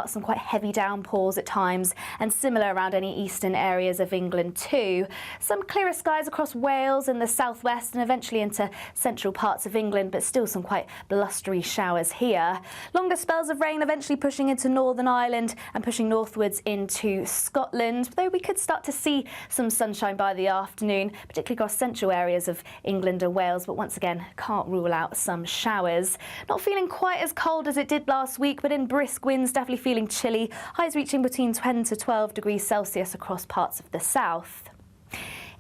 Some quite heavy downpours at times, and similar around any eastern areas of England too. Some clearer skies across Wales and the southwest and eventually into central parts of England, but still some quite blustery showers here. Longer spells of rain eventually pushing into Northern Ireland and pushing northwards into Scotland, though we could start to see some sunshine by the afternoon, particularly across central areas of England and Wales, but once again can't rule out some showers. Not feeling quite as cold as it did last week, but in brisk winds, definitely feeling chilly, highs reaching between 10 to 12 degrees Celsius across parts of the south.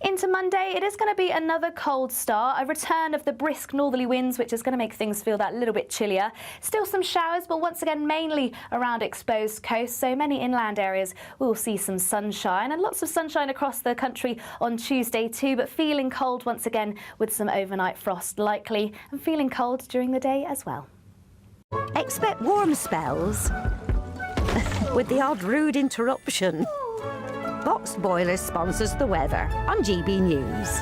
Into Monday, it is going to be another cold start, a return of the brisk northerly winds, which is going to make things feel that little bit chillier. Still some showers, but once again mainly around exposed coasts, so many inland areas will see some sunshine, and lots of sunshine across the country on Tuesday too, but feeling cold once again with some overnight frost likely, and feeling cold during the day as well. Expect warm spells with the odd rude interruption. Box Boilers sponsors the weather on GB News.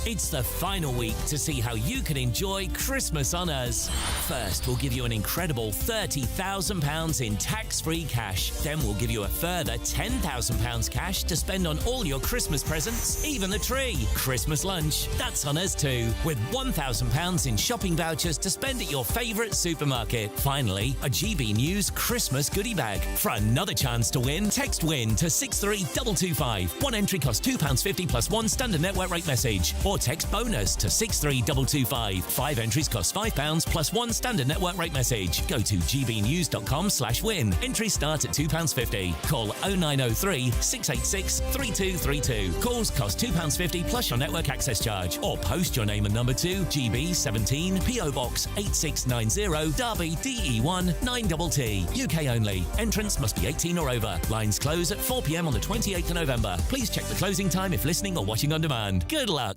It's the final week to see how you can enjoy Christmas on us. First, we'll give you an incredible £30,000 in tax-free cash. Then we'll give you a further £10,000 cash to spend on all your Christmas presents, even the tree. Christmas lunch, that's on us too, with £1,000 in shopping vouchers to spend at your favourite supermarket. Finally, a GB News Christmas goodie bag. For another chance to win, text WIN to 63225. One entry costs £2.50 plus one standard network rate message. Or text BONUS to 63225. 5 entries cost £5 plus one standard network rate message. Go to gbnews.com/win. Entries start at £2.50. Call 0903 686 3232. Calls cost £2.50 plus your network access charge. Or post your name and number to GB17 PO Box 8690 Derby DE1 9TT. UK only. Entrance must be 18 or over. Lines close at 4 p.m. on the 28th of November. Please check the closing time if listening or watching on demand. Good luck.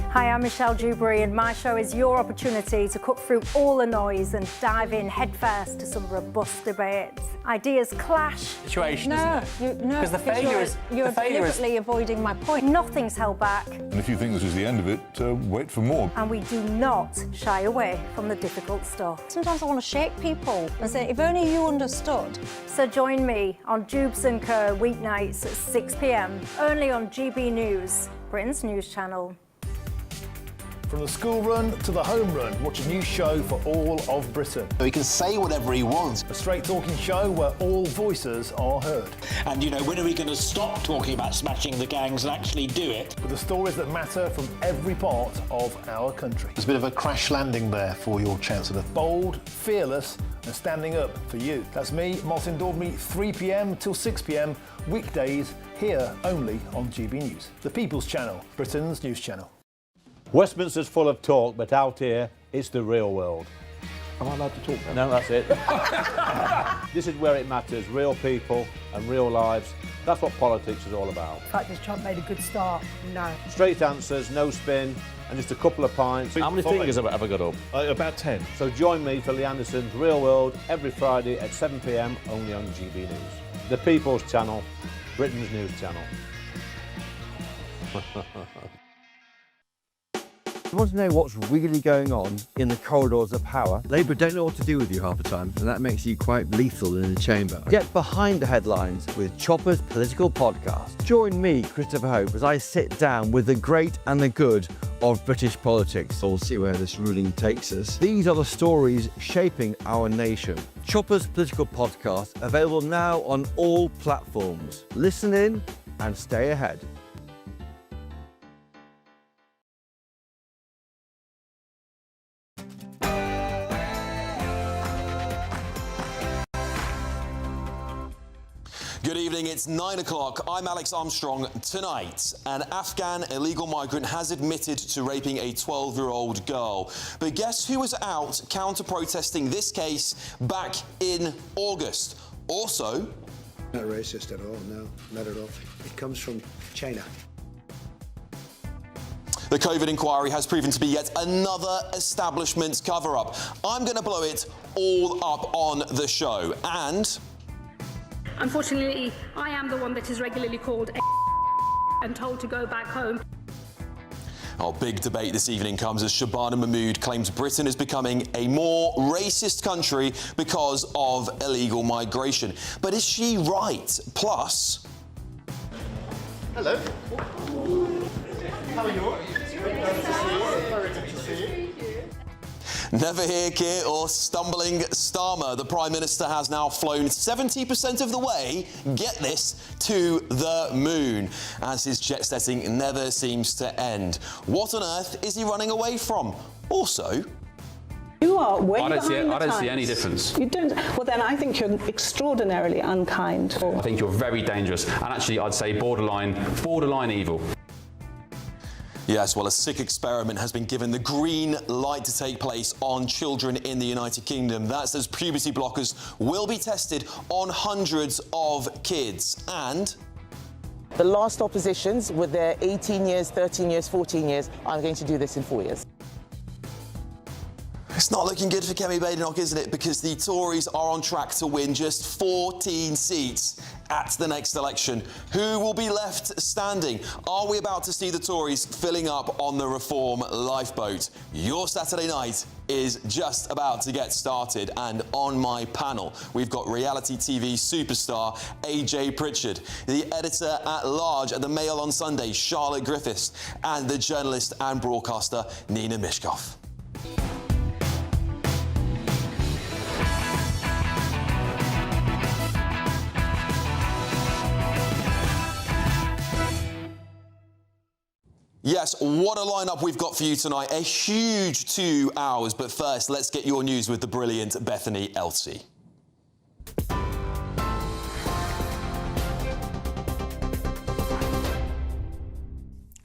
Hi, I'm Michelle Dewberry, and my show is your opportunity to cut through all the noise and dive in headfirst to some robust debates. Ideas clash. Situation, isn't it? Because the failure is... You're deliberately avoiding my point. Nothing's held back. And if you think this is the end of it, wait for more. And we do not shy away from the difficult stuff. Sometimes I want to shake people and say, if only you understood. So join me on Jubes & Co. weeknights at 6 p.m, only on GB News, Britain's news channel. From the school run to the home run, watch a new show for all of Britain. He can say whatever he wants. A straight talking show where all voices are heard. And, you know, when are we going to stop talking about smashing the gangs and actually do it? With the stories that matter from every part of our country. There's a bit of a crash landing there for your Chancellor. Bold, fearless and standing up for you. That's me, Martin Daubney, 3 p.m. till 6 p.m, weekdays, here only on GB News. The People's Channel, Britain's news channel. Westminster's full of talk, but out here, it's the real world. Am I allowed to talk then? No, that's it. This is where it matters, real people and real lives. That's what politics is all about. In fact, has Trump made a good start? No. Straight answers, no spin, and just a couple of pints. How many fingers have I got up? About 10. So join me for Lee Anderson's Real World every Friday at 7 p.m, only on GB News. The People's Channel, Britain's news channel. You want to know what's really going on in the corridors of power? Labour don't know what to do with you half the time, and that makes you quite lethal in the chamber. Get behind the headlines with Chopper's Political Podcast. Join me, Christopher Hope, as I sit down with the great and the good of British politics. We'll see where this ruling takes us. These are the stories shaping our nation. Chopper's Political Podcast, available now on all platforms. Listen in and stay ahead. Good evening, it's 9 o'clock. I'm Alex Armstrong. Tonight, an Afghan illegal migrant has admitted to raping a 12-year-old girl. But guess who was out counter-protesting this case back in August? Also... Not racist at all, no, not at all. It comes from China. The COVID inquiry has proven to be yet another establishment cover-up. I'm going to blow it all up on the show. And... Unfortunately, I am the one that is regularly called and told to go back home. Our big debate this evening comes as Shabana Mahmood claims Britain is becoming a more racist country because of illegal migration. But is she right? Plus... Hello. How are you? Very good to see you. Never hear, Keir, or stumbling Starmer. The Prime Minister has now flown 70% of the way, get this, to the moon, as his jet setting never seems to end. What on earth is he running away from? Also... You are way I don't behind see any difference. You don't? Well, then I think you're extraordinarily unkind. I think you're very dangerous, and actually I'd say borderline evil. Yes, well, a sick experiment has been given the green light to take place on children in the United Kingdom. That says puberty blockers will be tested on hundreds of kids. And... the last oppositions, with their 18 years, 13 years, 14 years, are going to do this in 4 years. It's not looking good for Kemi Badenoch, isn't it? Because the Tories are on track to win just 14 seats at the next election. Who will be left standing? Are we about to see the Tories filling up on the reform lifeboat? Your Saturday night is just about to get started, and on my panel we've got reality TV superstar AJ Pritchard, the editor-at-large at the Mail on Sunday, Charlotte Griffiths, and the journalist and broadcaster Nina Mishkov. Yes, what a lineup we've got for you tonight. A huge 2 hours. But first, let's get your news with the brilliant Bethany Elsey.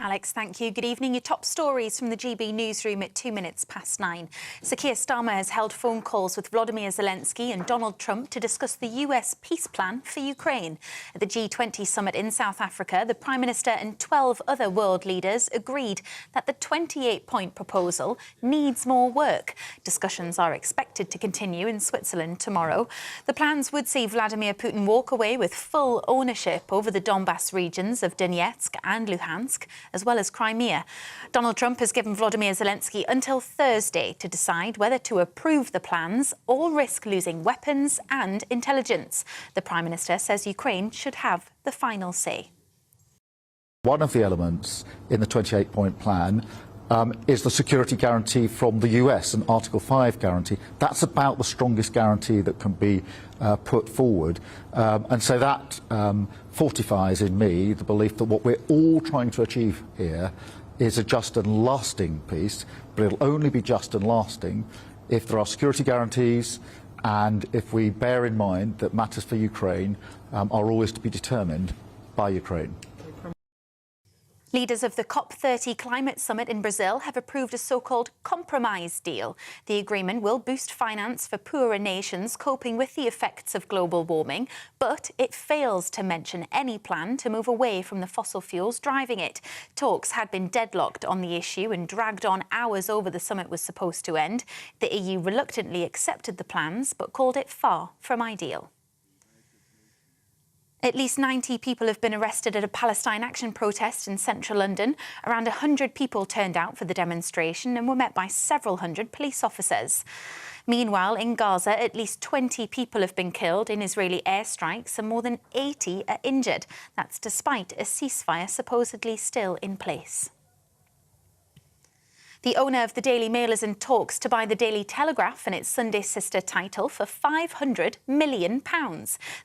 Alex, thank you. Good evening. Your top stories from the GB newsroom at 9:02. Sir Keir Starmer has held phone calls with Volodymyr Zelensky and Donald Trump to discuss the US peace plan for Ukraine. At the G20 summit in South Africa, the Prime Minister and 12 other world leaders agreed that the 28-point proposal needs more work. Discussions are expected to continue in Switzerland tomorrow. The plans would see Vladimir Putin walk away with full ownership over the Donbass regions of Donetsk and Luhansk, as well as Crimea. Donald Trump has given Volodymyr Zelensky until Thursday to decide whether to approve the plans or risk losing weapons and intelligence. The Prime Minister says Ukraine should have the final say. One of the elements in the 28-point plan is the security guarantee from the US, an Article 5 guarantee. That's about the strongest guarantee that can be put forward. And so that fortifies in me the belief that what we're all trying to achieve here is a just and lasting peace, but it'll only be just and lasting if there are security guarantees and if we bear in mind that matters for Ukraine are always to be determined by Ukraine. Leaders of the COP30 climate summit in Brazil have approved a so-called compromise deal. The agreement will boost finance for poorer nations coping with the effects of global warming, but it fails to mention any plan to move away from the fossil fuels driving it. Talks had been deadlocked on the issue and dragged on hours over the summit was supposed to end. The EU reluctantly accepted the plans, but called it far from ideal. At least 90 people have been arrested at a Palestine Action protest in central London. Around 100 people turned out for the demonstration and were met by several hundred police officers. Meanwhile, in Gaza, at least 20 people have been killed in Israeli airstrikes and more than 80 are injured. That's despite a ceasefire supposedly still in place. The owner of the Daily Mail is in talks to buy the Daily Telegraph and its Sunday sister title for £500 million.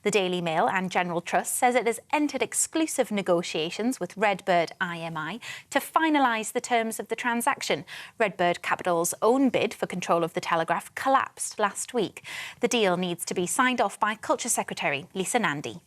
The Daily Mail and General Trust says it has entered exclusive negotiations with Redbird IMI to finalise the terms of the transaction. Redbird Capital's own bid for control of the Telegraph collapsed last week. The deal needs to be signed off by Culture Secretary Lisa Nandy.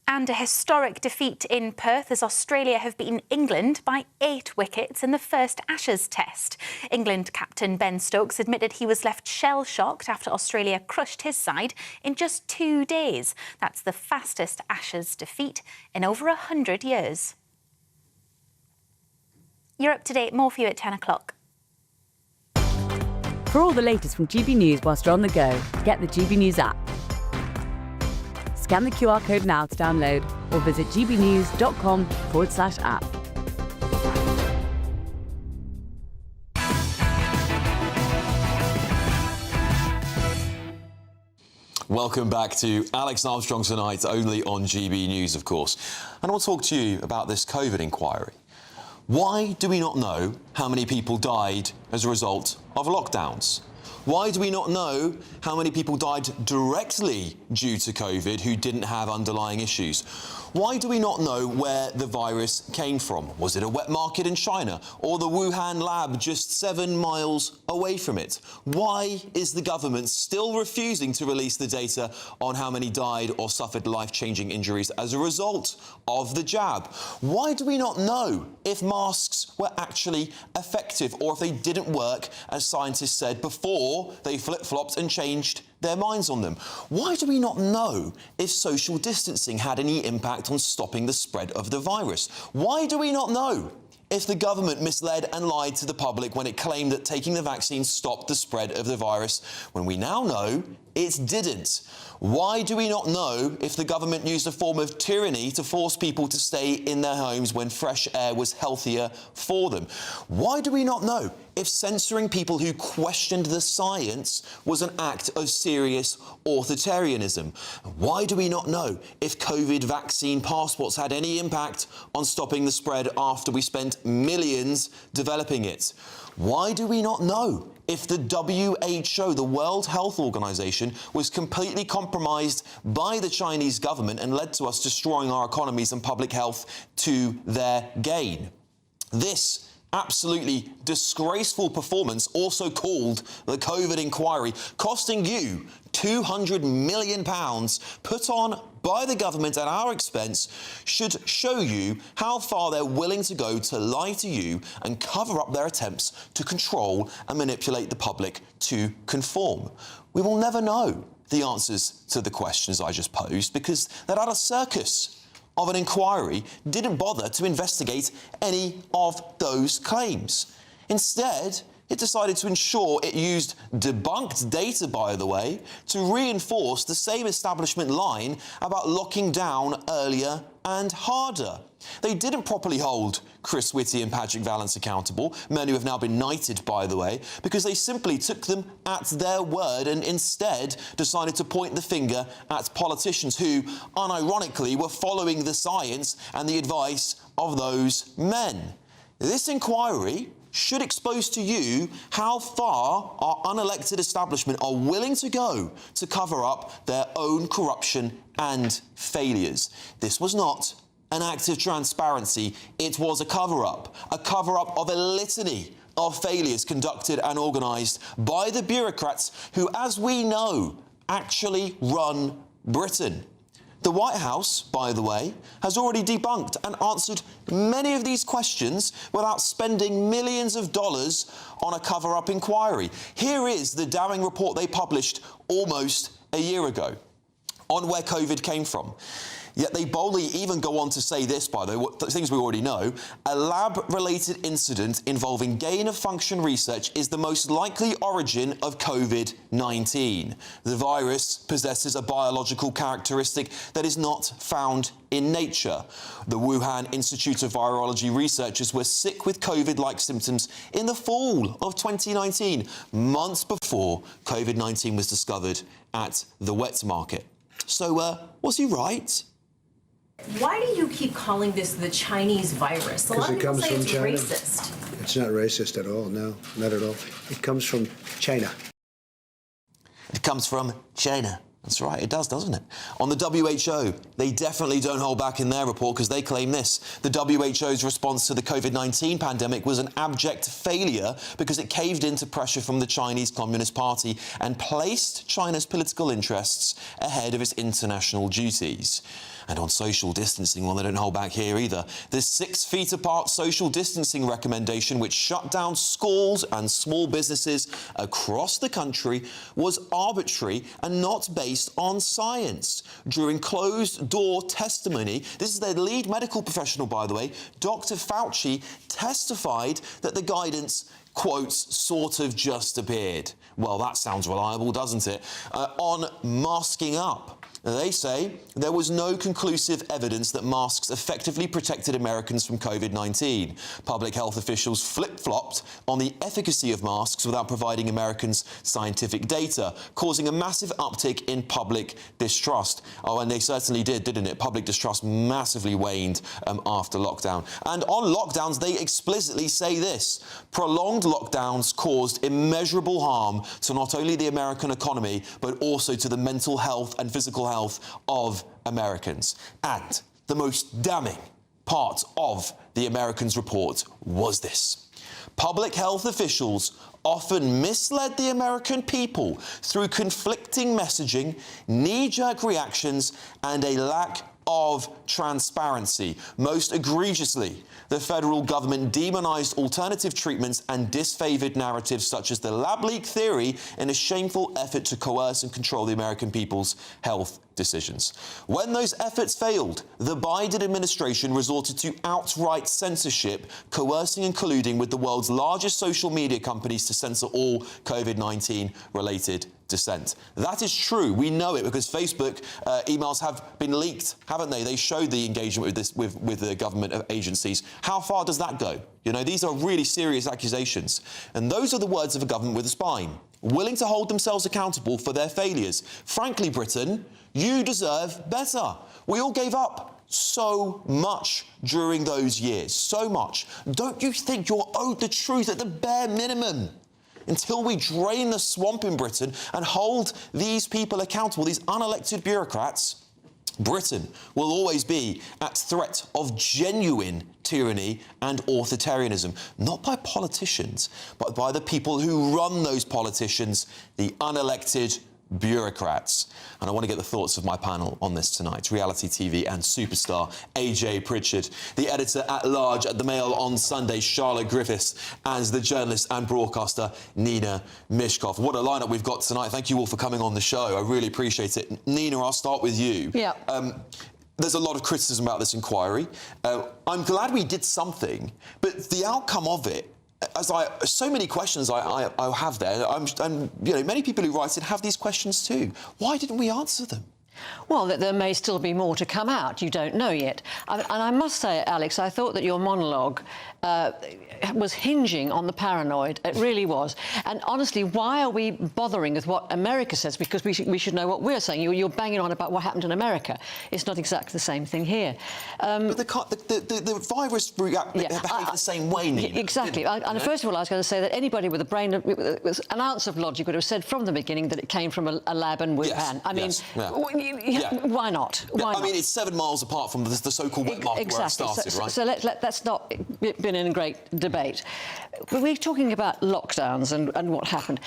And a historic defeat in Perth as Australia have beaten England by 8 wickets in the first Ashes test. England captain Ben Stokes admitted he was left shell-shocked after Australia crushed his side in just 2 days. That's the fastest Ashes defeat in over 100 years. You're up to date. More for you at 10 o'clock. For all the latest from GB News whilst you're on the go, get the GB News app. Scan the QR code now to download or visit gbnews.com/app. Welcome back to Alex Armstrong Tonight, only on GB News, of course. And I want to talk to you about this COVID inquiry. Why do we not know how many people died as a result of lockdowns? Why do we not know how many people died directly due to COVID who didn't have underlying issues? Why do we not know where the virus came from? Was it a wet market in China or the Wuhan lab just 7 miles away from it? Why is the government still refusing to release the data on how many died or suffered life-changing injuries as a result of the jab? Why do we not know if masks were actually effective or if they didn't work, as scientists said, before they flip-flopped and changed their minds on them? Why do we not know if social distancing had any impact on stopping the spread of the virus? Why do we not know if the government misled and lied to the public when it claimed that taking the vaccine stopped the spread of the virus, when we now know it didn't? Why do we not know if the government used a form of tyranny to force people to stay in their homes when fresh air was healthier for them? Why do we not know if censoring people who questioned the science was an act of serious authoritarianism? Why do we not know if COVID vaccine passports had any impact on stopping the spread after we spent millions developing it? Why do we not know if the WHO, the World Health Organization, was completely compromised by the Chinese government and led to us destroying our economies and public health to their gain? This absolutely disgraceful performance, also called the COVID inquiry, costing you £200 million put on by the government at our expense, should show you how far they're willing to go to lie to you and cover up their attempts to control and manipulate the public to conform. We will never know the answers to the questions I just posed because that utter circus of an inquiry didn't bother to investigate any of those claims. Instead, it decided to ensure it used debunked data, by the way, to reinforce the same establishment line about locking down earlier and harder. They didn't properly hold Chris Whitty and Patrick Vallance accountable, men who have now been knighted, by the way, because they simply took them at their word and instead decided to point the finger at politicians who, unironically, were following the science and the advice of those men. This inquiry should expose to you how far our unelected establishment are willing to go to cover up their own corruption and failures. This was not an act of transparency, it was a cover-up of a litany of failures conducted and organised by the bureaucrats who, as we know, actually run Britain. The White House, by the way, has already debunked and answered many of these questions without spending millions of dollars on a cover-up inquiry. Here is the damning report they published almost a year ago on where COVID came from. Yet they boldly even go on to say this, by the way, things we already know: a lab-related incident involving gain-of-function research is the most likely origin of COVID-19. The virus possesses a biological characteristic that is not found in nature. The Wuhan Institute of Virology researchers were sick with COVID-like symptoms in the fall of 2019, months before COVID-19 was discovered at the wet market. So, was he right? Why do you keep calling this the Chinese virus? A lot of people say it's racist. It's not racist at all, no, not at all. It comes from China. It comes from China. That's right, it does, doesn't it? On the WHO, they definitely don't hold back in their report because they claim this: the WHO's response to the COVID-19 pandemic was an abject failure because it caved into pressure from the Chinese Communist Party and placed China's political interests ahead of its international duties. And on social distancing, well, they don't hold back here either. The 6 feet apart social distancing recommendation, which shut down schools and small businesses across the country, was arbitrary and not based on science. During closed-door testimony, this is their lead medical professional, by the way, Dr. Fauci, testified that the guidance quotes, sort of just appeared. Well, that sounds reliable, doesn't it? On masking up. They say there was no conclusive evidence that masks effectively protected Americans from COVID-19. Public health officials flip-flopped on the efficacy of masks without providing Americans scientific data, causing a massive uptick in public distrust. Oh, and they certainly did, didn't it? Public distrust massively waned after lockdown. And on lockdowns, they explicitly say this: prolonged lockdowns caused immeasurable harm to not only the American economy, but also to the mental health and physical health of Americans. And the most damning part of the Americans' report was this: public health officials often misled the American people through conflicting messaging, knee-jerk reactions, and a lack of transparency. Most egregiously, the federal government demonized alternative treatments and disfavored narratives such as the lab leak theory in a shameful effort to coerce and control the American people's health decisions. When those efforts failed, the Biden administration resorted to outright censorship, coercing and colluding with the world's largest social media companies to censor all COVID-19 related dissent. That is true. We know it because Facebook emails have been leaked, haven't they? They showed the engagement with the government agencies. How far does that go? You know, these are really serious accusations. And those are the words of a government with a spine, willing to hold themselves accountable for their failures. Frankly, Britain, you deserve better. We all gave up so much during those years, so much. Don't you think you're owed the truth at the bare minimum? Until we drain the swamp in Britain and hold these people accountable, these unelected bureaucrats, Britain will always be at threat of genuine tyranny and authoritarianism, not by politicians, but by the people who run those politicians, the unelected bureaucrats. And I want to get the thoughts of my panel on this tonight. Reality TV and superstar AJ Pritchard, the editor-at-large at The Mail on Sunday, Charlotte Griffiths, and the journalist and broadcaster Nina Mishkov. What a lineup we've got tonight. Thank you all for coming on the show. I really appreciate it. Nina, I'll start with you. Yeah. There's a lot of criticism about this inquiry. I'm glad we did something, but the outcome of it, so many questions I have there, and you know, many people who write it have these questions too. Why didn't we answer them? Well, there may still be more to come out. You don't know yet. And I must say, Alex, I thought that your monologue was hinging on the paranoid. It really was. And honestly, why are we bothering with what America says? Because we should know what we're saying. You're banging on about what happened in America. It's not exactly the same thing here. But the virus behaved the same way, Nina. Exactly. And first of all, I was going to say that anybody with a brain, with an ounce of logic, would have said from the beginning that it came from a lab in Wuhan. Yes. I mean, why not? Why not? I mean, it's 7 miles apart from the so-called wet market where it started, right? So that's not been in a great debate. But we're talking about lockdowns and what happened.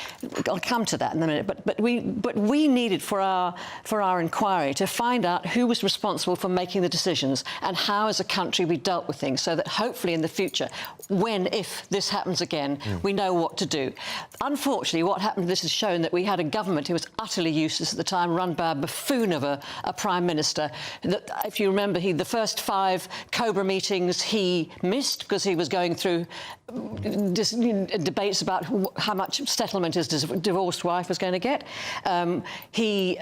I'll come to that in a minute. But we needed for our inquiry to find out who was responsible for making the decisions and how, as a country, we dealt with things, so that hopefully in the future, if this happens again, we know what to do. Unfortunately, what happened? This has shown that we had a government who was utterly useless at the time, run by a buffoon of a prime minister. That, if you remember, the first 5 Cobra meetings he missed because he was going through debates about how much settlement his divorced wife was going to get. He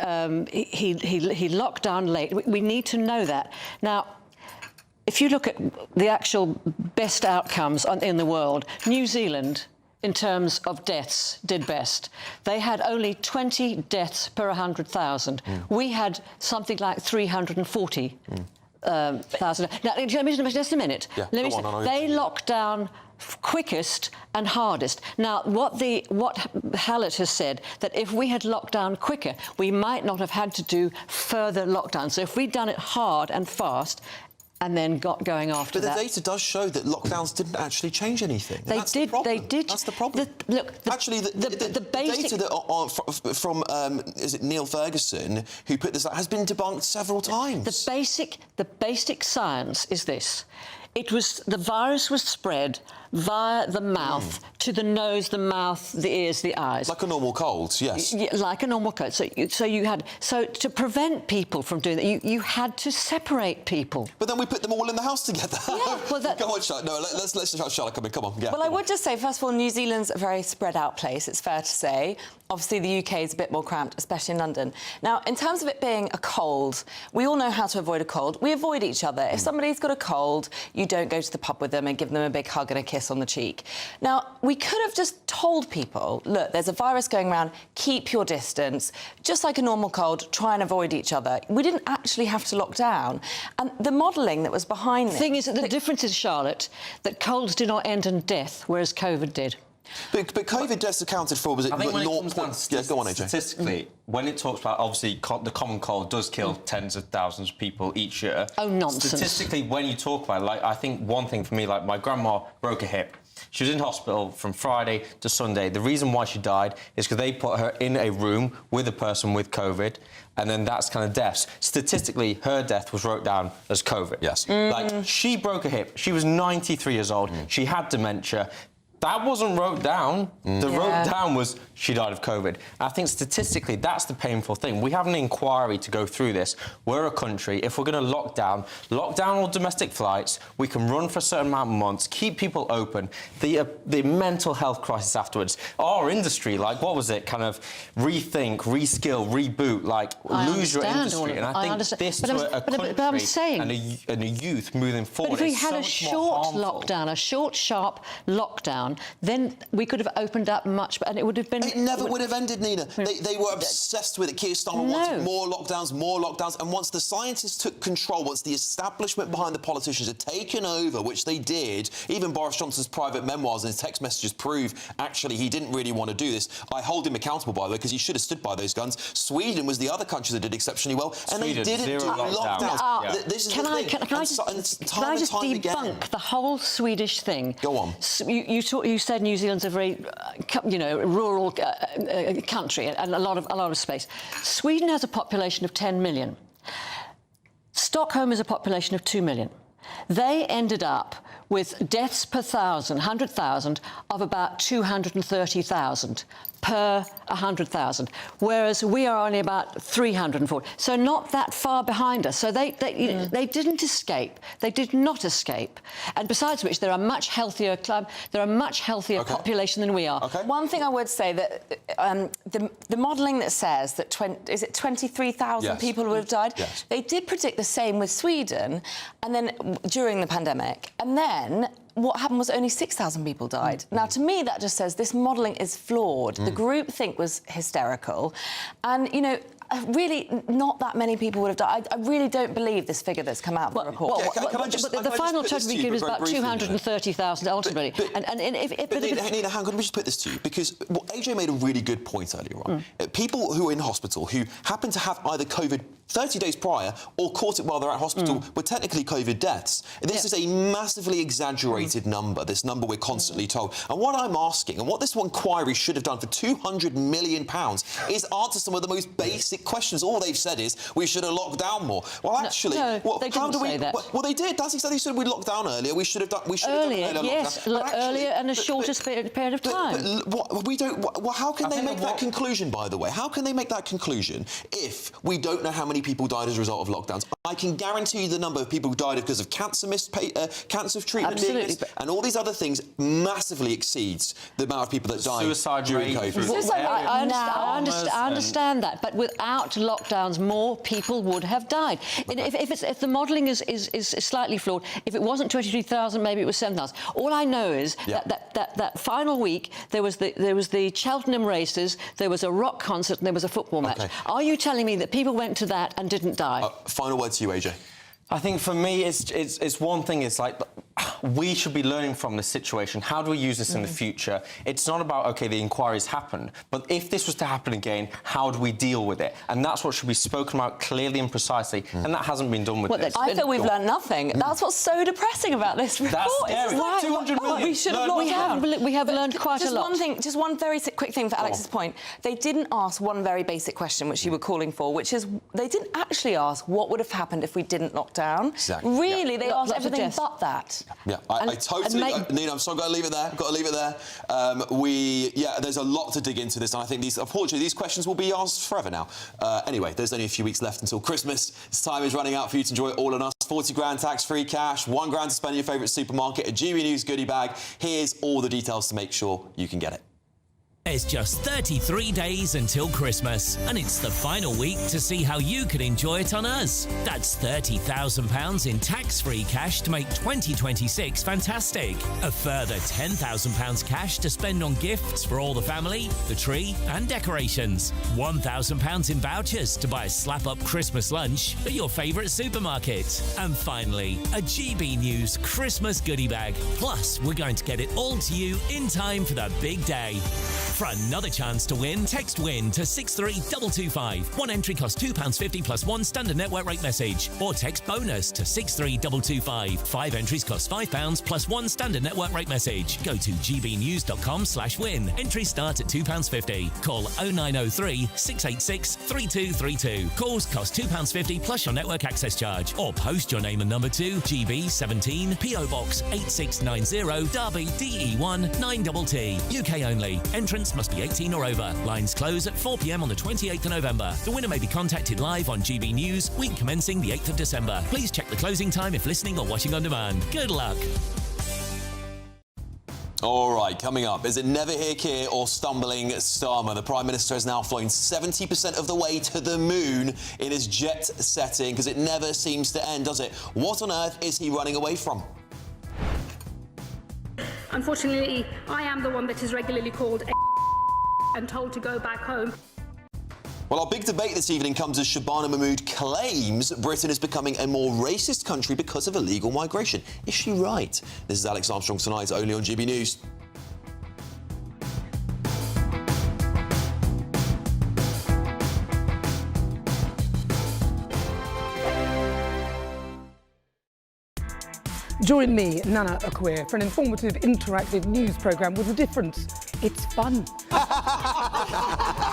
locked down late. We need to know that. Now, if you look at the actual best outcomes in the world, New Zealand, in terms of deaths, did best. They had only 20 deaths per 100,000. We had something like 340. 1,000. Now, just a minute. Yeah, they locked down quickest and hardest. Now, what Hallett has said, that if we had locked down quicker, we might not have had to do further lockdowns. So if we'd done it hard and fast, and then got going after that. But the data does show that lockdowns didn't actually change anything. They did. That's the problem. Actually, the basic data that from is it Neil Ferguson who put this out has been debunked several times. The basic science is this: the virus was spread via the mouth to the nose, the mouth, the ears, the eyes. Like a normal cold, yes. Yeah, like a normal cold. So to prevent people from doing that, you had to separate people. But then we put them all in the house together. Yeah, well, Go on, Charlotte. No, let's let Charlotte come in. Come on. Yeah. Well, I would just say, first of all, New Zealand's a very spread out place, it's fair to say. Obviously, the UK is a bit more cramped, especially in London. Now, in terms of it being a cold, we all know how to avoid a cold. We avoid each other. If somebody's got a cold, you don't go to the pub with them and give them a big hug and a kiss on the cheek. Now, we could have just told people, look, there's a virus going around, keep your distance. Just like a normal cold, try and avoid each other. We didn't actually have to lock down. And the modelling that was behind The thing is that the difference is, Charlotte, that colds did not end in death, whereas COVID did. But COVID deaths accounted for, was it? I think when it comes down yeah, go on, AJ. statistically, when it talks about, obviously, the common cold does kill tens of thousands of people each year. Oh, nonsense. Statistically, when you talk about it, like, I think one thing for me, like, my grandma broke a hip. She was in hospital from Friday to Sunday. The reason why she died is because they put her in a room with a person with COVID, and then that's kind of deaths. Statistically, her death was wrote down as COVID. Yes. Like, she broke a hip. She was 93 years old. She had dementia. That wasn't wrote down. The wrote down was she died of COVID. I think statistically, that's the painful thing. We have an inquiry to go through this. We're a country. If we're going to lock down all domestic flights, we can run for a certain amount of months, keep people open. The mental health crisis afterwards. Our industry, like, what was it? Kind of rethink, reskill, reboot, like, lose your industry. And I think this to a country and a youth moving forward. But if we had a short lockdown, a short, sharp lockdown, then we could have opened up much, and it would have been... It never would have ended, Nina. They were obsessed with it. Keir Starmer wanted more lockdowns, and once the scientists took control, once the establishment behind the politicians had taken over, which they did, even Boris Johnson's private memoirs and his text messages prove, actually, he didn't really want to do this. I hold him accountable, by the way, because he should have stood by those guns. Sweden was the other country that did exceptionally well, and they didn't do lockdowns. This is Can I just debunk the whole Swedish thing? Go on. You said New Zealand's a very, rural country and a lot of space. Sweden has a population of 10 million. Stockholm is a population of 2 million. They ended up with deaths per 100,000 of about 230,000 per 100,000, whereas we are only about 340. So not that far behind us. So they didn't escape. They did not escape. And besides which, they're a much healthier population than we are. One thing I would say that the modelling that says that 23,000 people would have died, they did predict the same with Sweden, and then during the pandemic, and then what happened was only 6,000 people died. Now, to me, that just says this modelling is flawed. The groupthink was hysterical. And, you know, really not that many people would have died. I really don't believe this figure that's come out of the report. The final total we give is about 230,000 ultimately. Nina, hang on, let me just put this to you, because AJ made a really good point earlier on. People who are in hospital who happen to have either COVID 30 days prior or caught it while they're at hospital were technically COVID deaths. This is a massively exaggerated number, this number we're constantly told. And what I'm asking, and what this inquiry should have done for £200 million, is answer some of the most basic questions. All they've said is, we should have locked down more. Well, actually... they didn't say that. Well, they did. That's exactly said we locked down earlier. We should have done... Earlier, yes. Earlier and a shorter period of time. How can they make that conclusion, by the way? How can they make that conclusion if we don't know how many people died as a result of lockdowns? I can guarantee you the number of people who died because of cancer treatment being missed, and all these other things massively exceeds the amount of people that died during COVID. I understand that, but without lockdowns, more people would have died. If the modelling is slightly flawed, if it wasn't 23,000, maybe it was 7,000. All I know is that final week there was the Cheltenham races, there was a rock concert, and there was a football match. Are you telling me that people went to that and didn't die? Final word to you, AJ. I think for me, it's one thing. It's like we should be learning from this situation. How do we use this in the future? It's not about, OK, the inquiry's happened, but if this was to happen again, how do we deal with it? And that's what should be spoken about clearly and precisely, and that hasn't been done with this. I feel we've learned nothing. That's what's so depressing about this report. That's scary. It's like, 200 million. We should have locked down. We have learned quite a lot. Just one very quick thing for Alex's point. They didn't ask one very basic question, which you were calling for, which is they didn't actually ask what would have happened if we didn't lock down. Exactly. Really, they asked everything but that. Yeah, I totally... Nina, I'm sorry, I've got to leave it there. There's a lot to dig into this, and I think unfortunately, these questions will be asked forever now. Anyway, there's only a few weeks left until Christmas. This time is running out for you to enjoy it all on us. 40 grand tax-free cash, £1 grand to spend in your favourite supermarket, a GB News goodie bag. Here's all the details to make sure you can get it. It's just 33 days until Christmas, and it's the final week to see how you can enjoy it on us. That's £30,000 in tax-free cash to make 2026 fantastic. A further £10,000 cash to spend on gifts for all the family, the tree and decorations. £1,000 in vouchers to buy a slap-up Christmas lunch at your favourite supermarket. And finally, a GB News Christmas goodie bag. Plus, we're going to get it all to you in time for the big day. For another chance to win, text WIN to 63225. One entry costs £2.50 plus one standard network rate message. Or text BONUS to 63225. 5 entries cost £5 plus one standard network rate message. Go to gbnews.com/win. Entries start at £2.50. Call 0903 686 3232. Calls cost £2.50 plus your network access charge. Or post your name and number to GB17 PO Box 8690 Derby DE1 9TT. UK only. Entrance must be 18 or over. Lines close at 4 p.m. on the 28th of November. The winner may be contacted live on GB News, week commencing the 8th of December. Please check the closing time if listening or watching on demand. Good luck. All right, coming up, is it never here, Keir, or stumbling Starmer? The Prime Minister has now flown 70% of the way to the moon in his jet setting, because it never seems to end, does it? What on earth is he running away from? Unfortunately, I am the one that is regularly called and told to go back home. Well, our big debate this evening comes as Shabana Mahmood claims Britain is becoming a more racist country because of illegal migration. Is she right? This is Alex Armstrong tonight, only on GB News. Join me, Nana Akweer, for an informative, interactive news programme with a difference. It's fun.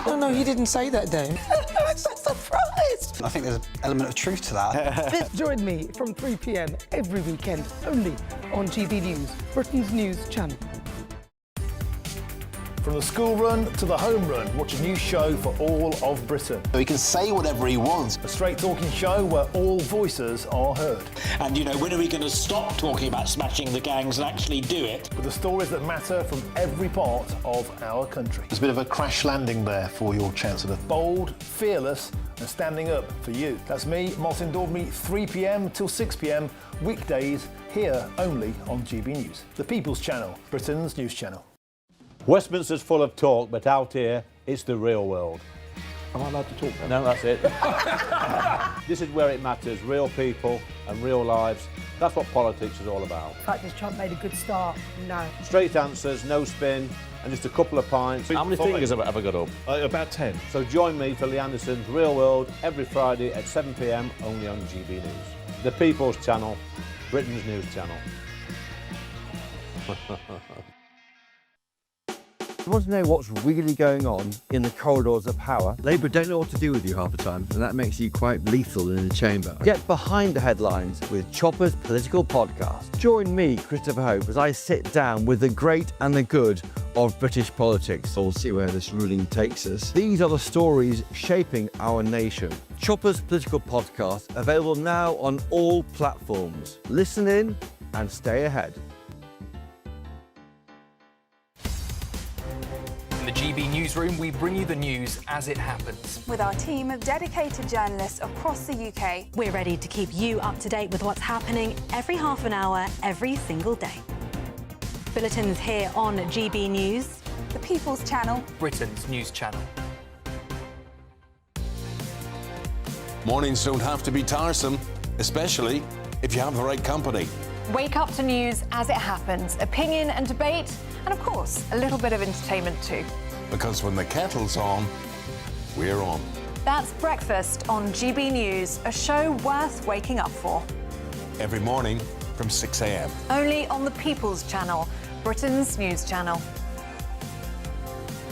No, he didn't say that, Dave. I'm so surprised. I think there's an element of truth to that. Join me from 3 p.m. every weekend, only on GB News, Britain's news channel. From the school run to the home run, watch a new show for all of Britain. He can say whatever he wants. A straight-talking show where all voices are heard. And, you know, when are we going to stop talking about smashing the gangs and actually do it? With the stories that matter from every part of our country. There's a bit of a crash landing there for your Chancellor. Bold, fearless and standing up for you. That's me, Martin Dordme, 3 p.m. till 6 p.m. weekdays, here only on GB News. The People's Channel, Britain's news channel. Westminster's full of talk, but out here, it's the real world. Am I allowed to talk now? No, that's it. This is where it matters, real people and real lives. That's what politics is all about. In fact, has Trump made a good start? No. Straight answers, no spin, and just a couple of pints. How many fingers have I ever got up? About 10. So join me for Lee Anderson's Real World every Friday at 7 p.m. only on GB News. The People's Channel, Britain's news channel. You want to know what's really going on in the corridors of power? Labour don't know what to do with you half the time, and that makes you quite lethal in the chamber. Get behind the headlines with Chopper's political podcast. Join me, Christopher Hope, as I sit down with the great and the good of British politics. We'll see where this ruling takes us. These are the stories shaping our nation. Chopper's political podcast, available now on all platforms. Listen in and stay ahead. In the GB Newsroom, we bring you the news as it happens. With our team of dedicated journalists across the UK, we're ready to keep you up to date with what's happening every half an hour, every single day. Bulletins here on GB News. The People's Channel, Britain's news channel. Mornings don't have to be tiresome, especially if you have the right company. Wake up to news as it happens, opinion and debate, and of course, a little bit of entertainment too. Because when the kettle's on, we're on. That's Breakfast on GB News, a show worth waking up for. Every morning from 6 a.m. Only on the People's Channel, Britain's news channel.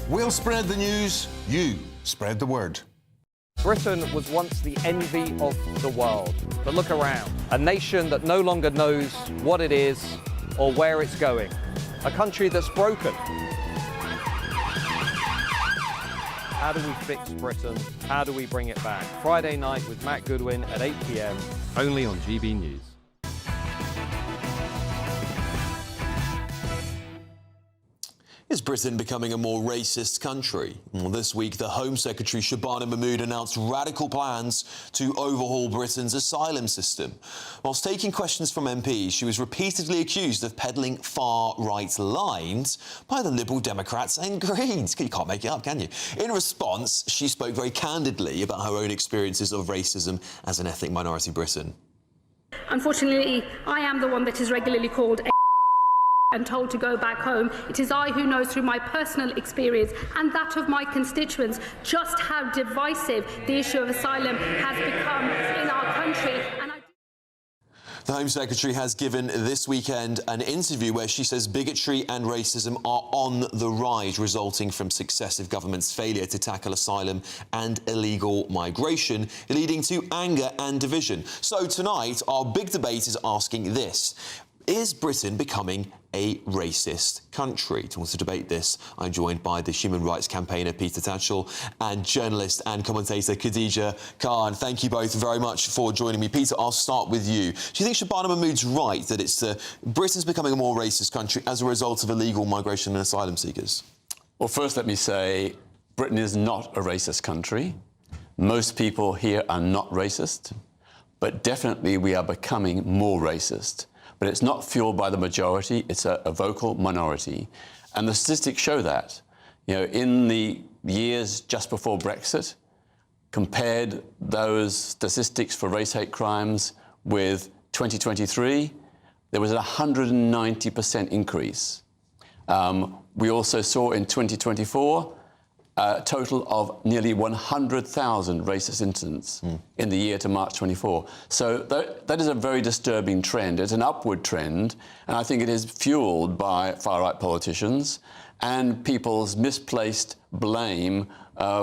We'll spread the news, you spread the word. Britain was once the envy of the world. But look around. A nation that no longer knows what it is or where it's going. A country that's broken. How do we fix Britain? How do we bring it back? Friday night with Matt Goodwin at 8 p.m. Only on GB News. Is Britain becoming a more racist country? Well, this week, the Home Secretary Shabana Mahmood announced radical plans to overhaul Britain's asylum system. Whilst taking questions from MPs, she was repeatedly accused of peddling far-right lines by the Liberal Democrats and Greens. You can't make it up, can you? In response, she spoke very candidly about her own experiences of racism as an ethnic minority Briton. Unfortunately, I am the one that is regularly called and told to go back home. It is I who knows through my personal experience and that of my constituents just how divisive the issue of asylum has become in our country. The Home Secretary has given this weekend an interview where she says bigotry and racism are on the rise, resulting from successive governments' failure to tackle asylum and illegal migration, leading to anger and division. So tonight, our big debate is asking this: is Britain becoming a racist country? To want to debate this, I'm joined by the human rights campaigner Peter Tatchell and journalist and commentator Khadija Khan. Thank you both very much for joining me. Peter, I'll start with you. Do you think Shabana Mahmood's right that it's Britain's becoming a more racist country as a result of illegal migration and asylum seekers? Well, first let me say Britain is not a racist country. Most people here are not racist, but definitely we are becoming more racist. But it's not fueled by the majority, it's a vocal minority. And the statistics show that. You know, in the years just before Brexit, compared those statistics for race hate crimes with 2023, there was a 190% increase. We also saw in 2024 a total of nearly 100,000 racist incidents in the year to March 24. So that is a very disturbing trend. It's an upward trend, and I think it is fueled by far-right politicians and people's misplaced blame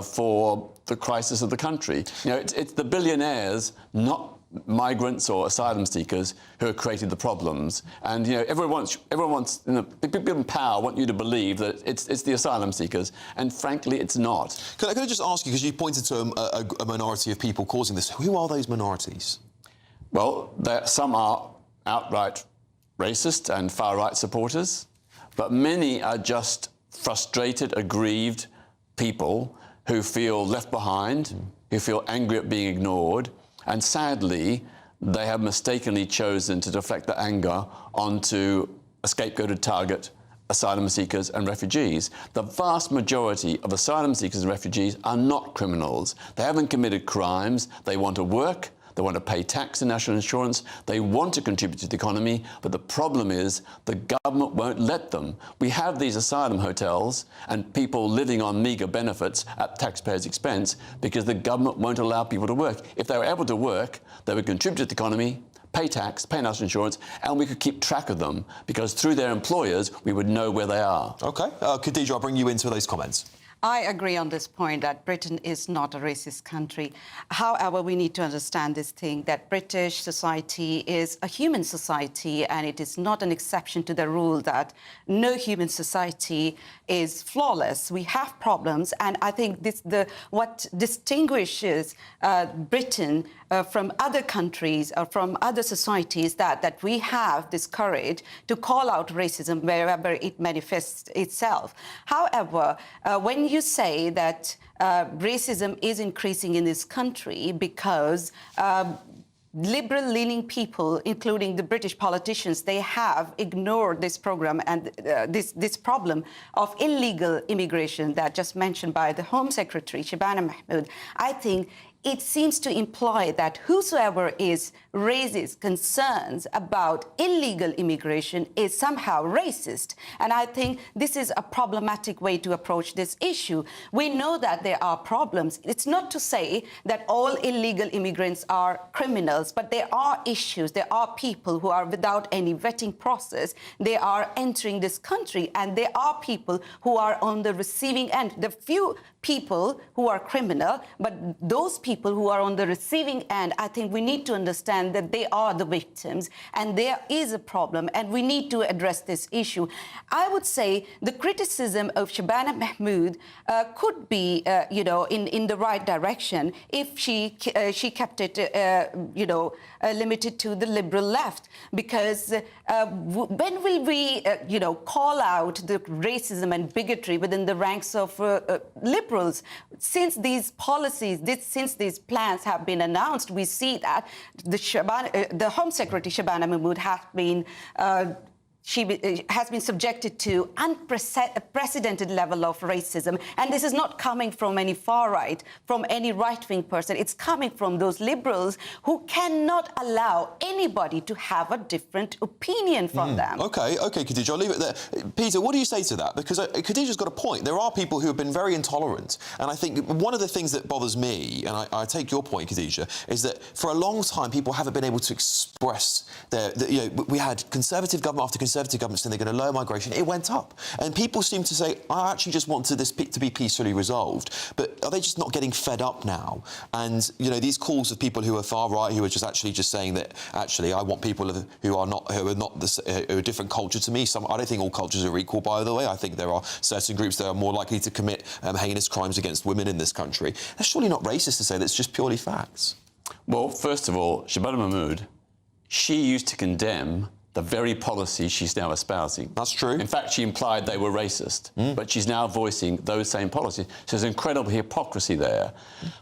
for the crisis of the country. You know, it's the billionaires, not migrants or asylum seekers, who have created the problems. And, you know, everyone wants, you know, people in power want you to believe that it's the asylum seekers, and frankly, it's not. Can I just ask you, because you pointed to a minority of people causing this, who are those minorities? Well, some are outright racist and far-right supporters, but many are just frustrated, aggrieved people who feel left behind, who feel angry at being ignored. And sadly, they have mistakenly chosen to deflect their anger onto a scapegoated target, asylum seekers and refugees. The vast majority of asylum seekers and refugees are not criminals. They haven't committed crimes. They want to work. They want to pay tax and national insurance. They want to contribute to the economy, but the problem is the government won't let them. We have these asylum hotels and people living on meagre benefits at taxpayers' expense because the government won't allow people to work. If they were able to work, they would contribute to the economy, pay tax, pay national insurance, and we could keep track of them because through their employers, we would know where they are. OK. Khadija, I'll bring you into those comments. I agree on this point that Britain is not a racist country. However, we need to understand this thing that British society is a human society, and it is not an exception to the rule that no human society is flawless. We have problems, and I think what distinguishes Britain from other countries or from other societies that we have this courage to call out racism wherever it manifests itself. However, when you say that racism is increasing in this country because liberal-leaning people, including the British politicians, they have ignored this program and this problem of illegal immigration that just mentioned by the Home Secretary, Shabana Mahmood. I think it seems to imply that whosoever raises concerns about illegal immigration is somehow racist. And I think this is a problematic way to approach this issue. We know that there are problems. It's not to say that all illegal immigrants are criminals, but there are issues. There are people who are without any vetting process. They are entering this country, and there are people who are on the receiving end. The few people who are criminal, but those people who are on the receiving end, I think we need to understand that they are the victims, and there is a problem, and we need to address this issue. I would say the criticism of Shabana Mahmood could be, in the right direction if she kept it, limited to the liberal left, because when will we, call out the racism and bigotry within the ranks of liberals? Since these policies, since these plans have been announced, we see that the Home Secretary Shabana Mahmood has been subjected to unprecedented level of racism. And this is not coming from any far right, from any right-wing person. It's coming from those liberals who cannot allow anybody to have a different opinion from them. OK, Khadija, I'll leave it there. Peter, what do you say to that? Because Khadija's got a point. There are people who have been very intolerant. And I think one of the things that bothers me, and I take your point, Khadija, is that for a long time, people haven't been able to express we had Conservative government after Conservative government saying they're going to lower migration. It went up. And people seem to say, I actually just want this to be peacefully resolved. But are they just not getting fed up now? And, these calls of people who are far right, who are just saying that, actually, I want people who are a different culture to me. I don't think all cultures are equal, by the way. I think there are certain groups that are more likely to commit heinous crimes against women in this country. That's surely not racist to say that's just purely facts. Well, first of all, Shabana Mahmood, she used to condemn the very policy she's now espousing. That's true. In fact, she implied they were racist, but she's now voicing those same policies. So there's incredible hypocrisy there.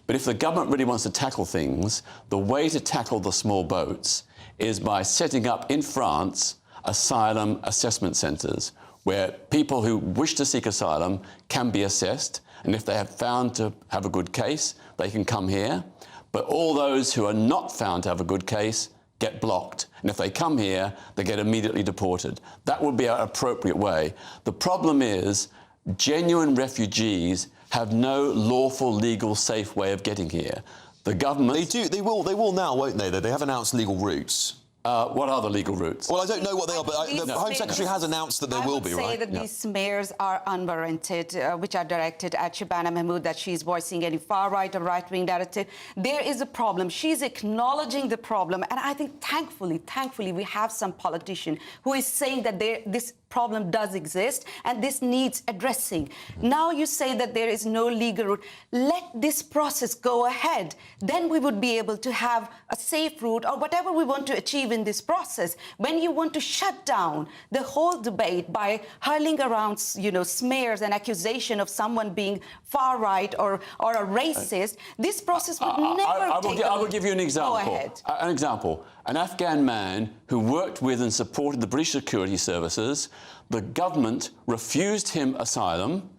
But if the government really wants to tackle things, the way to tackle the small boats is by setting up in France asylum assessment centres where people who wish to seek asylum can be assessed, and if they have found to have a good case, they can come here. But all those who are not found to have a good case get blocked. And if they come here, they get immediately deported. That would be an appropriate way. The problem is genuine refugees have no lawful, legal, safe way of getting here. The government... They will now, won't they? They have announced legal routes. What are the legal routes? Well, I don't know what they are, but the Home Secretary has announced that there will be, right? I would say that these smears are unwarranted, which are directed at Shabana Mahmood, that she's voicing any far-right or right-wing narrative. There is a problem. She's acknowledging the problem. And I think, thankfully, we have some politician who is saying that this problem does exist and this needs addressing. Now you say that there is no legal route. Let this process go ahead. Then we would be able to have a safe route or whatever we want to achieve in this process. When you want to shut down the whole debate by hurling around, smears and accusation of someone being far right or a racist, this process would never take. I will give you an example. Go ahead. An example. An Afghan man who worked with and supported the British security services. The government refused him asylum.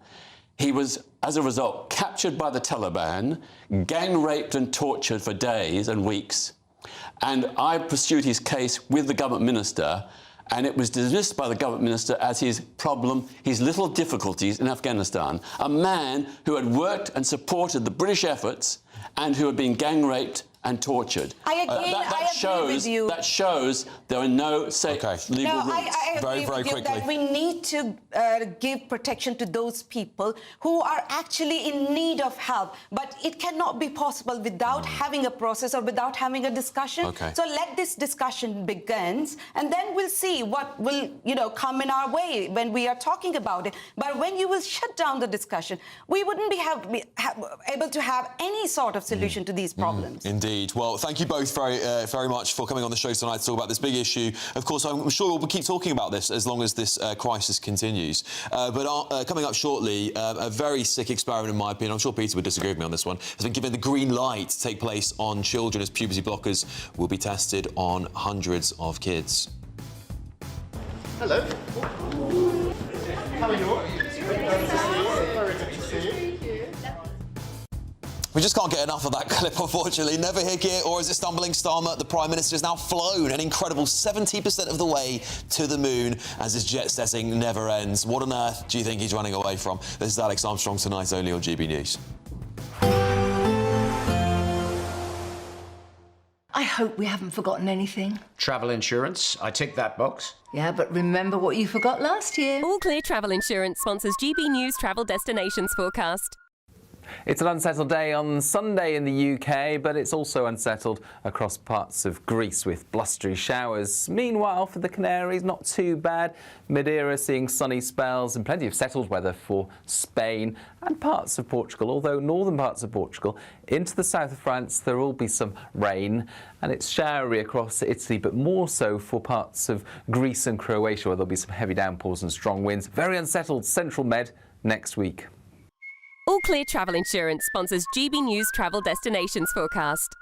He was, as a result, captured by the Taliban, gang raped and tortured for days and weeks. And I pursued his case with the government minister, and it was dismissed by the government minister as his little difficulties in Afghanistan. A man who had worked and supported the British efforts and who had been gang raped and tortured. I agree with you. That shows there are no safe legal routes. I agree with you that we need to give protection to those people who are actually in need of help. But it cannot be possible without having a process or without having a discussion. So let this discussion begin, and then we'll see what will, come in our way when we are talking about it. But when you will shut down the discussion, we wouldn't be able to have any sort of solution to these problems. Indeed. Well, thank you both very much for coming on the show tonight to talk about this big issue. Of course, I'm sure we'll keep talking about this as long as this crisis continues. But coming up shortly, a very sick experiment, in my opinion, I'm sure Peter would disagree with me on this one, has been given the green light to take place on children as puberty blockers will be tested on hundreds of kids. Hello. How are you? Very good to see you. We just can't get enough of that clip, unfortunately. Never Hickey, or is it Stumbling Starmer? The Prime Minister has now flown an incredible 70% of the way to the moon as his jet setting never ends. What on earth do you think he's running away from? This is Alex Armstrong tonight, only on GB News. I hope we haven't forgotten anything. Travel insurance, I tick that box. Yeah, but remember what you forgot last year. All Clear Travel Insurance sponsors GB News Travel Destinations Forecast. It's an unsettled day on Sunday in the UK, but it's also unsettled across parts of Greece with blustery showers. Meanwhile, for the Canaries, not too bad. Madeira seeing sunny spells and plenty of settled weather for Spain and parts of Portugal, although northern parts of Portugal into the south of France there will be some rain, and it's showery across Italy, but more so for parts of Greece and Croatia, where there'll be some heavy downpours and strong winds. Very unsettled Central Med next week. All Clear Travel Insurance sponsors GB News Travel Destinations Forecast.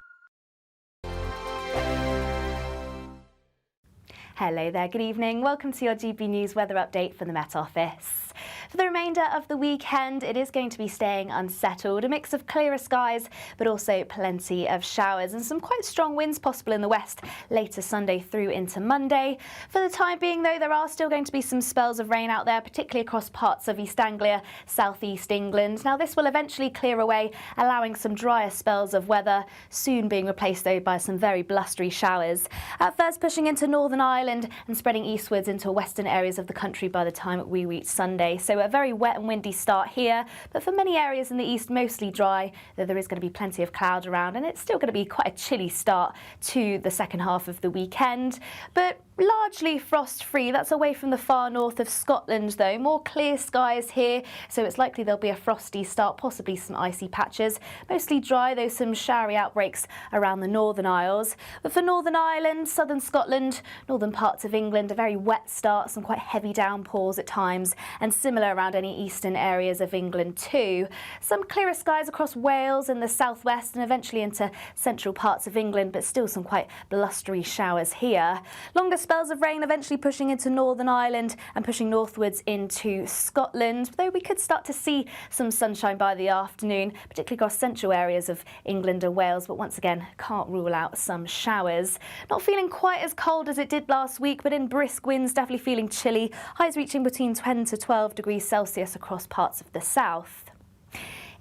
Hello there, good evening. Welcome to your GB News weather update for the Met Office. For the remainder of the weekend, it is going to be staying unsettled. A mix of clearer skies, but also plenty of showers and some quite strong winds possible in the west later Sunday through into Monday. For the time being, though, there are still going to be some spells of rain out there, particularly across parts of East Anglia, southeast England. Now, this will eventually clear away, allowing some drier spells of weather, soon being replaced, though, by some very blustery showers. At first, pushing into Northern Ireland and spreading eastwards into western areas of the country by the time we reach Sunday. So a very wet and windy start here, but for many areas in the east, mostly dry, though there is going to be plenty of cloud around, and it's still going to be quite a chilly start to the second half of the weekend. But largely frost-free. That's away from the far north of Scotland, though. More clear skies here, so it's likely there'll be a frosty start, possibly some icy patches. Mostly dry, though some showery outbreaks around the Northern Isles. But for Northern Ireland, southern Scotland, northern parts of England, a very wet start, some quite heavy downpours at times, and similar around any eastern areas of England too. Some clearer skies across Wales and the southwest and eventually into central parts of England, but still some quite blustery showers here. Longer spells of rain eventually pushing into Northern Ireland and pushing northwards into Scotland, though we could start to see some sunshine by the afternoon, particularly across central areas of England and Wales, but once again can't rule out some showers. Not feeling quite as cold as it did last week, but in brisk winds, definitely feeling chilly, highs reaching between 10 to 12 degrees Celsius across parts of the south.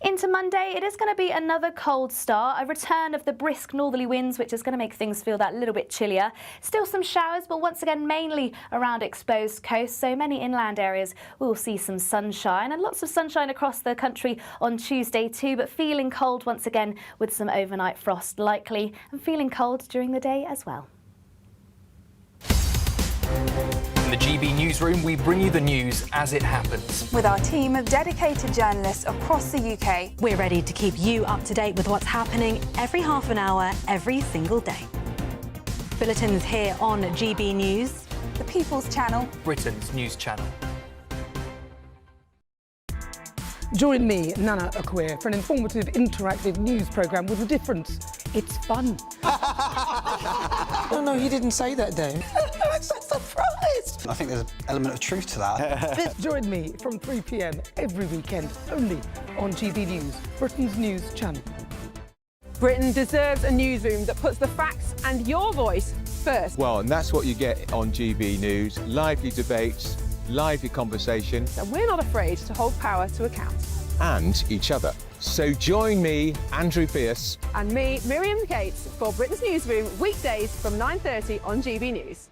Into Monday, it is going to be another cold start, a return of the brisk northerly winds, which is going to make things feel that little bit chillier. Still some showers, but once again mainly around exposed coasts, so many inland areas will see some sunshine, and lots of sunshine across the country on Tuesday too, but feeling cold once again with some overnight frost likely, and feeling cold during the day as well. In the GB newsroom, we bring you the news as it happens. With our team of dedicated journalists across the UK. We're ready to keep you up to date with what's happening every half an hour, every single day. Bulletins here on GB News. The People's Channel. Britain's news channel. Join me, Nana Akwe, for an informative, interactive news programme with a difference. It's fun. No, he didn't say that, Dave. I'm so surprised. I think there's an element of truth to that. Join me from 3 p.m. every weekend, only on GB News, Britain's news channel. Britain deserves a newsroom that puts the facts and your voice first. Well, and that's what you get on GB News. Lively debates, lively conversation. And we're not afraid to hold power to account. And each other. So join me, Andrew Pierce. And me, Miriam Gates, for Britain's Newsroom, weekdays from 9:30 on GB News.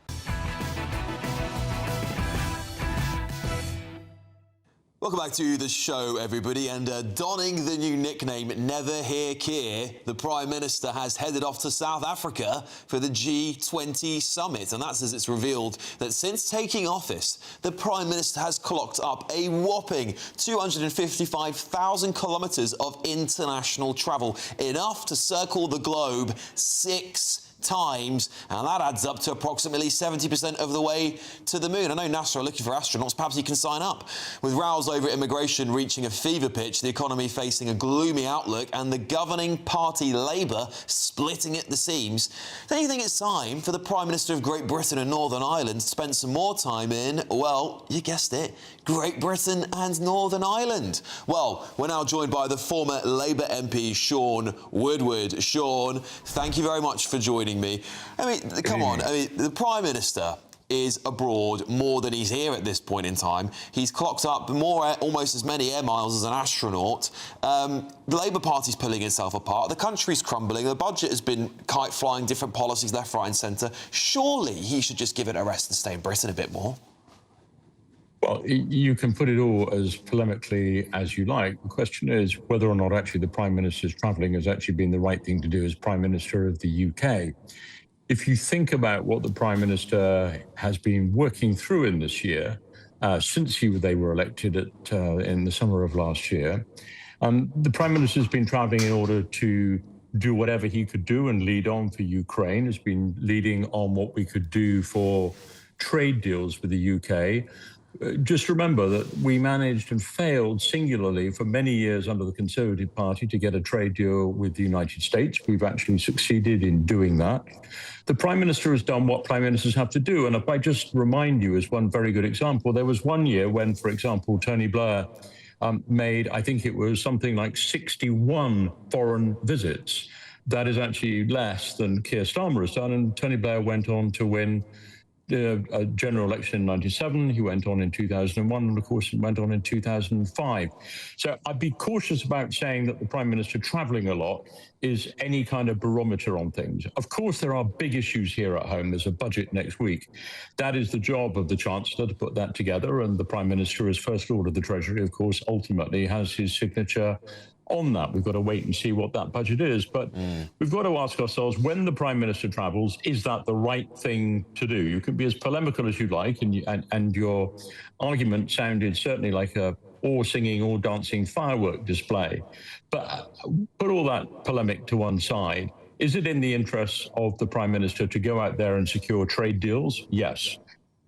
Welcome back to the show, everybody, and donning the new nickname Never Hear Keir, the Prime Minister has headed off to South Africa for the G20 summit, and that's as it's revealed that since taking office, the Prime Minister has clocked up a whopping 255,000 kilometres of international travel, enough to circle the globe 6 times, and that adds up to approximately 70% of the way to the moon. I know NASA are looking for astronauts. Perhaps you can sign up. With rows over immigration reaching a fever pitch, the economy facing a gloomy outlook, and the governing party Labour splitting at the seams, don't you think it's time for the Prime Minister of Great Britain and Northern Ireland to spend some more time in, well, you guessed it, Great Britain and Northern Ireland? Well, we're now joined by the former Labour MP, Sean Woodward. Sean, thank you very much for joining me. I mean, come on. I mean, the Prime Minister is abroad more than he's here at this point in time. He's clocked up almost as many air miles as an astronaut. The Labour Party's pulling itself apart. The country's crumbling. The budget has been kite-flying different policies left, right and centre. Surely he should just give it a rest and stay in Britain a bit more. Well, you can put it all as polemically as you like. The question is whether or not actually the Prime Minister's travelling has actually been the right thing to do as Prime Minister of the UK. If you think about what the Prime Minister has been working through in this year, since they were elected in the summer of last year, the Prime Minister's been travelling in order to do whatever he could do and lead on for Ukraine, has been leading on what we could do for trade deals with the UK. Just remember that we managed and failed singularly for many years under the Conservative Party to get a trade deal with the United States. We've actually succeeded in doing that. The Prime Minister has done what Prime Ministers have to do. And if I just remind you as one very good example, there was one year when, for example, Tony Blair made, I think it was something like 61 foreign visits. That is actually less than Keir Starmer has done. And Tony Blair went on to win a general election in 1997, he went on in 2001, and of course he went on in 2005. So I'd be cautious about saying that the Prime Minister travelling a lot is any kind of barometer on things. Of course, there are big issues here at home. There's a budget next week. That is the job of the Chancellor to put that together, and the Prime Minister, as First Lord of the Treasury, of course, ultimately has his signature on that. We've got to wait and see what that budget is. But we've got to ask ourselves, when the Prime Minister travels, is that the right thing to do? You can be as polemical as you like, and your argument sounded certainly like a or-singing or dancing firework display. But put all that polemic to one side. Is it in the interests of the Prime Minister to go out there and secure trade deals? Yes.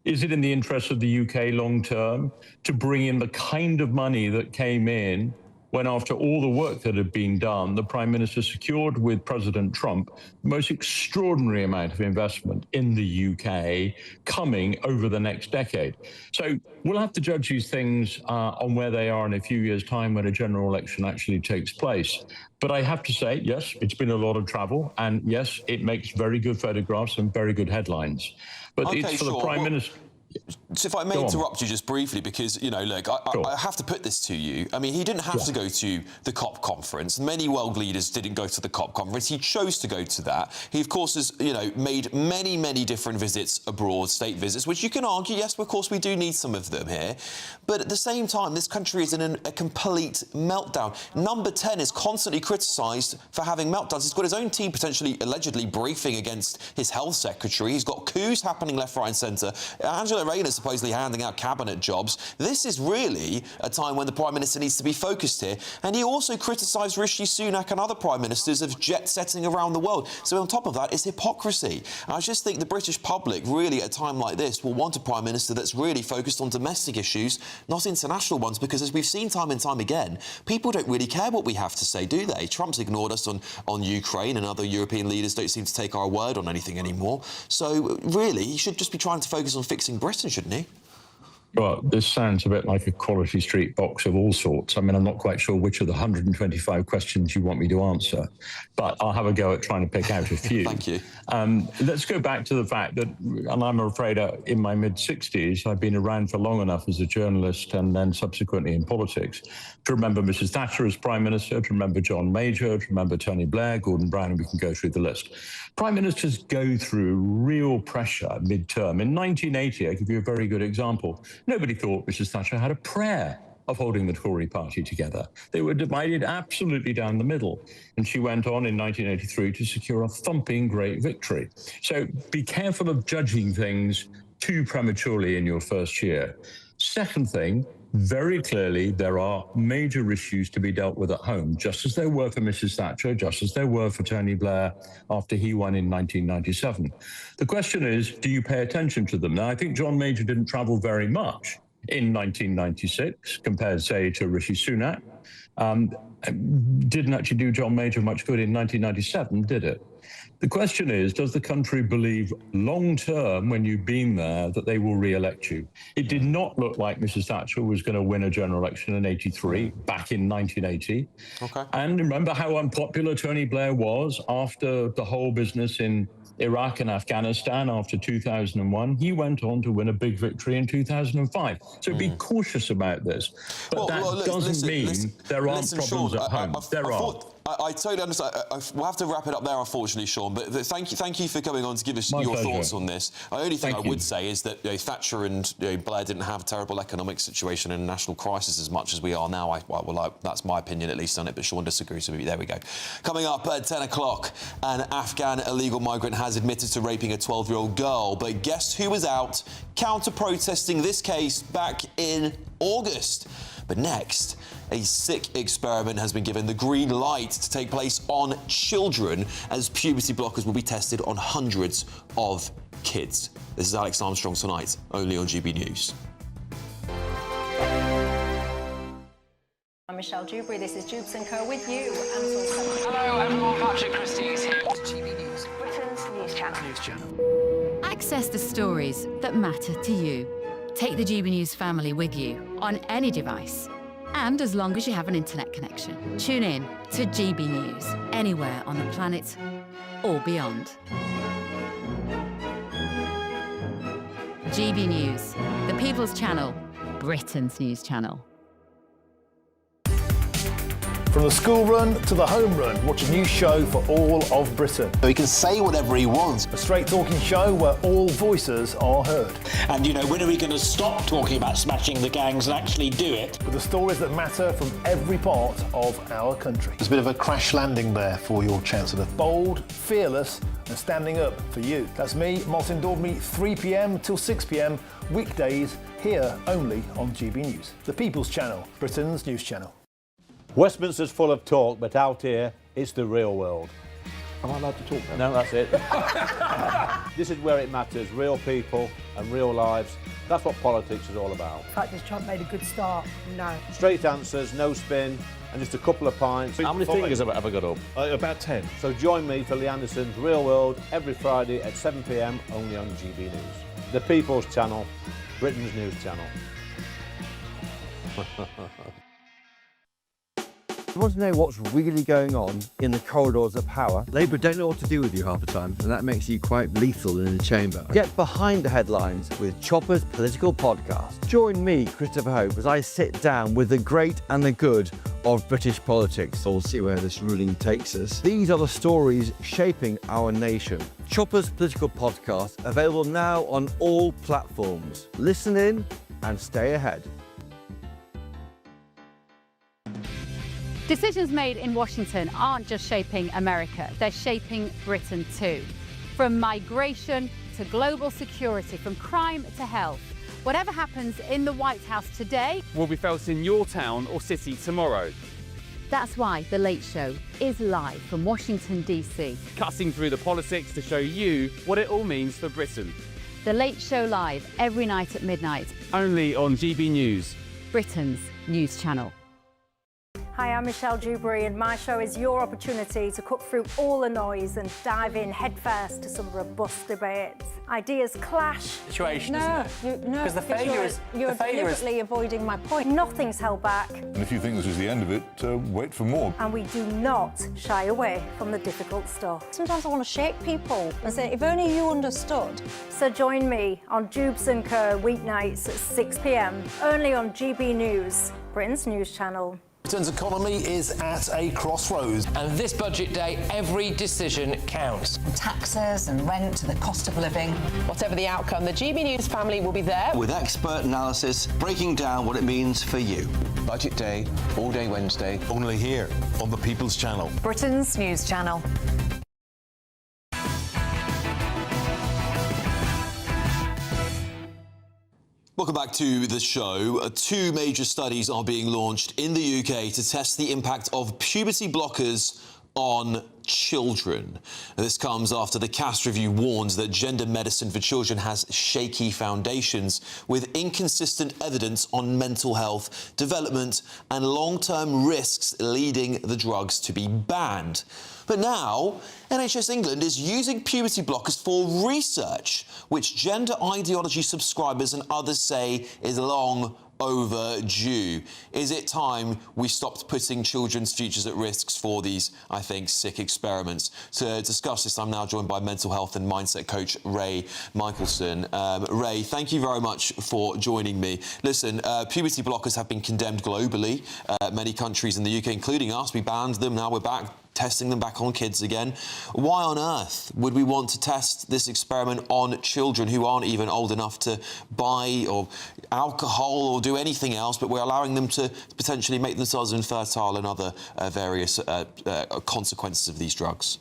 Is it in the interests of the UK long term to bring in the kind of money that came in when, after all the work that had been done, the Prime Minister secured with President Trump the most extraordinary amount of investment in the UK coming over the next decade? So we'll have to judge these things on where they are in a few years' time when a general election actually takes place. But I have to say, yes, it's been a lot of travel, and yes, it makes very good photographs and very good headlines. But okay, it's for the Prime Minister. So if I may interrupt you just briefly, because, you know, look, I have to put this to you. I mean, he didn't have to go to the COP conference. Many world leaders didn't go to the COP conference. He chose to go to that. He, of course, has, you know, made many, many different visits abroad, state visits, which you can argue, yes, of course, we do need some of them here. But at the same time, this country is in a complete meltdown. Number 10 is constantly criticised for having meltdowns. He's got his own team potentially, allegedly, briefing against his health secretary. He's got coups happening left, right and centre. Angela Rayner's supposedly handing out cabinet jobs. This is really a time when the Prime Minister needs to be focused here. And he also criticised Rishi Sunak and other Prime Ministers of jet-setting around the world. So on top of that is hypocrisy. And I just think the British public really at a time like this will want a Prime Minister that's really focused on domestic issues, not international ones, because as we've seen time and time again, people don't really care what we have to say, do they? Trump's ignored us on Ukraine, and other European leaders don't seem to take our word on anything anymore. So really, he should just be trying to focus on fixing Britain, shouldn't he? Well, this sounds a bit like a Quality Street box of all sorts. I mean, I'm not quite sure which of the 125 questions you want me to answer, but I'll have a go at trying to pick out a few. Thank you. Let's go back to the fact that, and I'm afraid in my mid-60s, I've been around for long enough as a journalist and then subsequently in politics to remember Mrs. Thatcher as Prime Minister, to remember John Major, to remember Tony Blair, Gordon Brown, and we can go through the list. Prime Ministers go through real pressure mid-term. In 1980, I'll give you a very good example. Nobody thought Mrs. Thatcher had a prayer of holding the Tory party together. They were divided absolutely down the middle. And she went on in 1983 to secure a thumping great victory. So be careful of judging things too prematurely in your first year. Second thing, very clearly there are major issues to be dealt with at home, just as there were for Mrs. Thatcher, just as there were for Tony Blair after he won in 1997. The question is, do you pay attention to them? Now, I think John Major didn't travel very much in 1996 compared, say, to Rishi Sunak. Didn't actually do John Major much good in 1997, did it? The question is, does the country believe long-term, when you've been there, that they will re-elect you? It did not look like Mrs. Thatcher was going to win a general election in 83, back in 1980. Okay. And remember how unpopular Tony Blair was after the whole business in Iraq and Afghanistan after 2001. He went on to win a big victory in 2005. So be cautious about this. But that doesn't mean there aren't problems Sean, at home. There are. I totally understand. We'll have to wrap it up there, unfortunately, Sean. But thank you for coming on to give us your thoughts on this. The only thing I would say is that Thatcher and Blair didn't have a terrible economic situation and a national crisis as much as we are now. That's my opinion, at least, on it. But Sean disagrees with me. There we go. Coming up at 10 o'clock, an Afghan illegal migrant has admitted to raping a 12-year-old girl. But guess who was out counter-protesting this case back in August? But next, a sick experiment has been given the green light to take place on children as puberty blockers will be tested on hundreds of kids. This is Alex Armstrong tonight, only on GB News. I'm Michelle Dewberry, this is Jubes & Co with you. Hello everyone, Patrick Christie is here. GB News. Britain's news channel. Access the stories that matter to you. Take the GB News family with you on any device. And as long as you have an internet connection. Tune in to GB News, anywhere on the planet or beyond. GB News, the People's Channel, Britain's news channel. From the school run to the home run, watch a new show for all of Britain. So he can say whatever he wants. A straight talking show where all voices are heard. And, when are we going to stop talking about smashing the gangs and actually do it? With the stories that matter from every part of our country. There's a bit of a crash landing there for your Chancellor. Bold, fearless and standing up for you. That's me, Martin Daubney, 3 p.m. till 6 p.m, weekdays, here only on GB News. The People's Channel, Britain's news channel. Westminster's full of talk, but out here, it's the real world. Am I allowed to talk now? No, that's it. This is where it matters, real people and real lives. That's what politics is all about. In fact, has Trump made a good start? No. Straight answers, no spin, and just a couple of pints. How many fingers have I got up? About 10. So join me for Lee Anderson's Real World every Friday at 7 p.m, only on GB News. The People's Channel, Britain's news channel. You want to know what's really going on in the corridors of power? Labour don't know what to do with you half the time, and that makes you quite lethal in the chamber. Get behind the headlines with Chopper's political podcast. Join me, Christopher Hope, as I sit down with the great and the good of British politics. We'll see where this ruling takes us. These are the stories shaping our nation. Chopper's political podcast, available now on all platforms. Listen in and stay ahead. Decisions made in Washington aren't just shaping America, they're shaping Britain too. From migration to global security, from crime to health. Whatever happens in the White House today will be felt in your town or city tomorrow. That's why The Late Show is live from Washington, D.C. Cutting through the politics to show you what it all means for Britain. The Late Show live every night at midnight. Only on GB News. Britain's news channel. Hi, I'm Michelle Dewberry and my show is your opportunity to cut through all the noise and dive in headfirst to some robust debates. Ideas clash. Situation, no, isn't it? Because the failure is... You're deliberately avoiding my point. Nothing's held back. And if you think this is the end of it, wait for more. And we do not shy away from the difficult stuff. Sometimes I want to shake people and say, if only you understood. So join me on Jubes & Co weeknights at 6 p.m, only on GB News, Britain's news channel. Britain's economy is at a crossroads. And this budget day, every decision counts. From taxes and rent to the cost of living. Whatever the outcome, the GB News family will be there. With expert analysis, breaking down what it means for you. Budget day, all day Wednesday. Only here on the People's Channel. Britain's news channel. Welcome back to the show. Two major studies are being launched in the UK to test the impact of puberty blockers on children. This comes after the CAST review warns that gender medicine for children has shaky foundations, with inconsistent evidence on mental health, development and long-term risks leading the drugs to be banned. But now, NHS England is using puberty blockers for research, which gender ideology subscribers and others say is long overdue. Is it time we stopped putting children's futures at risk for these, I think, sick experiments? To discuss this, I'm now joined by mental health and mindset coach Ray Michelson. Ray, thank you very much for joining me. Listen, puberty blockers have been condemned globally. Many countries in the UK, including us, we banned them. Now we're back testing them back on kids again. Why on earth would we want to test this experiment on children who aren't even old enough to buy or alcohol or do anything else, but we're allowing them to potentially make themselves infertile and other various consequences of these drugs?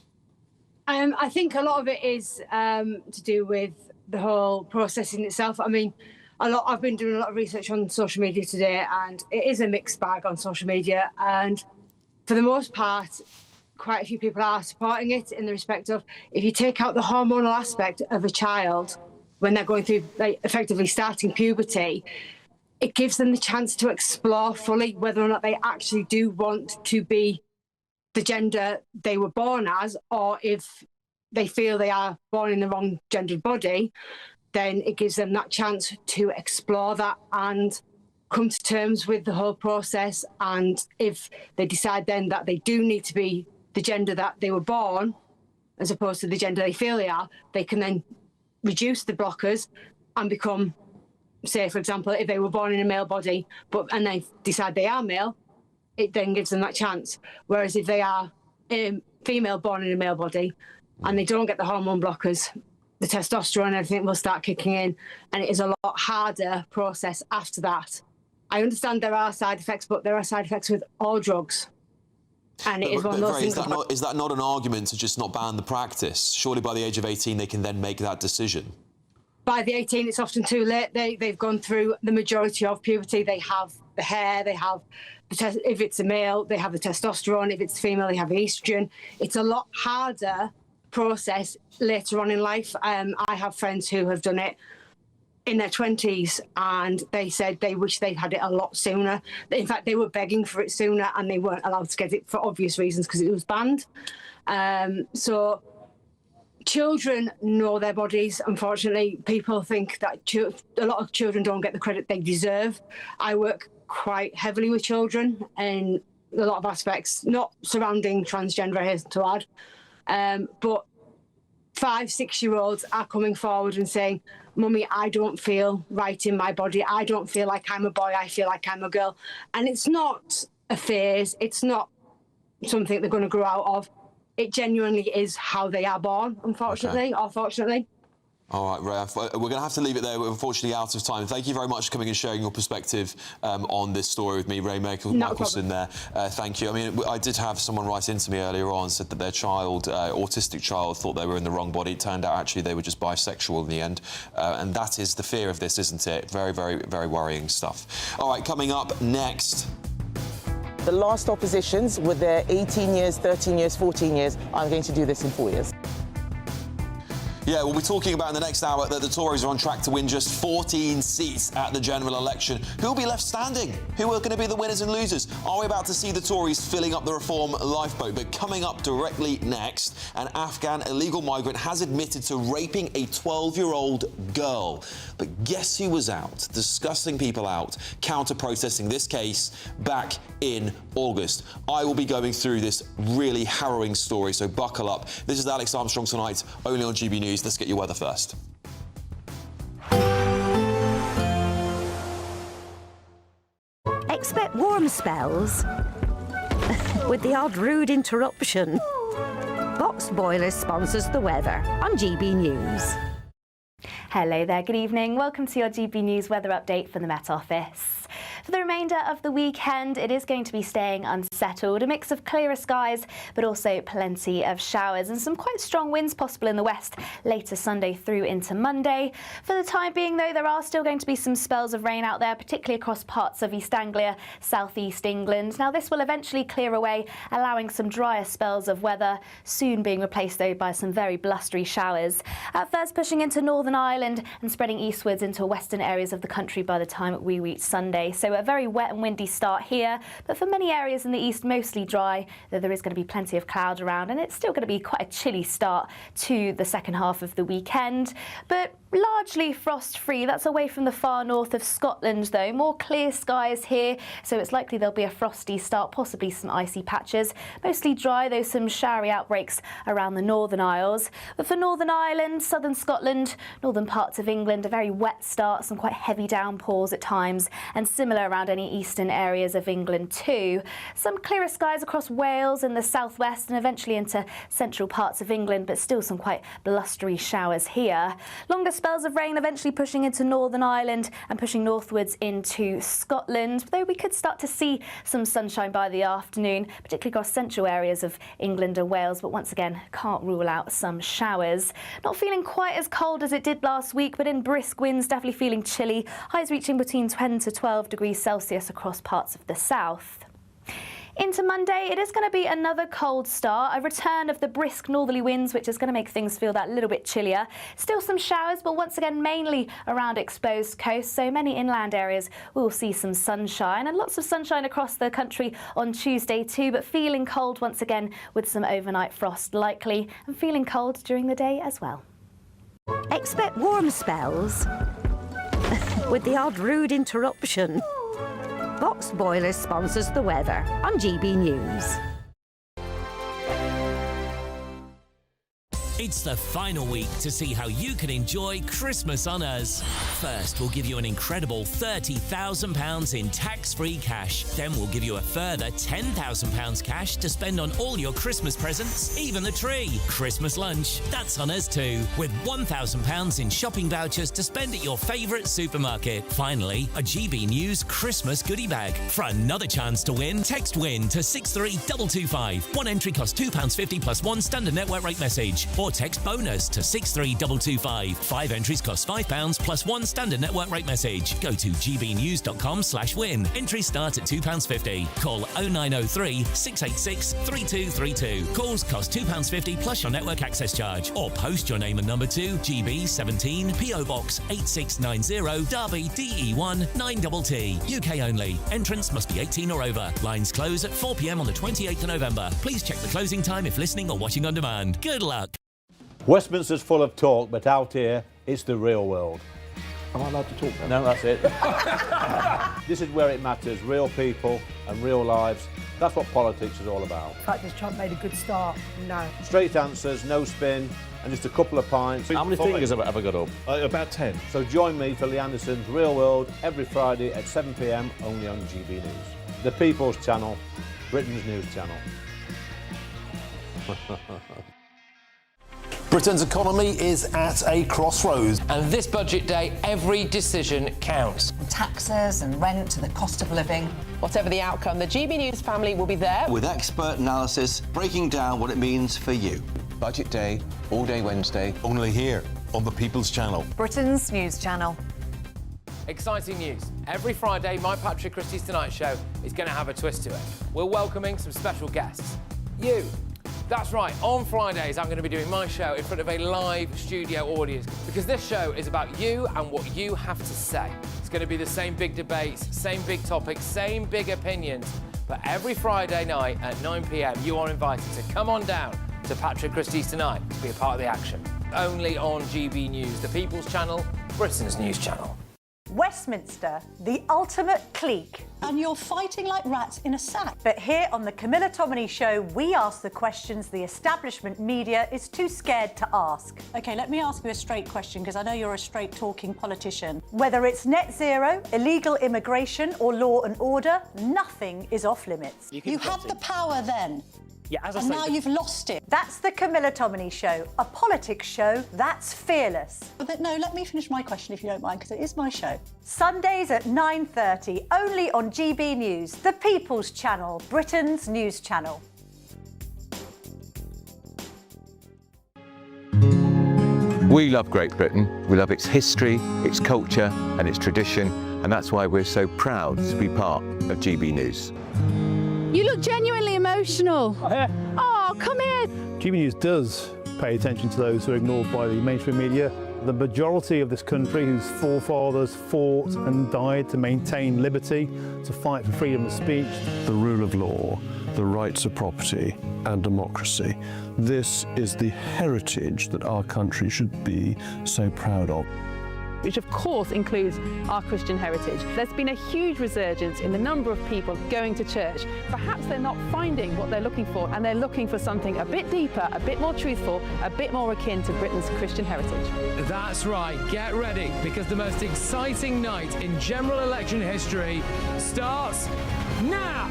I think a lot of it is to do with the whole processing itself. I mean, I've been doing a lot of research on social media today, and it is a mixed bag on social media. And for the most part, quite a few people are supporting it in the respect of, if you take out the hormonal aspect of a child when they're going through, like, effectively starting puberty, it gives them the chance to explore fully whether or not they actually do want to be the gender they were born as, or if they feel they are born in the wrong gendered body, then it gives them that chance to explore that and come to terms with the whole process. And if they decide then that they do need to be the gender that they were born, as opposed to the gender they feel they are, they can then reduce the blockers and become, say, for example, if they were born in a male body, and they decide they are male, it then gives them that chance. Whereas if they are female born in a male body and they don't get the hormone blockers, the testosterone and everything will start kicking in, and it is a lot harder process after that. I understand there are side effects, but there are side effects with all drugs. And it is one of those things. Is that not an argument to just not ban the practice? Surely by the age of 18 they can then make that decision. By the 18, it's often too late. They've gone through the majority of puberty. They have the hair, they have if it's a male, they have the testosterone. If it's female, they have the estrogen. It's a lot harder process later on in life. I have friends who have done it in their 20s, and they said they wish they'd had it a lot sooner. In fact, they were begging for it sooner, and they weren't allowed to get it for obvious reasons because it was banned. So children know their bodies. Unfortunately, people think that a lot of children don't get the credit they deserve. I work quite heavily with children in a lot of aspects, not surrounding transgender, I hasten to add, but 5-6-year-olds are coming forward and saying, "Mummy, I don't feel right in my body. I don't feel like I'm a boy. I feel like I'm a girl." And it's not a phase. It's not something they're going to grow out of. It genuinely is how they are born, unfortunately, or fortunately. All right, Ray, we're going to have to leave it there. We're unfortunately out of time. Thank you very much for coming and sharing your perspective on this story with me, Ray Michelson there. Thank you. I mean, I did have someone write into me earlier on, said that their child, autistic child, thought they were in the wrong body. It turned out actually they were just bisexual in the end. And that is the fear of this, isn't it? Very, very, very worrying stuff. All right, coming up next. The last oppositions with their 18 years, 13 years, 14 years, I'm going to do this in 4 years. Yeah, we'll be talking about in the next hour that the Tories are on track to win just 14 seats at the general election. Who will be left standing? Who are going to be the winners and losers? Are we about to see the Tories filling up the Reform lifeboat? But coming up directly next, an Afghan illegal migrant has admitted to raping a 12-year-old girl. But guess who was out, discussing people out, counter-protesting this case back in August? I will be going through this really harrowing story, so buckle up. This is Alex Armstrong Tonight, only on GB News. Let's get your weather first. Expect warm spells with the odd rude interruption. Box Boilers sponsors the weather on GB News. Hello there, good evening. Welcome to your GB News weather update from the Met Office. For the remainder of the weekend, it is going to be staying unsettled. A mix of clearer skies, but also plenty of showers and some quite strong winds possible in the west later Sunday through into Monday. For the time being, though, there are still going to be some spells of rain out there, particularly across parts of East Anglia, southeast England. Now, this will eventually clear away, allowing some drier spells of weather, soon being replaced, though, by some very blustery showers. At first, pushing into Northern Ireland and spreading eastwards into western areas of the country by the time we reach Sunday. So a very wet and windy start here, but for many areas in the east, mostly dry, though there is going to be plenty of cloud around, and it's still going to be quite a chilly start to the second half of the weekend. But largely frost-free. That's away from the far north of Scotland, though. More clear skies here, so it's likely there'll be a frosty start, possibly some icy patches. Mostly dry, though some showery outbreaks around the Northern Isles. But for Northern Ireland, southern Scotland, northern parts of England, a very wet start, some quite heavy downpours at times, and similar around any eastern areas of England too. Some clearer skies across Wales and the southwest and eventually into central parts of England, but still some quite blustery showers here. Longer spells of rain eventually pushing into Northern Ireland and pushing northwards into Scotland, though we could start to see some sunshine by the afternoon, particularly across central areas of England and Wales, but once again can't rule out some showers. Not feeling quite as cold as it did last week, but in brisk winds, definitely feeling chilly, highs reaching between 10 to 12 degrees Celsius across parts of the south. Into Monday, it is going to be another cold start, a return of the brisk northerly winds, which is going to make things feel that little bit chillier. Still some showers, but once again mainly around exposed coasts, so many inland areas will see some sunshine, and lots of sunshine across the country on Tuesday too, but feeling cold once again with some overnight frost likely, and feeling cold during the day as well. Expect warm spells with the odd rude interruption. Box Boiler sponsors the weather on GB News. It's the final week to see how you can enjoy Christmas on us. First, we'll give you an incredible £30,000 in tax-free cash. Then we'll give you a further £10,000 cash to spend on all your Christmas presents, even the tree. Christmas lunch, that's on us too, with £1,000 in shopping vouchers to spend at your favourite supermarket. Finally, a GB News Christmas goodie bag. For another chance to win, text WIN to 63225. One entry costs £2.50 plus one standard network rate message. Or text BONUS to 63225. 5 entries cost £5 plus one standard network rate message. Go to gbnews.com/win. Entries start at £2.50. Call 0903 686 3232. Calls cost £2.50 plus your network access charge. Or post your name and number to GB17 PO Box 8690 Derby DE1 9TT. UK only. Entrance must be 18 or over. Lines close at 4 p.m. on the 28th of November. Please check the closing time if listening or watching on demand. Good luck. Westminster's full of talk, but out here, it's the real world. Am I allowed to talk now? No, that's it. This is where it matters, real people and real lives. That's what politics is all about. In fact, has Trump made a good start? No. Straight answers, no spin, and just a couple of pints. How many fingers have I ever got up? About 10. So join me for Lee Anderson's Real World every Friday at 7 p.m. only on GB News. The People's Channel, Britain's news channel. Britain's economy is at a crossroads. And this budget day, every decision counts. From taxes and rent to the cost of living. Whatever the outcome, the GB News family will be there. With expert analysis breaking down what it means for you. Budget day, all day Wednesday. Only here on the People's Channel. Britain's news channel. Exciting news. Every Friday, my Patrick Christie's Tonight Show is going to have a twist to it. We're welcoming some special guests. You. That's right, on Fridays I'm going to be doing my show in front of a live studio audience because this show is about you and what you have to say. It's going to be the same big debates, same big topics, same big opinions, but every Friday night at 9 p.m. you are invited to come on down to Patrick Christie's Tonight to be a part of the action. Only on GB News, the People's Channel, Britain's news channel. Westminster, the ultimate clique. And you're fighting like rats in a sack. But here on the Camilla Tominey Show, we ask the questions the establishment media is too scared to ask. OK, let me ask you a straight question, because I know you're a straight-talking politician. Whether it's net zero, illegal immigration or law and order, nothing is off limits. You had the power then. Yeah, as I and say, now you've lost it. That's the Camilla Tominey Show, a politics show that's fearless. No, let me finish my question if you don't mind, because it is my show. Sundays at 9:30, only on GB News, the People's Channel, Britain's news channel. We love Great Britain. We love its history, its culture and its tradition, and that's why we're so proud to be part of GB News. You look genuinely emotional. Oh, come here. GB News does pay attention to those who are ignored by the mainstream media. The majority of this country whose forefathers fought and died to maintain liberty, to fight for freedom of speech. The rule of law, the rights of property and democracy. This is the heritage that our country should be so proud of. Which of course includes our Christian heritage. There's been a huge resurgence in the number of people going to church. Perhaps they're not finding what they're looking for, and they're looking for something a bit deeper, a bit more truthful, a bit more akin to Britain's Christian heritage. That's right, get ready, because the most exciting night in general election history starts now!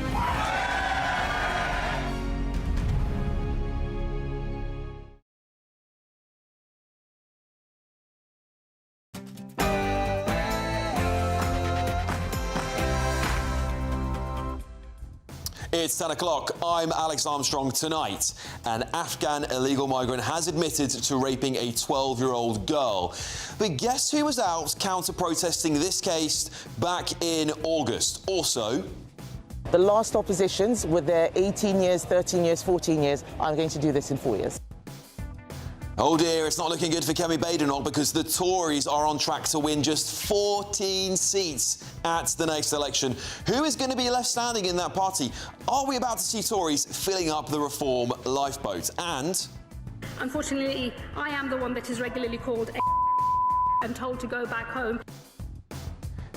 It's 10 o'clock. I'm Alex Armstrong. Tonight, an Afghan illegal migrant has admitted to raping a 12-year-old girl. But guess who was out counter-protesting this case back in August? Also, the last oppositions with their 18 years, 13 years, 14 years, I'm going to do this in 4 years. oh dear, it's not looking good for Kemi Badenoch, because the Tories are on track to win just 14 seats at the next election. Who is going to be left standing in that party? Are we about to see Tories filling up the reform lifeboat? And unfortunately, I am the one that is regularly called and told to go back home.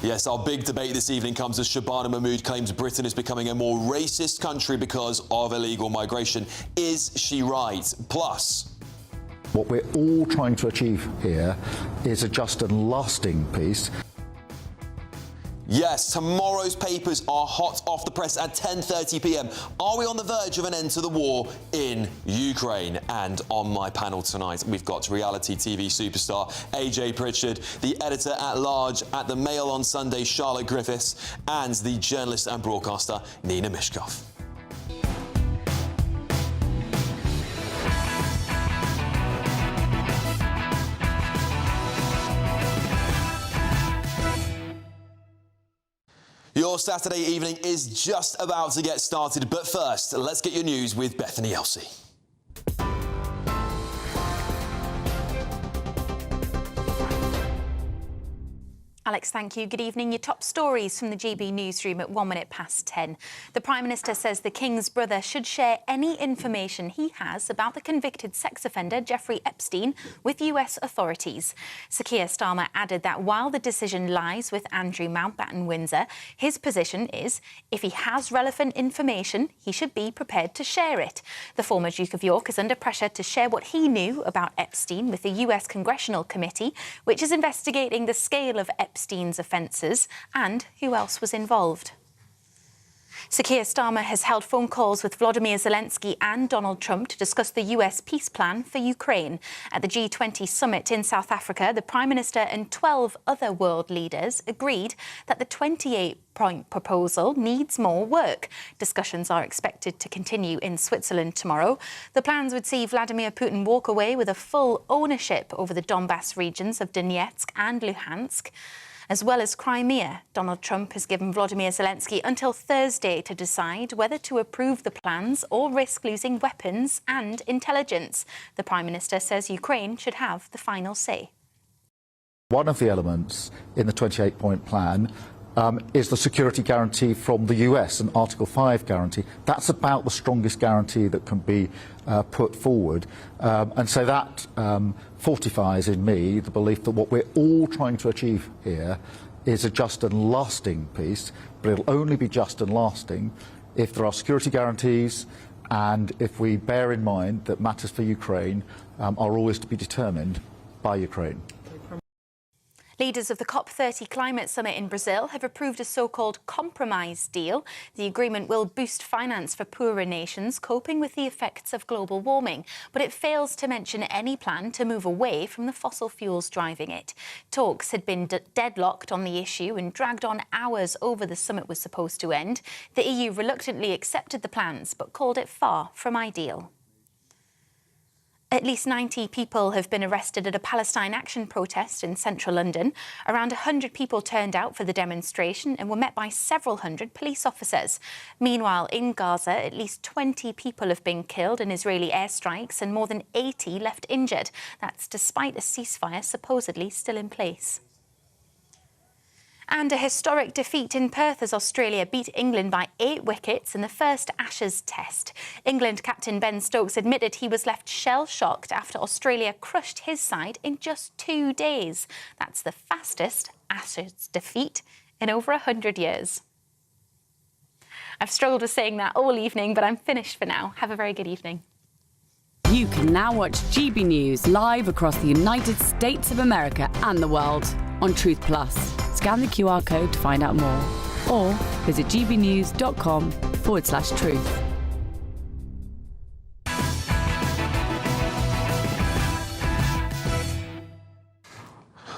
yes, our big debate this evening comes as Shabana Mahmood claims Britain is becoming a more racist country because of illegal migration. Is she right? Plus, what we're all trying to achieve here is a just and lasting peace. yes, tomorrow's papers are hot off the press at 10:30 p.m. Are we on the verge of an end to the war in Ukraine? And on my panel tonight, we've got reality TV superstar AJ Pritchard, the editor-at-large at the Mail on Sunday, Charlotte Griffiths, and the journalist and broadcaster, Nina Mishkov. Your Saturday evening is just about to get started, but first, let's get your news with Bethany Elsey. Alex, thank you. Good evening. Your top stories from the GB newsroom at 10:01. The Prime Minister says the King's brother should share any information he has about the convicted sex offender Jeffrey Epstein with US authorities. Sir Keir Starmer added that while the decision lies with Andrew Mountbatten Windsor, his position is if he has relevant information, he should be prepared to share it. The former Duke of York is under pressure to share what he knew about Epstein with the US Congressional Committee, which is investigating the scale of Epstein's offences and who else was involved. Sir Keir Starmer has held phone calls with Volodymyr Zelensky and Donald Trump to discuss the US peace plan for Ukraine. At the G20 summit in South Africa, the Prime Minister and 12 other world leaders agreed that the 28-point proposal needs more work. Discussions are expected to continue in Switzerland tomorrow. The plans would see Vladimir Putin walk away with a full ownership over the Donbass regions of Donetsk and Luhansk. As well as Crimea, Donald Trump has given Volodymyr Zelensky until Thursday to decide whether to approve the plans or risk losing weapons and intelligence. The Prime Minister says Ukraine should have the final say. One of the elements in the 28-point plan is the security guarantee from the US, an Article 5 guarantee. That's about the strongest guarantee that can be put forward. And so that fortifies in me the belief that what we're all trying to achieve here is a just and lasting peace, but it'll only be just and lasting if there are security guarantees and if we bear in mind that matters for Ukraine are always to be determined by Ukraine. Leaders of the COP30 climate summit in Brazil have approved a so-called compromise deal. The agreement will boost finance for poorer nations coping with the effects of global warming, but it fails to mention any plan to move away from the fossil fuels driving it. Talks had been deadlocked on the issue and dragged on hours over the summit was supposed to end. The EU reluctantly accepted the plans, but called it far from ideal. At least 90 people have been arrested at a Palestine Action protest in central London. Around 100 people turned out for the demonstration and were met by several hundred police officers. Meanwhile, in Gaza, at least 20 people have been killed in Israeli airstrikes and more than 80 left injured. That's despite a ceasefire supposedly still in place. And a historic defeat in Perth as Australia beat England by 8 wickets in the first Ashes test. England captain Ben Stokes admitted he was left shell-shocked after Australia crushed his side in just 2 days. That's the fastest Ashes defeat in over 100 years. I've struggled with saying that all evening, but I'm finished for now. Have a very good evening. You can now watch GB News live across the United States of America and the world on Truth Plus. Scan the QR code to find out more, or visit gbnews.com/truth.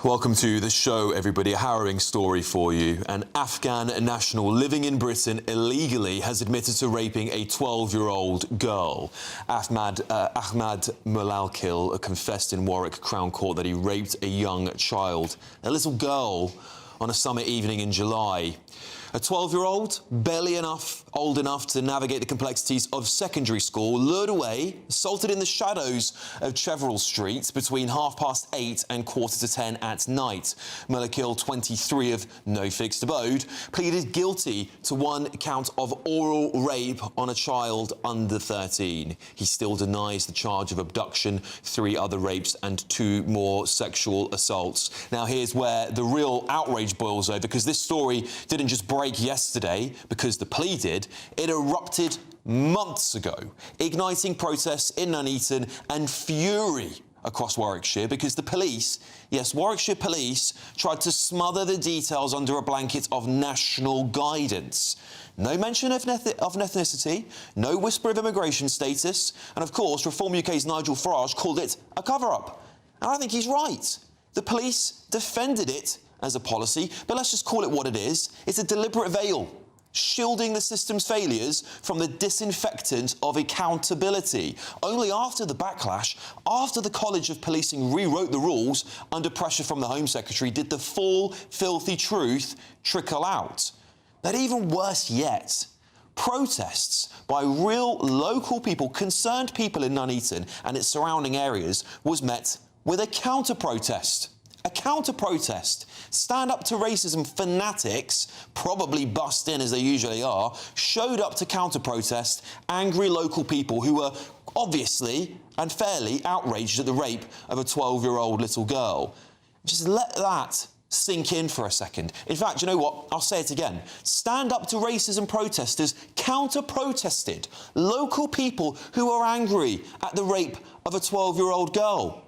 Welcome to the show, everybody. A harrowing story for you. An Afghan national living in Britain illegally has admitted to raping a 12-year-old girl. Ahmad Mulalkil confessed in Warwick Crown Court that he raped a young child, a little girl, on a summer evening in July. A 12-year-old, barely old enough to navigate the complexities of secondary school, lured away, assaulted in the shadows of Cheverell Street between 8:30 and 9:45 at night. Mulalkil, 23, of no fixed abode, pleaded guilty to 1 count of oral rape on a child under 13. He still denies the charge of abduction, 3 other rapes and 2 more sexual assaults. Now, here's where the real outrage boils over, because this story didn't just break yesterday because the plea did. It erupted months ago, igniting protests in Nuneaton and fury across Warwickshire because the police, yes, Warwickshire police, tried to smother the details under a blanket of national guidance. No mention of ethnicity, no whisper of immigration status, and of course, Reform UK's Nigel Farage called it a cover-up. And I think he's right. The police defended it as a policy, but let's just call it what it is. It's a deliberate veil, shielding the system's failures from the disinfectant of accountability. Only after the backlash, after the College of Policing rewrote the rules under pressure from the Home Secretary, did the full, filthy truth trickle out. But even worse yet, protests by real local people, concerned people in Nuneaton and its surrounding areas, was met with a counter-protest. A counter-protest. Stand Up to Racism fanatics, probably bussed in as they usually are, showed up to counter-protest angry local people who were obviously and fairly outraged at the rape of a 12-year-old little girl. Just let that sink in for a second. In fact, you know what? I'll say it again. Stand Up to Racism protesters counter-protested local people who are angry at the rape of a 12-year-old girl.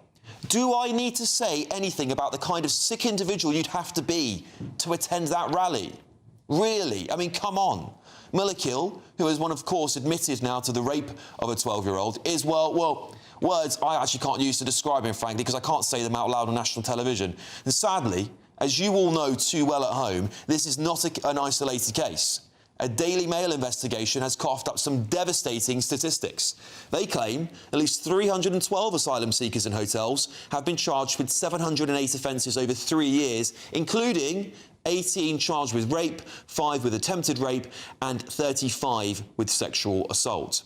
Do I need to say anything about the kind of sick individual you'd have to be to attend that rally? Really? I mean, come on. Mulalkil, who has of course, admitted now to the rape of a 12-year-old, is, well, words I actually can't use to describe him, frankly, because I can't say them out loud on national television. And sadly, as you all know too well at home, this is not an isolated case. A Daily Mail investigation has coughed up some devastating statistics. They claim at least 312 asylum seekers in hotels have been charged with 708 offences over 3 years, including 18 charged with rape, 5 with attempted rape, and 35 with sexual assault.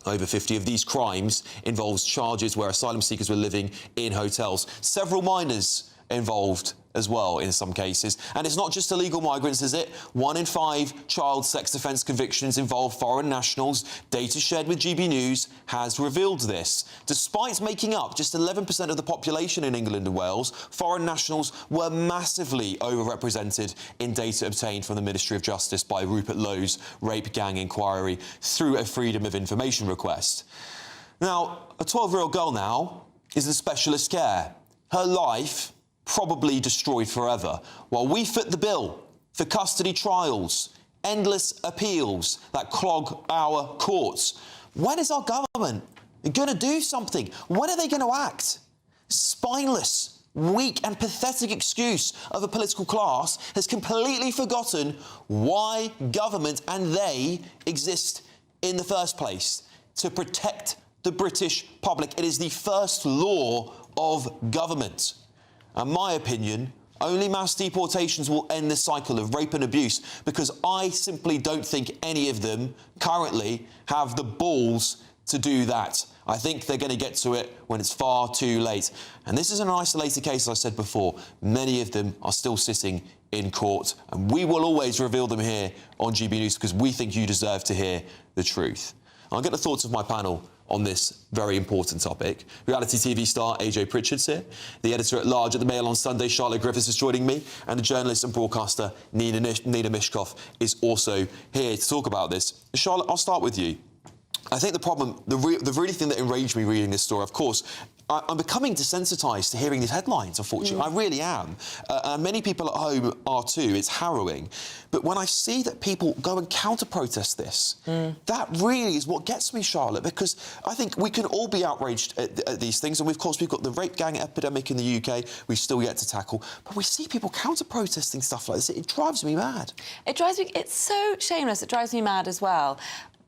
Over 50 of these crimes involves charges where asylum seekers were living in hotels. Several minors involved as well in some cases. And it's not just illegal migrants, is it? 1 in 5 child sex offence convictions involve foreign nationals. Data shared with GB News has revealed this. Despite making up just 11% of the population in England and Wales, foreign nationals were massively overrepresented in data obtained from the Ministry of Justice by Rupert Lowe's rape gang inquiry through a Freedom of Information request. Now, a 12-year-old girl now is in specialist care. Her life probably destroyed forever, while we foot the bill for custody trials, endless appeals that clog our courts. When is our government going to do something? When are they going to act? Spineless, weak and pathetic excuse of a political class has completely forgotten why government and they exist in the first place: to protect the British public. It is the first law of government. In my opinion, only mass deportations will end this cycle of rape and abuse, because I simply don't think any of them currently have the balls to do that. I think they're going to get to it when it's far too late. And this isn't an isolated case, as I said before. Many of them are still sitting in court, and we will always reveal them here on GB News because we think you deserve to hear the truth. I'll get the thoughts of my panel on this very important topic. Reality TV star AJ Pritchard's here, the editor-at-large at the Mail on Sunday, Charlotte Griffiths, is joining me, and the journalist and broadcaster Nina Mishkov is also here to talk about this. Charlotte, I'll start with you. I think the problem, the really thing that enraged me reading this story, of course, I'm becoming desensitised to hearing these headlines, unfortunately. I really am. And many people at home are too. It's harrowing. But when I see that people go and counter-protest this, that really is what gets me, Charlotte, because I think we can all be outraged at these things. And, of course, we've got the rape gang epidemic in the UK we've still yet to tackle. But we see people counter-protesting stuff like this. It drives me mad. It drives me... It's so shameless. It drives me mad as well.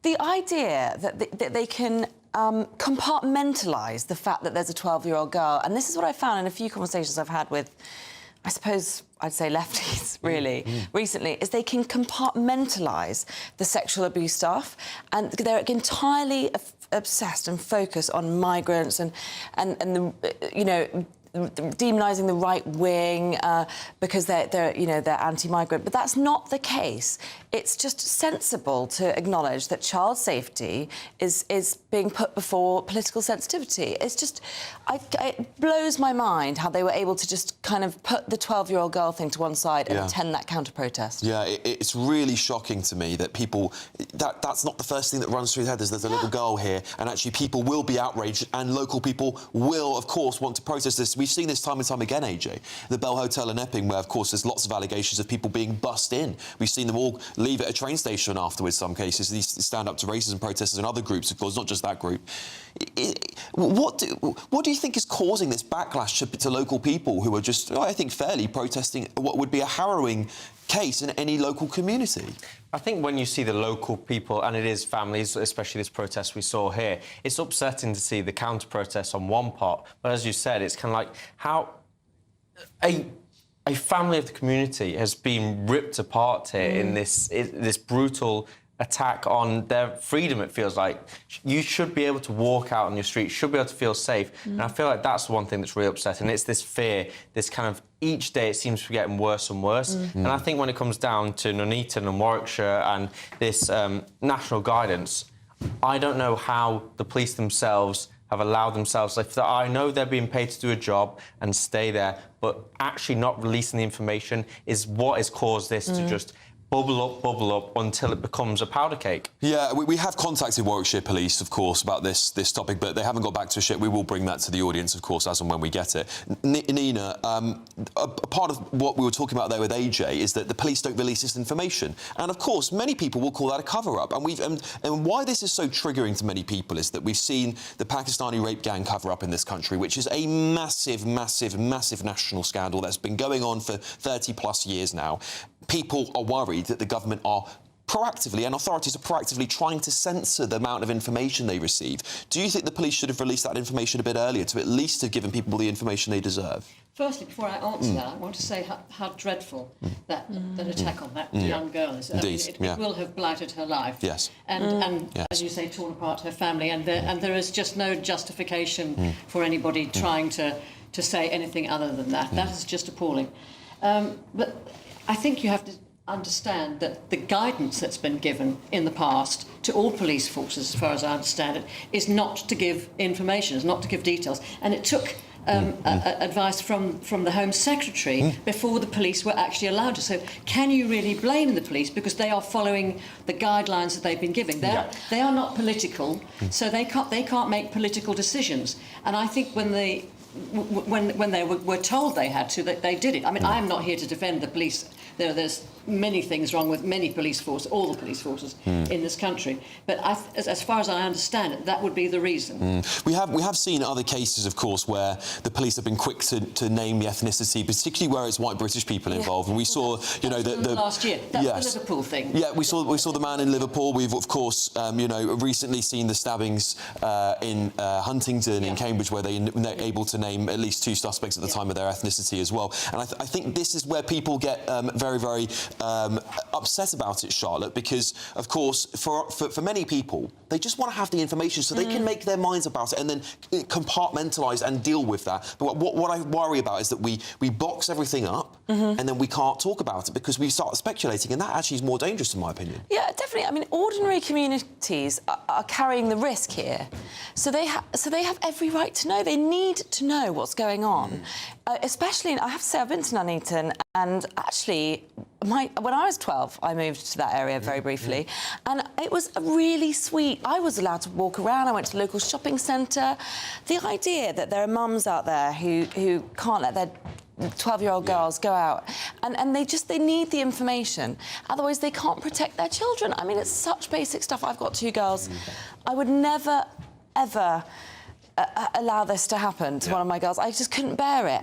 The idea that they can compartmentalise the fact that there's a 12-year-old girl, and this is what I found in a few conversations I've had with, I suppose I'd say lefties, really, recently, is they can compartmentalise the sexual abuse stuff, and they're entirely obsessed and focused on migrants and the, you know, demonising the right wing because they're anti-migrant, but that's not the case. It's just sensible to acknowledge that child safety is being put before political sensitivity. It's just, it blows my mind how they were able to just kind of put the 12-year-old girl thing to one side and attend that counter-protest. Yeah, it's really shocking to me that people... That's not the first thing that runs through their head. There's a little girl here, and actually people will be outraged, and local people will, of course, want to protest this. We've seen this time and time again, AJ. The Bell Hotel in Epping, where, of course, there's lots of allegations of people being bussed in. We've seen them all leave at a train station afterwards, some cases. These stand-up to racism protesters and other groups, of course, not just that group. What do you think is causing this backlash to local people who are just, I think, fairly protesting what would be a harrowing case in any local community? I think when you see the local people, and it is families, especially this protest we saw here, it's upsetting to see the counter-protest on one part, but as you said, it's kind of like how a family of the community has been ripped apart here in this brutal attack on their freedom. It feels like you should be able to walk out on your street, should be able to feel safe, and I feel like that's the one thing that's really upsetting. It's this fear, this kind of each day it seems to be getting worse and worse. And I think when it comes down to Nuneaton and Warwickshire and this national guidance, I don't know how the police themselves have allowed themselves... I know they're being paid to do a job and stay there, but actually not releasing the information is what has caused this to just bubble up until it becomes a powder cake. Yeah, we have contacted Warwickshire Police, of course, about this topic, but they haven't got back to us yet. We will bring that to the audience, of course, as and when we get it. Nina, a part of what we were talking about there with AJ is that the police don't release this information. And, of course, many people will call that a cover-up. And why this is so triggering to many people is that we've seen the Pakistani rape gang cover-up in this country, which is a massive, massive, massive national scandal that's been going on for 30-plus years now. People are worried that the government are proactively, and authorities are proactively trying to censor the amount of information they receive. Do you think the police should have released that information a bit earlier to at least have given people the information they deserve? Firstly, before I answer that, I want to say how dreadful that attack on that young girl is. Indeed, it will have blighted her life. Yes. And as you say, torn apart her family. And there is just no justification for anybody trying to say anything other than that. That is just appalling. But I think you have to understand that the guidance that's been given in the past to all police forces, as far as I understand it, is not to give information, is not to give details. And it took advice from the Home Secretary before the police were actually allowed to. So can you really blame the police? Because they are following the guidelines that they've been giving. They are not political, so they can't make political decisions. And I think when the when they were told they had to, that they did it. I mean, I'm not here to defend the police. There's many things wrong with many police forces, all the police forces in this country. But as far as I understand it, that would be the reason. We have seen other cases, of course, where the police have been quick to name the ethnicity, particularly where it's white British people involved. And we saw, you know, the last year. That's the Liverpool thing. Yeah, we saw the man in Liverpool. We've of course, you know, recently seen the stabbings in Huntingdon in Cambridge, where they're able to name at least 2 suspects at the time of their ethnicity as well. And I think this is where people get very, very upset about it, Charlotte, because of course for many people they just want to have the information so they can make their minds about it and then compartmentalise and deal with that. But what I worry about is that we box everything up and then we can't talk about it because we start speculating, and that actually is more dangerous in my opinion. Yeah, definitely. I mean, ordinary communities are carrying the risk here, so they have every right to know. They need to know what's going on, especially. I have to say, I've been to Nuneaton, and actually, when I was 12, I moved to that area very briefly, and it was really sweet. I was allowed to walk around. I went to the local shopping centre. The idea that there are mums out there who can't let their 12-year-old girls go out, and they need the information, otherwise they can't protect their children. I mean, it's such basic stuff. I've got 2 girls. I would never, ever allow this to happen to one of my girls. I just couldn't bear it,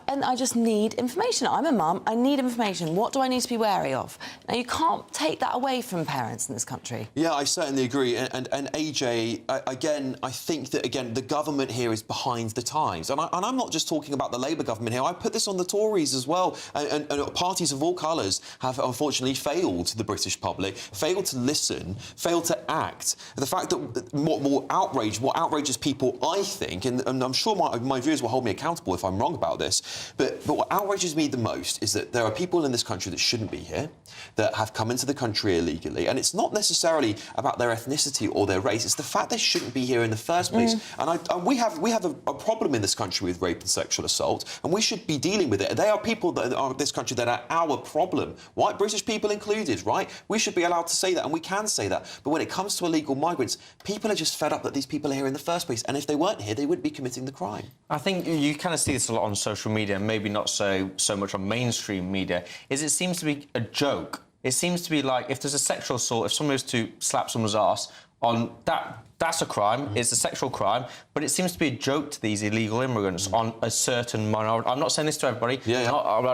and I just need information. I'm a mum. I need information. What do I need to be wary of? Now, you can't take that away from parents in this country. Yeah, I certainly agree. And AJ, again, I think that, again, the government here is behind the times. And I'm not just talking about the Labour government here. I put this on the Tories as well. And parties of all colours have, unfortunately, failed the British public, failed to listen, failed to act. The fact that what outrages people, I think, and I'm sure my viewers will hold me accountable if I'm wrong about this, but what outrages me the most is that there are people in this country that shouldn't be here, that have come into the country illegally, and it's not necessarily about their ethnicity or their race, it's the fact they shouldn't be here in the first place. And we have a problem in this country with rape and sexual assault, and we should be dealing with it. They are people that are in this country that are our problem, white British people included, right? We should be allowed to say that, and we can say that. But when it comes to illegal migrants, people are just fed up that these people are here in the first place, and if they weren't here, they wouldn't be committing the crime. I think you kind of see this a lot on social media, and maybe not so much on mainstream media, is it seems to be a joke. It seems to be like, if there's a sexual assault, if someone was to slap someone's arse, on that's a crime, it's a sexual crime, but it seems to be a joke to these illegal immigrants on a certain minority. I'm not saying this to everybody. I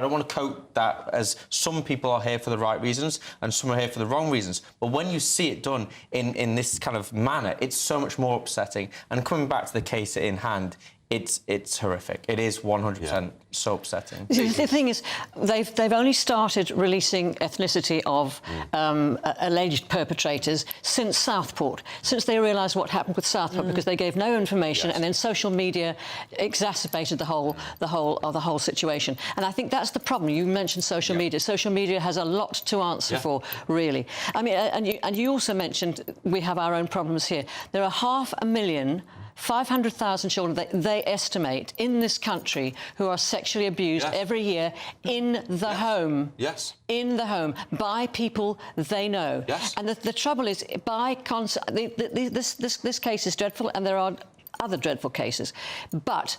don't want to coat that as some people are here for the right reasons and some are here for the wrong reasons. But when you see it done in this kind of manner, it's so much more upsetting. And coming back to the case in hand, it's horrific. It is 100% so upsetting. The thing is, they've only started releasing ethnicity of alleged perpetrators since Southport, since they realised what happened with Southport, because they gave no information, and then social media exacerbated the whole situation. And I think that's the problem. You mentioned social media. Social media has a lot to answer for, really. I mean, and you also mentioned we have our own problems here. There are 500,000 children, they estimate, in this country who are sexually abused every year in the home. Yes. In the home, by people they know. Yes. And the trouble is, this case is dreadful, and there are other dreadful cases. But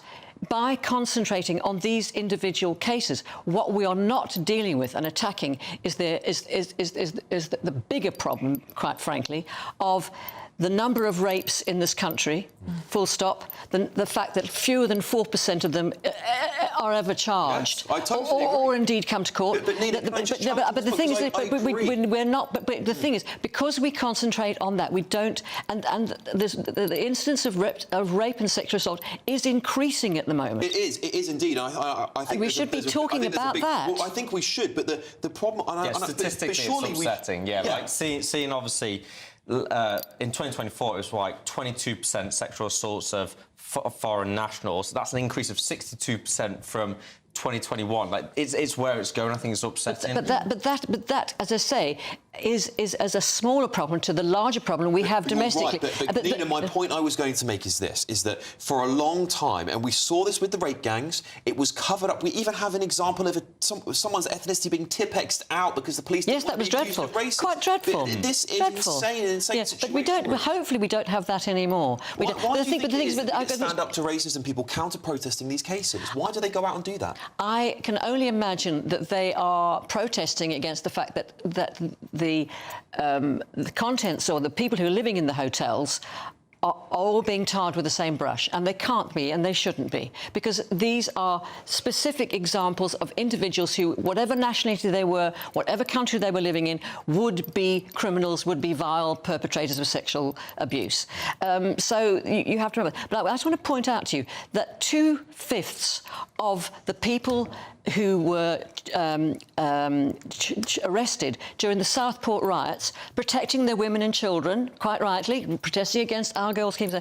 by concentrating on these individual cases, what we are not dealing with and attacking is the bigger problem, quite frankly, of the number of rapes in this country, full stop, the fact that fewer than 4% of them are ever charged, or indeed come to court. But the thing is, we're not. But the thing is, because we concentrate on that, we don't. And the incidence of rape and sexual assault is increasing at the moment. It is indeed. I think we should be talking about that. Well, I think we should. But the problem, statistically, it's upsetting. Like seeing obviously. In 2024, it was like 22% sexual assaults of foreign nationals. That's an increase of 62% from 2021. Like it's where it's going. I think it's upsetting. But that, as I say, is as a smaller problem to the larger problem we have domestically. Right, but Nina, my point I was going to make is this, is that for a long time, and we saw this with the rape gangs, it was covered up. We even have an example of someone's ethnicity being Tipp-Exed out because the police didn't want to be accused of racism. Quite dreadful. This is insane, an insane situation. But we don't, hopefully we don't have that anymore. Why do you think it is that we stand up to racism people counter-protesting these cases? Why do they go out and do that? I can only imagine that they are protesting against the fact that the contents or the people who are living in the hotels are all being tarred with the same brush, and they can't be and they shouldn't be, because these are specific examples of individuals who, whatever nationality they were, whatever country they were living in, would be criminals, would be vile perpetrators of sexual abuse. So you have to remember. But I just want to point out to you that 2/5 of the people who were arrested during the Southport riots, protecting their women and children, quite rightly, protesting against our girls' schemes,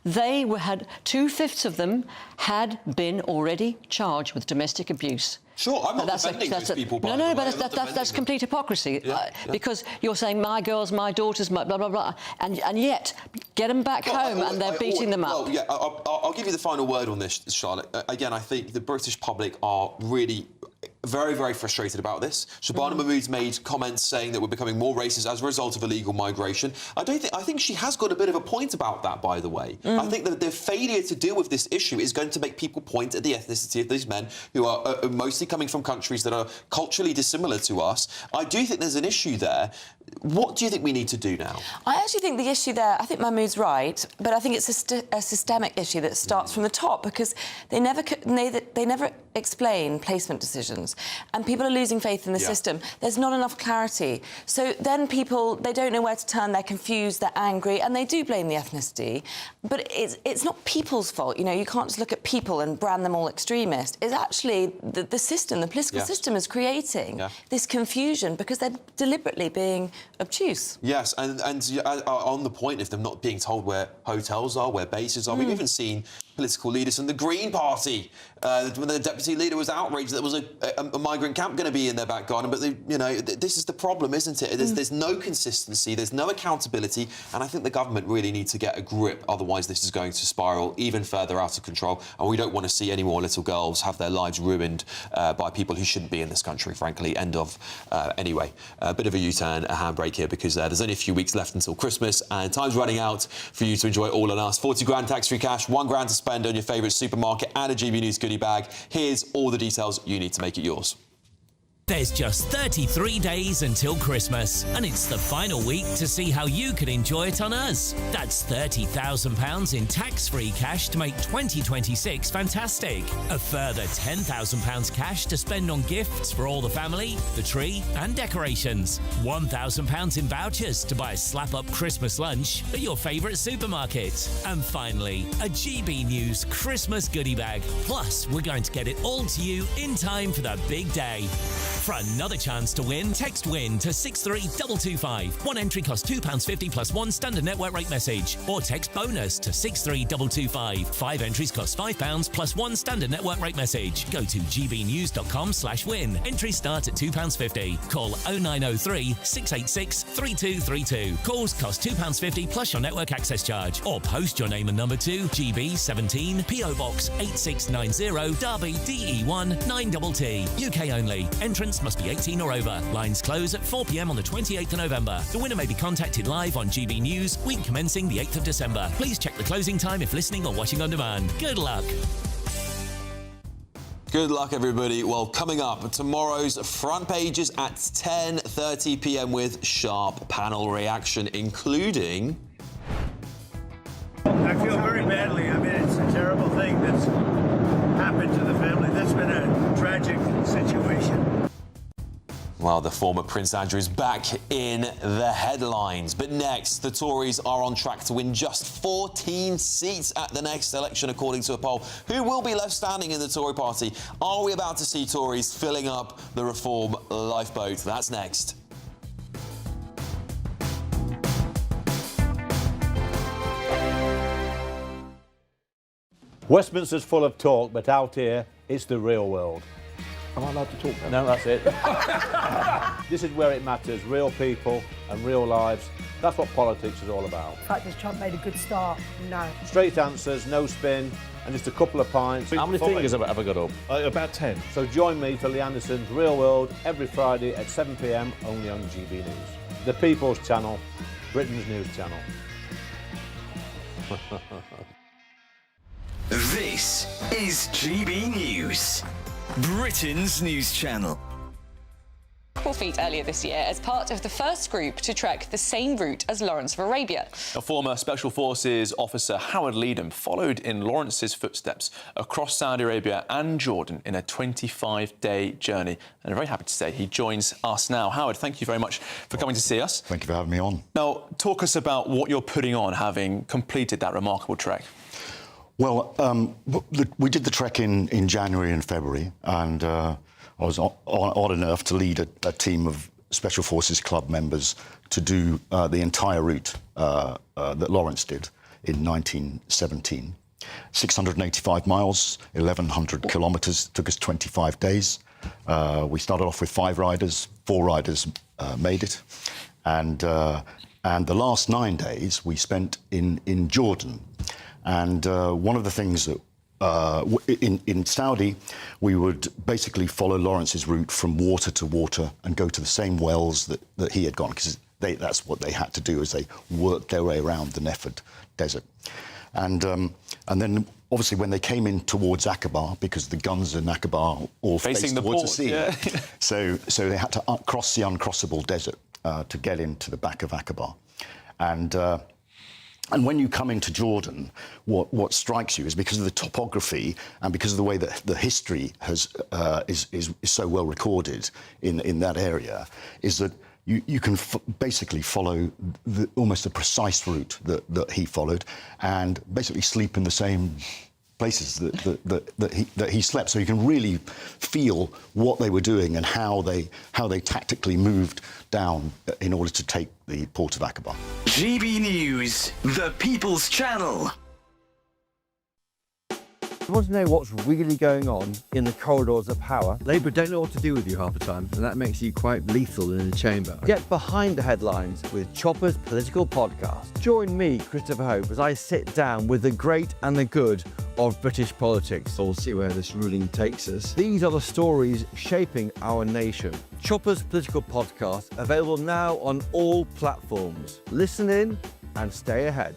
they had 2/5 of them had been already charged with domestic abuse. Sure, I'm not defending those people, by the way. But that's complete hypocrisy, because you're saying my girls, my daughters, blah, blah, blah, and yet get them back home and they're beating them up. Well, yeah, I'll give you the final word on this, Charlotte. Again, I think the British public are really very, very frustrated about this. Shabana Mahmood's made comments saying that we're becoming more racist as a result of illegal migration. I think she has got a bit of a point about that, by the way. I think that the failure to deal with this issue is going to make people point at the ethnicity of these men who are mostly coming from countries that are culturally dissimilar to us. I do think there's an issue there. What do you think we need to do now? I actually think the issue there, I think Mahmood's right, but I think it's a systemic issue that starts from the top, because they never explain placement decisions, and people are losing faith in the system. There's not enough clarity. So then people, they don't know where to turn, they're confused, they're angry, and they do blame the ethnicity. But it's not people's fault, you know, you can't just look at people and brand them all extremist. It's actually the system, the political system is creating this confusion because they're deliberately being obtuse. Yes, and on the point of them not being told where hotels are, where bases are, we've even seen political leaders from the Green Party, when the deputy leader was outraged that there was a migrant camp going to be in their back garden. But, you know, this is the problem, isn't it? There's no consistency, there's no accountability, and I think the government really needs to get a grip, otherwise this is going to spiral even further out of control, and we don't want to see any more little girls have their lives ruined by people who shouldn't be in this country, frankly. End of. Anyway, a bit of a U-turn, a handbrake here, because there's only a few weeks left until Christmas, and time's running out for you to enjoy All on Us. 40 grand tax-free cash, £1 grand to spend on your favourite supermarket, and a GB News goodie bag. Here's all the details you need to make it yours. There's just 33 days until Christmas, and it's the final week to see how you can enjoy it on us. That's £30,000 in tax-free cash to make 2026 fantastic. A further £10,000 cash to spend on gifts for all the family, the tree and decorations. £1,000 in vouchers to buy a slap-up Christmas lunch at your favourite supermarket. And finally, a GB News Christmas goodie bag. Plus, we're going to get it all to you in time for the big day. For another chance to win, text WIN to 63225. One entry costs £2.50 plus one standard network rate message. Or text BONUS to 63225. 5 entries cost £5 plus one standard network rate message. Go to gbnews.com/win. Entries start at £2.50. Call 0903 686 3232. Calls cost £2.50 plus your network access charge. Or post your name and number to GB17 PO Box 8690 Derby DE1 9TT. UK only. Entrance must be 18 or over. Lines close at 4 p.m. on the 28th of November. The winner may be contacted live on GB News, week commencing the 8th of December. Please check the closing time if listening or watching on demand. Good luck. Good luck, everybody. Well, coming up, tomorrow's front pages at 10:30 p.m. with sharp panel reaction, including... I feel very badly. I mean, it's a terrible thing that's happened to the family. That's been a tragic situation. Well, the former Prince Andrew is back in the headlines. But next, the Tories are on track to win just 14 seats at the next election, according to a poll. Who will be left standing in the Tory party? Are we about to see Tories filling up the reform lifeboat? That's next. Westminster's full of talk, but out here, it's the real world. Am I allowed to talk now? No, that's it. This is where it matters, real people and real lives. That's what politics is all about. The fact has Trump made a good start? No. Straight answers, no spin, and just a couple of pints. How many fingers have I got up? About 10. So join me for Lee Anderson's Real World every Friday at 7 p.m. only on GB News. The People's Channel, Britain's news channel. This is GB News, Britain's news channel. Feet earlier this year as part of the first group to trek the same route as Lawrence of Arabia. A former Special Forces officer, Howard Leedham, followed in Lawrence's footsteps across Saudi Arabia and Jordan in a 25-day journey. And I'm very happy to say he joins us now. Howard, thank you very much for coming to see us. Thank you for having me on. Now, talk us about what you're putting on, having completed that remarkable trek. Well, we did the trek in January and February, and I was odd enough to lead a team of Special Forces Club members to do the entire route that Lawrence did in 1917. 685 miles, 1,100 kilometres, took us 25 days. We started off with 5 riders, 4 riders made it. And the last 9 days we spent in Jordan. And one of the things that in Saudi, we would basically follow Lawrence's route from water to water and go to the same wells that he had gone, because that's what they had to do, as they worked their way around the Nefed desert. And then, obviously, when they came in towards Aqaba, because the guns in Aqaba all faced towards the sea, yeah. so they had to cross the uncrossable desert to get into the back of Aqaba. And when you come into Jordan, what strikes you is, because of the topography and because of the way that the history is so well recorded in that area, is that you can basically follow almost a precise route that he followed, and basically sleep in the same places that he slept. So you can really feel what they were doing and how they tactically moved down in order to take the port of Aqaba. GB News, the People's Channel. You want to know what's really going on in the corridors of power? Labour don't know what to do with you half the time, and that makes you quite lethal in the chamber. Get behind the headlines with Chopper's Political Podcast. Join me, Christopher Hope, as I sit down with the great and the good of British politics. We'll see where this ruling takes us. These are the stories shaping our nation. Chopper's Political Podcast, available now on all platforms. Listen in and stay ahead.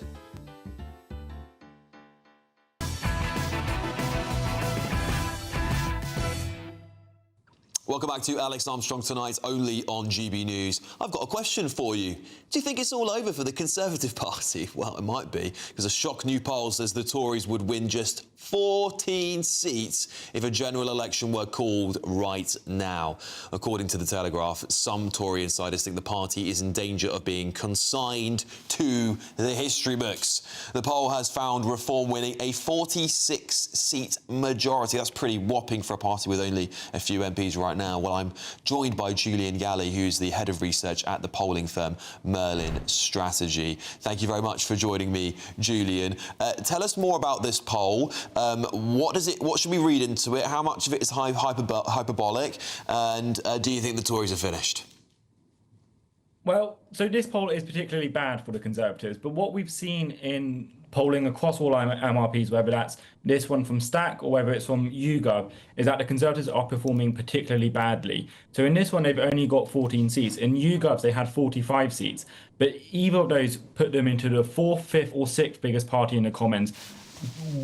Welcome back to Alex Armstrong Tonight, only on GB News. I've got a question for you. Do you think it's all over for the Conservative Party? Well, it might be, because a shock new poll says the Tories would win just 14 seats if a general election were called right now. According to The Telegraph, some Tory insiders think the party is in danger of being consigned to the history books. The poll has found Reform winning a 46-seat majority. That's pretty whopping for a party with only a few MPs right now. Well, I'm joined by Julian Galley, who's the head of research at the polling firm Merlin Strategy. Thank you very much for joining me, Julian. Tell us more about this poll. What should we read into it? How much of it is hyperbolic? And do you think the Tories are finished? Well, so this poll is particularly bad for the Conservatives, but what we've seen in polling across all MRPs, whether that's this one from Stack or whether it's from YouGov, is that the Conservatives are performing particularly badly. So in this one, they've only got 14 seats. In YouGov's, they had 45 seats. But either of those put them into the 4th, 5th or 6th biggest party in the Commons,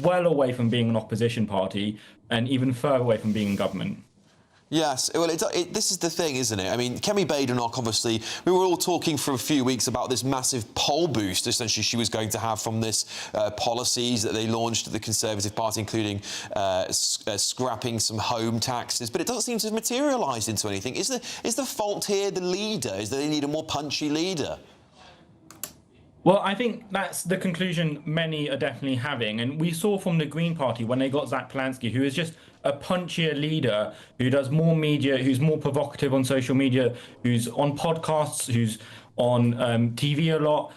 well away from being an opposition party and even further away from being in government. Yes, well, this is the thing, isn't it? I mean, Kemi Badenoch, obviously, we were all talking for a few weeks about this massive poll boost, essentially, she was going to have from this policies that they launched at the Conservative Party, including scrapping some home taxes, but it doesn't seem to have materialised into anything. Is the fault here the leader? Is that they need a more punchy leader? Well, I think that's the conclusion many are definitely having. And we saw from the Green Party when they got Zach Polanski, who is just a punchier leader, who does more media, who's more provocative on social media, who's on podcasts, who's on TV a lot.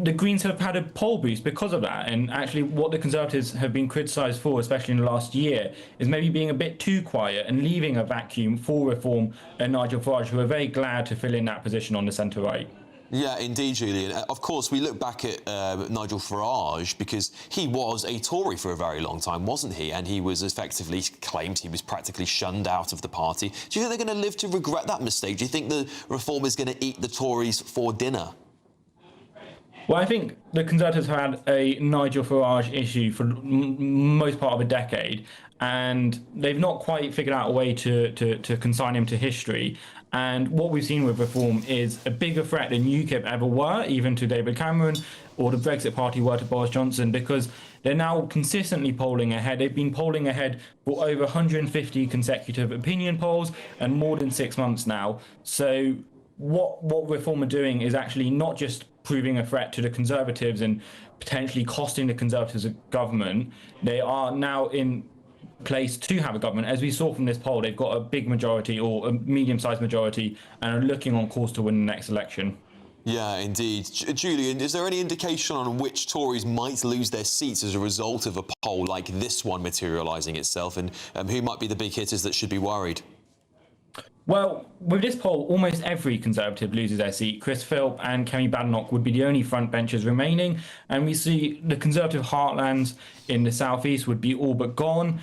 the Greens have had a poll boost because of that. And actually what the Conservatives have been criticised for, especially in the last year, is maybe being a bit too quiet and leaving a vacuum for Reform and Nigel Farage, who are very glad to fill in that position on the centre-right. Yeah, indeed, Julian. Of course, we look back at Nigel Farage because he was a Tory for a very long time, wasn't he? And he was effectively claimed he was practically shunned out of the party. Do you think they're going to live to regret that mistake? Do you think the Reform is going to eat the Tories for dinner? Well, I think the Conservatives have had a Nigel Farage issue for most part of a decade, and they've not quite figured out a way to consign him to history. And what we've seen with Reform is a bigger threat than UKIP ever were, even to David Cameron, or the Brexit Party were to Boris Johnson, because they're now consistently polling ahead. They've been polling ahead for over 150 consecutive opinion polls and more than 6 months now. So what Reform are doing is actually not just proving a threat to the Conservatives and potentially costing the Conservatives a government. They are now in place to have a government. As we saw from this poll, they've got a big majority or a medium-sized majority and are looking on course to win the next election. Yeah, indeed. Julian, is there any indication on which Tories might lose their seats as a result of a poll like this one materialising itself, and who might be the big hitters that should be worried? Well, with this poll, almost every Conservative loses their seat. Chris Philp and Kemi Badenoch would be the only frontbenchers remaining, and we see the Conservative heartlands in the South East would be all but gone.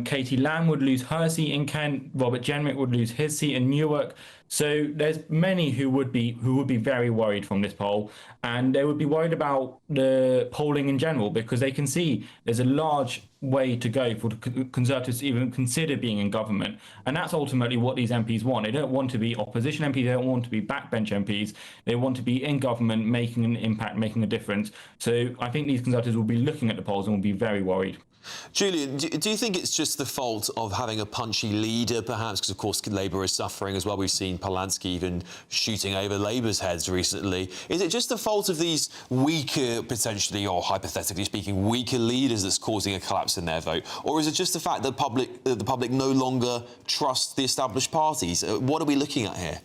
Katie Lamb would lose her seat in Kent. Robert Jenrick would lose his seat in Newark. So there's many who would be very worried from this poll, and they would be worried about the polling in general because they can see there's a large way to go for the Conservatives to even consider being in government, and that's ultimately what these MPs want. They don't want to be opposition MPs, they don't want to be backbench MPs, they want to be in government, making an impact, making a difference. So I think these Conservatives will be looking at the polls and will be very worried. Julian, do you think it's just the fault of having a punchy leader, perhaps? Because, of course, Labour is suffering as well. We've seen Polanski even shooting over Labour's heads recently. Is it just the fault of these weaker, potentially, or hypothetically speaking, weaker leaders that's causing a collapse in their vote? Or is it just the fact that the public no longer trust the established parties? What are we looking at here?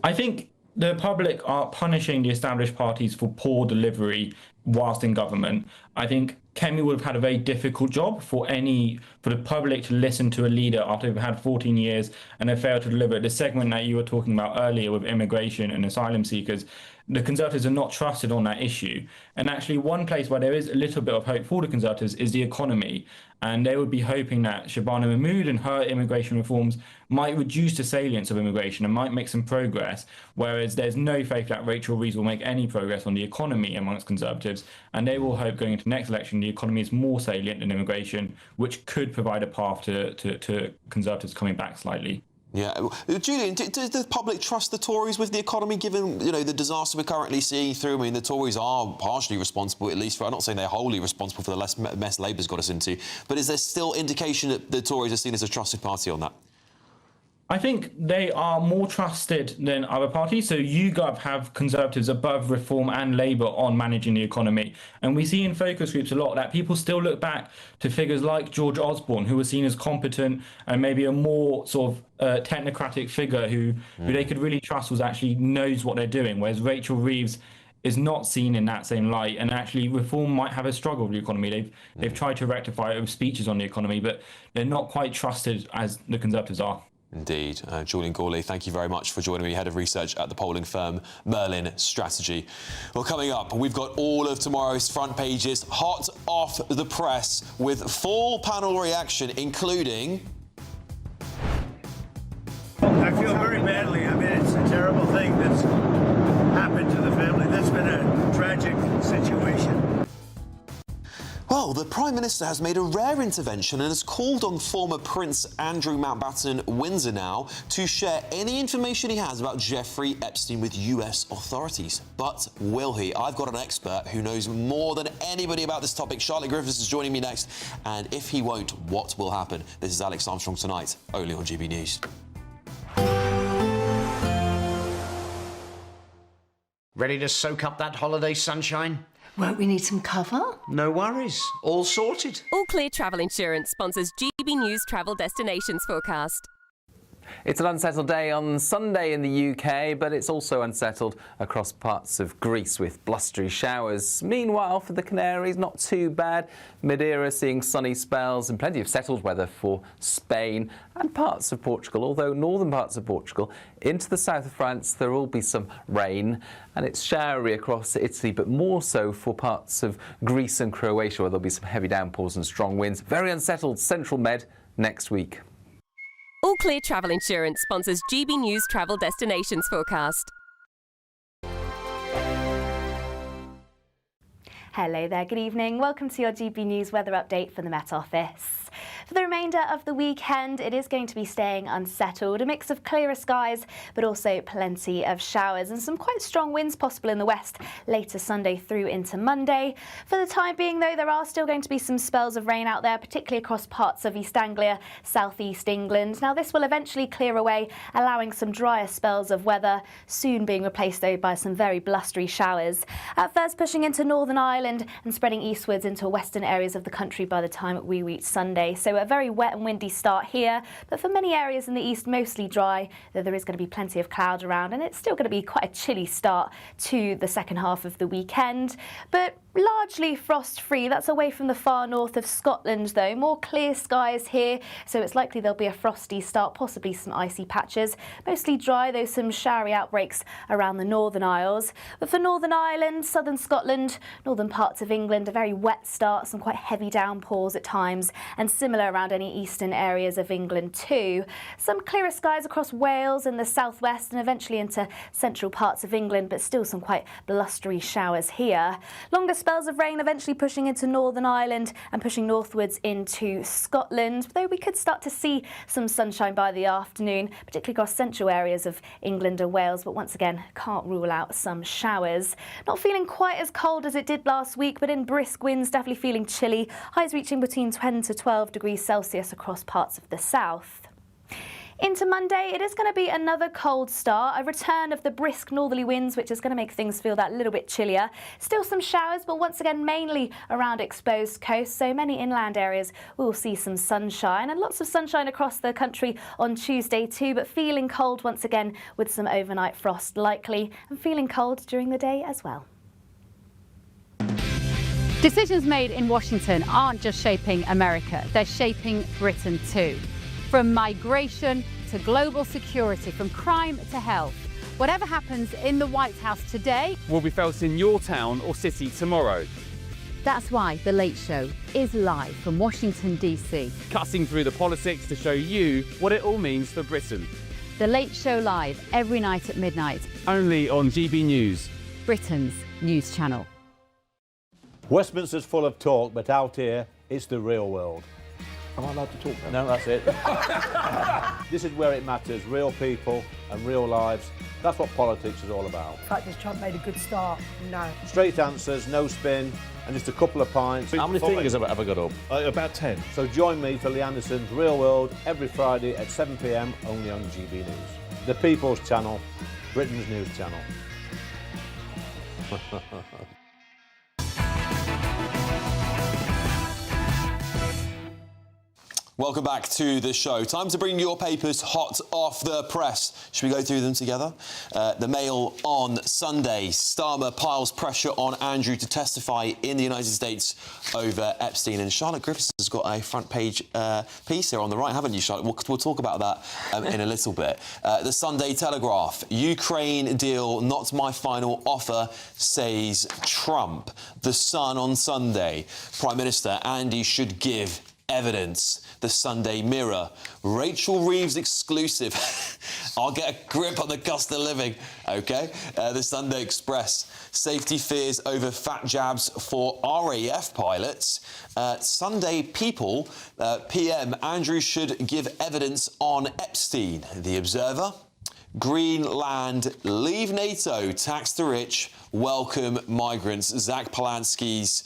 I think the public are punishing the established parties for poor delivery whilst in government. I think Kemi would have had a very difficult job for the public to listen to a leader after they've had 14 years and have failed to deliver. The segment that you were talking about earlier with immigration and asylum seekers, the Conservatives are not trusted on that issue. And actually one place where there is a little bit of hope for the Conservatives is the economy. And they would be hoping that Shabana Mahmood and her immigration reforms might reduce the salience of immigration and might make some progress, whereas there's no faith that Rachel Reeves will make any progress on the economy amongst Conservatives. And they will hope going into the next election the economy is more salient than immigration, which could provide a path to Conservatives coming back slightly. Yeah. Julian, does the public trust the Tories with the economy, given, the disaster we're currently seeing through? I mean, the Tories are partially responsible, at least for, I'm not saying they're wholly responsible for the mess Labour's got us into, but is there still indication that the Tories are seen as a trusted party on that? I think they are more trusted than other parties. So YouGov have Conservatives above Reform and Labour on managing the economy. And we see in focus groups a lot that people still look back to figures like George Osborne, who was seen as competent and maybe a more sort of technocratic figure who they could really trust was actually knows what they're doing, whereas Rachel Reeves is not seen in that same light, and actually Reform might have a struggle with the economy. They've tried to rectify it with speeches on the economy, but they're not quite trusted as the Conservatives are. Indeed. Julian Gawley, thank you very much for joining me, head of research at the polling firm Merlin Strategy. Well, coming up, we've got all of tomorrow's front pages hot off the press with full panel reaction, including... I feel very badly. I mean, it's a terrible thing that's happened to the family. That's been a tragic situation. Well, the Prime Minister has made a rare intervention and has called on former Prince Andrew Mountbatten Windsor now to share any information he has about Jeffrey Epstein with US authorities. But will he? I've got an expert who knows more than anybody about this topic. Charlotte Griffiths is joining me next. And if he won't, what will happen? This is Alex Armstrong Tonight, only on GB News. Ready to soak up that holiday sunshine? Won't we need some cover? No worries. All sorted. All Clear Travel Insurance sponsors GB News Travel Destinations Forecast. It's an unsettled day on Sunday in the UK, but it's also unsettled across parts of Greece with blustery showers. Meanwhile, for the Canaries, not too bad. Madeira seeing sunny spells and plenty of settled weather for Spain and parts of Portugal, although northern parts of Portugal into the south of France there will be some rain, and it's showery across Italy, but more so for parts of Greece and Croatia, where there'll be some heavy downpours and strong winds. Very unsettled Central Med next week. All Clear Travel Insurance sponsors GB News Travel Destinations Forecast. Hello there, good evening. Welcome to your GB News weather update from the Met Office. For the remainder of the weekend, it is going to be staying unsettled. A mix of clearer skies, but also plenty of showers and some quite strong winds possible in the west later Sunday through into Monday. For the time being, though, there are still going to be some spells of rain out there, particularly across parts of East Anglia, southeast England. Now, this will eventually clear away, allowing some drier spells of weather, soon being replaced, though, by some very blustery showers. At first, pushing into Northern Ireland and spreading eastwards into western areas of the country by the time we reach Sunday. So a very wet and windy start here, but for many areas in the east, mostly dry, though there is going to be plenty of cloud around, and it's still going to be quite a chilly start to the second half of the weekend. But largely frost-free. That's away from the far north of Scotland, though. More clear skies here, so it's likely there'll be a frosty start, possibly some icy patches. Mostly dry, though some showery outbreaks around the Northern Isles. But for Northern Ireland, southern Scotland, northern parts of England, a very wet start, some quite heavy downpours at times, and similar around any eastern areas of England too. Some clearer skies across Wales and the southwest and eventually into central parts of England, but still some quite blustery showers here. Longer spells of rain eventually pushing into Northern Ireland and pushing northwards into Scotland, though we could start to see some sunshine by the afternoon, particularly across central areas of England and Wales, but once again can't rule out some showers. Not feeling quite as cold as it did last week, but in brisk winds, definitely feeling chilly, highs reaching between 10 to 12 degrees Celsius across parts of the south. Into Monday, it is going to be another cold start, a return of the brisk northerly winds, which is going to make things feel that little bit chillier. Still some showers, but once again mainly around exposed coasts, so many inland areas will see some sunshine, and lots of sunshine across the country on Tuesday too, but feeling cold once again with some overnight frost likely, and feeling cold during the day as well. Decisions made in Washington aren't just shaping America, they're shaping Britain too. From migration to global security, from crime to health. Whatever happens in the White House today will be felt in your town or city tomorrow. That's why The Late Show is live from Washington, D.C. Cutting through the politics to show you what it all means for Britain. The Late Show live every night at midnight. Only on GB News, Britain's news channel. Westminster's full of talk, but out here, it's the real world. Am I allowed to talk now? No, that's it. This is where it matters, real people and real lives. That's what politics is all about. The fact is Trump made a good start, no. Straight answers, no spin, and just a couple of pints. How many fingers have I got up? About 10. So join me for Lee Anderson's Real World every Friday at 7 p.m. only on GB News. The People's Channel, Britain's news channel. Welcome back to the show. Time to bring your papers hot off the press. Should we go through them together? The Mail on Sunday. Starmer piles pressure on Andrew to testify in the United States over Epstein. And Charlotte Griffiths has got a front page piece here on the right, haven't you, Charlotte? We'll talk about that in a little bit. The Sunday Telegraph. Ukraine deal not my final offer, says Trump. The Sun on Sunday. Prime Minister Andy should give evidence. The Sunday Mirror. Rachel Reeves exclusive. I'll get a grip on the cost of living. OK. The Sunday Express. Safety fears over fat jabs for RAF pilots. Sunday People. PM Andrew should give evidence on Epstein. The Observer. Greenland, leave NATO, tax the rich, welcome migrants. Zach Polanski's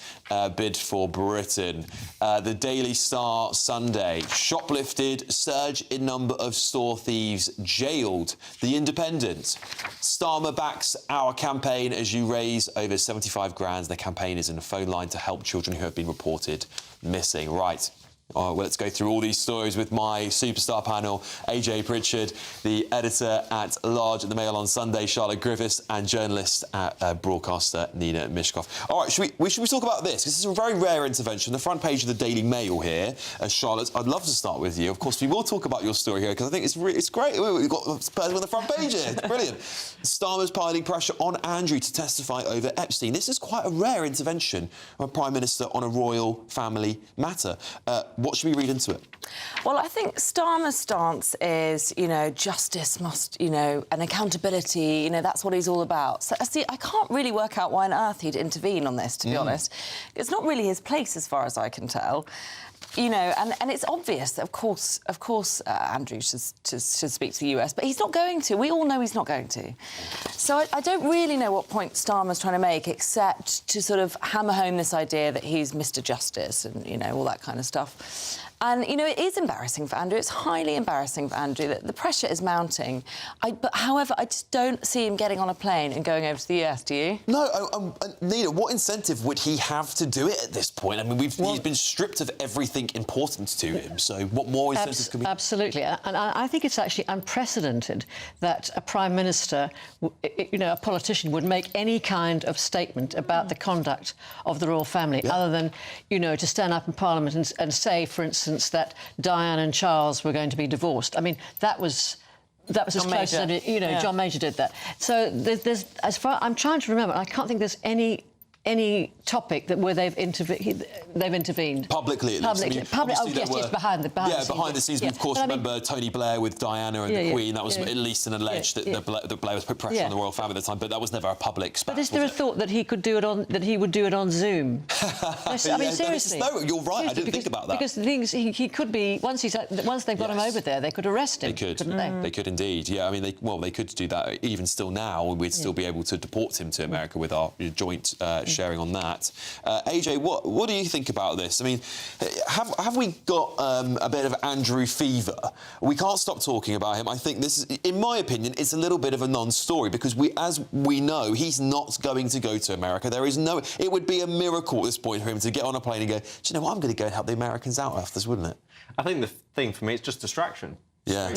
bid for Britain. The Daily Star Sunday, shoplifted, surge in number of store thieves jailed. The Independent, Starmer backs our campaign as you raise over 75 grand. The campaign is in a phone line to help children who have been reported missing. Right. All right, well, let's go through all these stories with my superstar panel, AJ Pritchard, the editor at large at the Mail on Sunday, Charlotte Griffiths, and journalist at broadcaster Nina Mishkov. All right, should we talk about this? This is a very rare intervention. The front page of the Daily Mail here, Charlotte. I'd love to start with you. Of course, we will talk about your story here because I think it's great. We've got Spurs on the front page here. It's brilliant. Starmer's piling pressure on Andrew to testify over Epstein. This is quite a rare intervention of a Prime Minister on a royal family matter. What should we read into it? Well, I think Starmer's stance is, justice must, and accountability, that's what he's all about. So, see, I can't really work out why on earth he'd intervene on this, to be honest. It's not really his place, as far as I can tell. And it's obvious that, of course, Andrew should speak to the US, but he's not going to. We all know he's not going to. So I don't really know what point Starmer's trying to make, except to sort of hammer home this idea that he's Mr. Justice and, all that kind of stuff. And, it is embarrassing for Andrew. It's highly embarrassing for Andrew that the pressure is mounting. However, I just don't see him getting on a plane and going over to the US, do you? No, Nina, what incentive would he have to do it at this point? I mean, he's been stripped of everything important to him, so what more incentives can we... Absolutely, and I think it's actually unprecedented that a Prime Minister, a politician, would make any kind of statement about the conduct of the royal family, other than, to stand up in Parliament and say, for instance, that Diane and Charles were going to be divorced. I mean, that was as close as John Major did that. So there's as far I'm trying to remember, I can't think there's any topic where they've intervened publicly. At least. Yes, behind the scenes. We of course remember Tony Blair with Diana and the Queen. That was at least an alleged that Blair was put pressure on the royal family at the time, but that was never a public spat. But is there a thought that he would do it on Zoom? I mean, seriously. No, you're right. I didn't think about that. Because the things he could be once they've got him over there, they could arrest him. They could. Couldn't they? They could indeed. Yeah, I mean, they could do that. Even still now, we'd still be able to deport him to America with our joint sharing on that. AJ, what do you think about this? I mean, have we got a bit of Andrew fever? We can't stop talking about him. I think this is, in my opinion, it's a little bit of a non-story because as we know, he's not going to go to America. It would be a miracle at this point for him to get on a plane and go, do you know what, I'm going to go and help the Americans out after this, wouldn't it? I think the thing for me is just distraction. Yeah.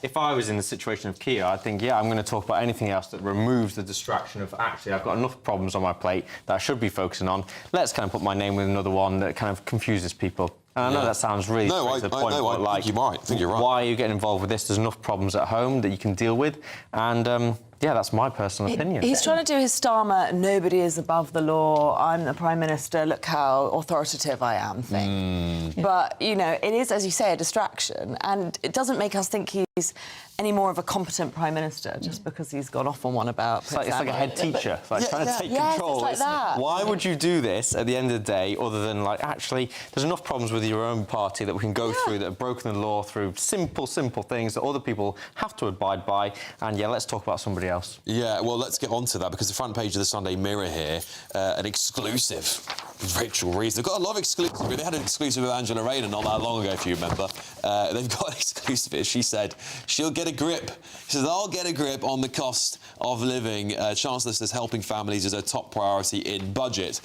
If I was in the situation of Keir, I'd think, I'm going to talk about anything else that removes the distraction of, actually, I've got enough problems on my plate that I should be focusing on. Let's kind of put my name with another one that kind of confuses people. And I know that sounds really straight to the point, but I think you're right. Why are you getting involved with this? There's enough problems at home that you can deal with. And, that's my personal opinion. He's trying to do his Starmer, nobody is above the law, I'm the Prime Minister, look how authoritative I am thing. But, it is, as you say, a distraction, and it doesn't make us think he's any more of a competent Prime Minister just because he's gone off on one about... It's like a head teacher, trying to take control. It's like that. Why would you do this at the end of the day, other than, actually, there's enough problems with your own party that we can go through that have broken the law through simple things that other people have to abide by, and, let's talk about somebody else. Yeah, well, let's get on to that, because the front page of the Sunday Mirror here, an exclusive, Rachel Reeves. They've got a lot of exclusives. They had an exclusive with Angela Rayner not that long ago, if you remember. They've got an exclusive here. She said she'll get a grip. She says, I'll get a grip on the cost of living. Chancellor says helping families is a top priority in budget.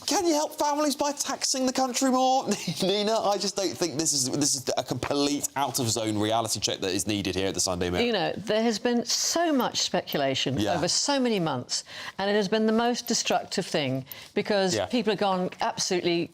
Can you help families by taxing the country more, Nina? I just don't think this is a complete out-of-zone reality check that is needed here at the Sunday Mirror. There has been so much speculation over so many months, and it has been the most destructive thing because people have gone absolutely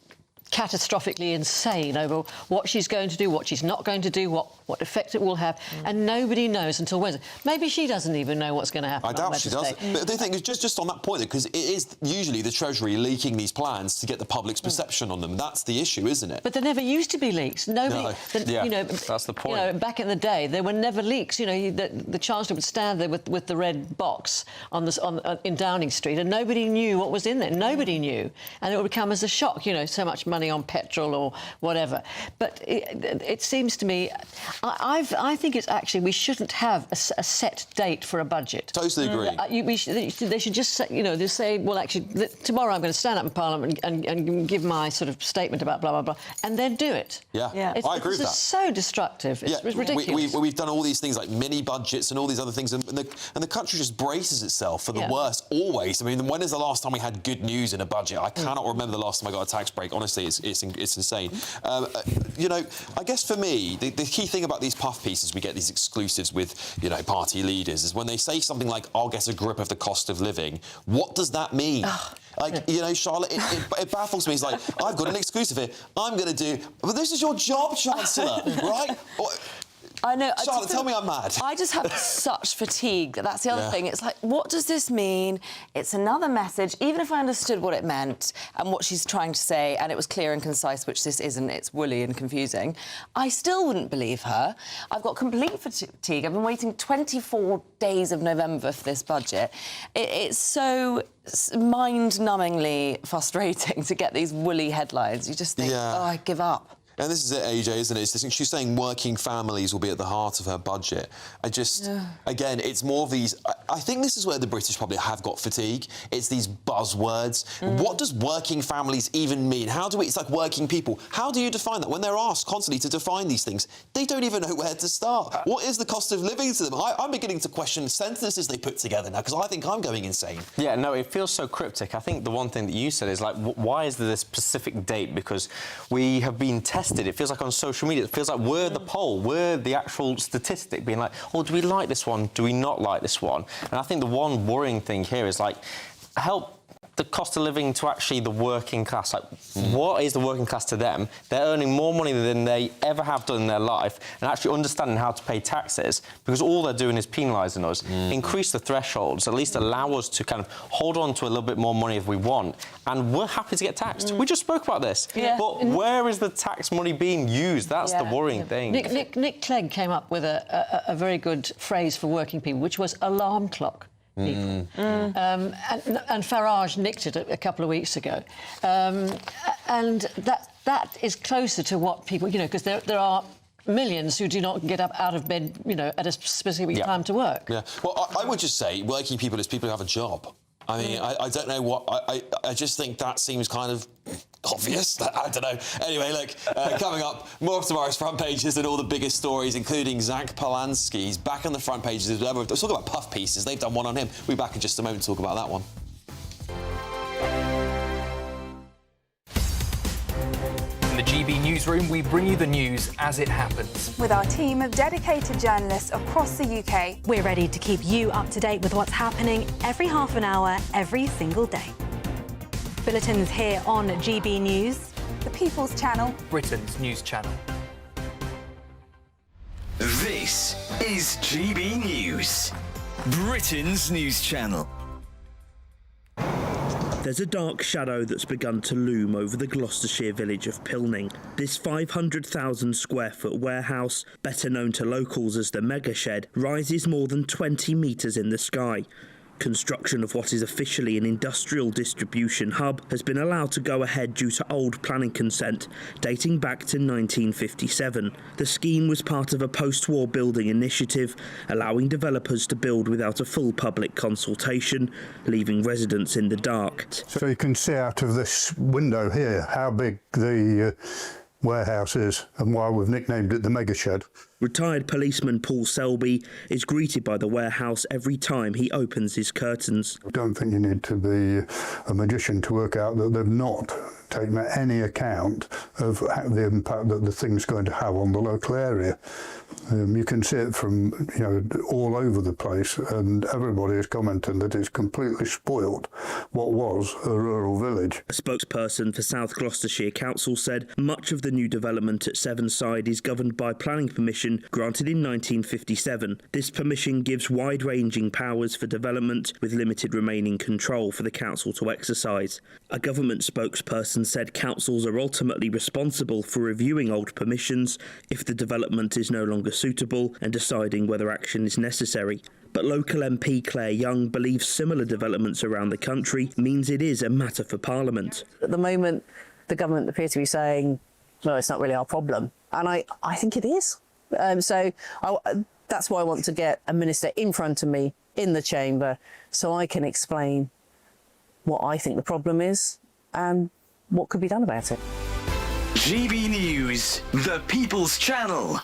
catastrophically insane over what she's going to do, what she's not going to do, what effect it will have, and nobody knows until Wednesday. Maybe she doesn't even know what's going to happen. I doubt she does. But the thing is, just on that point, because it is usually the Treasury leaking these plans to get the public's perception on them. That's the issue, isn't it? But they never used to be leaks. Nobody, that's the point. Back in the day, there were never leaks. The Chancellor would stand there with the red box in Downing Street, and nobody knew what was in there. Nobody knew, and it would come as a shock. So much money on petrol or whatever. But it seems to me, I think it's actually we shouldn't have a set date for a budget. Totally agree. They should just say, they say, well, actually, tomorrow I'm going to stand up in Parliament and give my sort of statement about blah, blah, blah, and then do it. Yeah. I agree with that. It's so destructive. It's ridiculous. We've done all these things like mini budgets and all these other things, and the country just braces itself for the worst always. I mean, when is the last time we had good news in a budget? I cannot remember the last time I got a tax break. Honestly, It's insane. You know, I guess for me, the key thing about these puff pieces, we get these exclusives with, you know, party leaders, is when they say something like, I'll get a grip of the cost of living, what does that mean? Like, you know, Charlotte, it baffles me. It's like, I've got an exclusive here. I'm going to do... But this is your job, Chancellor, right? I know. Charlotte, tell me I'm mad. I just have such fatigue. That's the other thing. It's like, what does this mean? It's another message. Even if I understood what it meant and what she's trying to say, and it was clear and concise, which this isn't, it's woolly and confusing, I still wouldn't believe her. I've got complete fatigue. I've been waiting 24 days of November for this budget. It's so mind-numbingly frustrating to get these woolly headlines. You just think, oh, I give up. And this is it, AJ, isn't it? She's saying working families will be at the heart of her budget. Again, it's more of these... I think this is where the British probably have got fatigue. It's these buzzwords. What does working families even mean? How do we... It's like working people. How do you define that? When they're asked constantly to define these things, they don't even know where to start. What is the cost of living to them? I'm beginning to question sentences they put together now, because I think I'm going insane. Yeah, no, it feels so cryptic. I think the one thing that you said is, like, why is there this specific date? Because we have been tested. It feels like on social media, it feels like we're the poll, we're the actual statistic, being like, oh, do we like this one? Do we not like this one? And I think the one worrying thing here is, like, help the cost of living to actually the working class. Like, what is the working class to them? They're earning more money than they ever have done in their life, and actually understanding how to pay taxes, because all they're doing is penalising us. Increase the thresholds, at least allow us to kind of hold on to a little bit more money if we want, and we're happy to get taxed. We just spoke about this. But where is the tax money being used? That's the worrying thing. Nick Clegg came up with a very good phrase for working people, which was alarm clock. People. And Farage nicked it a couple of weeks ago. And that is closer to what people, you know, because there are millions who do not get up out of bed, you know, at a specific time to work. Yeah. Well, I would just say working people is people who have a job. I mean, I don't know what... I just think that seems kind of obvious. I don't know. Anyway, look, coming up, more of tomorrow's front pages and all the biggest stories, including Zach Polanski. He's back on the front pages as well. Let's talk about puff pieces. They've done one on him. We'll be back in just a moment to talk about that one. In the GB Newsroom, we bring you the news as it happens. With our team of dedicated journalists across the UK, we're ready to keep you up to date with what's happening every half an hour, every single day. Bulletins here on GB News, the People's Channel, Britain's news channel. This is GB News, Britain's news channel. There's a dark shadow that's begun to loom over the Gloucestershire village of Pilning. This 500,000 square foot warehouse, better known to locals as the Mega Shed, rises more than 20 metres in the sky. Construction of what is officially an industrial distribution hub has been allowed to go ahead due to old planning consent dating back to 1957. The scheme was part of a post-war building initiative allowing developers to build without a full public consultation, leaving residents in the dark. So you can see out of this window here how big the warehouse is and why we've nicknamed it the Mega Shed. Retired policeman Paul Selby is greeted by the warehouse every time he opens his curtains. I don't think you need to be a magician to work out that they've not taken any account of the impact that the thing's going to have on the local area. You can see it from, you know, all over the place, and everybody is commenting that it's completely spoilt what was a rural village. A spokesperson for South Gloucestershire Council said much of the new development at Sevenside is governed by planning permission granted in 1957. This permission gives wide-ranging powers for development with limited remaining control for the council to exercise. A government spokesperson said councils are ultimately responsible for reviewing old permissions if the development is no longer suitable and deciding whether action is necessary. But local MP Claire Young believes similar developments around the country means it is a matter for Parliament. At the moment, the government appears to be saying, no, it's not really our problem. And I think it is. That's why I want to get a minister in front of me in the chamber so I can explain what I think the problem is and what could be done about it. GB News, the People's Channel.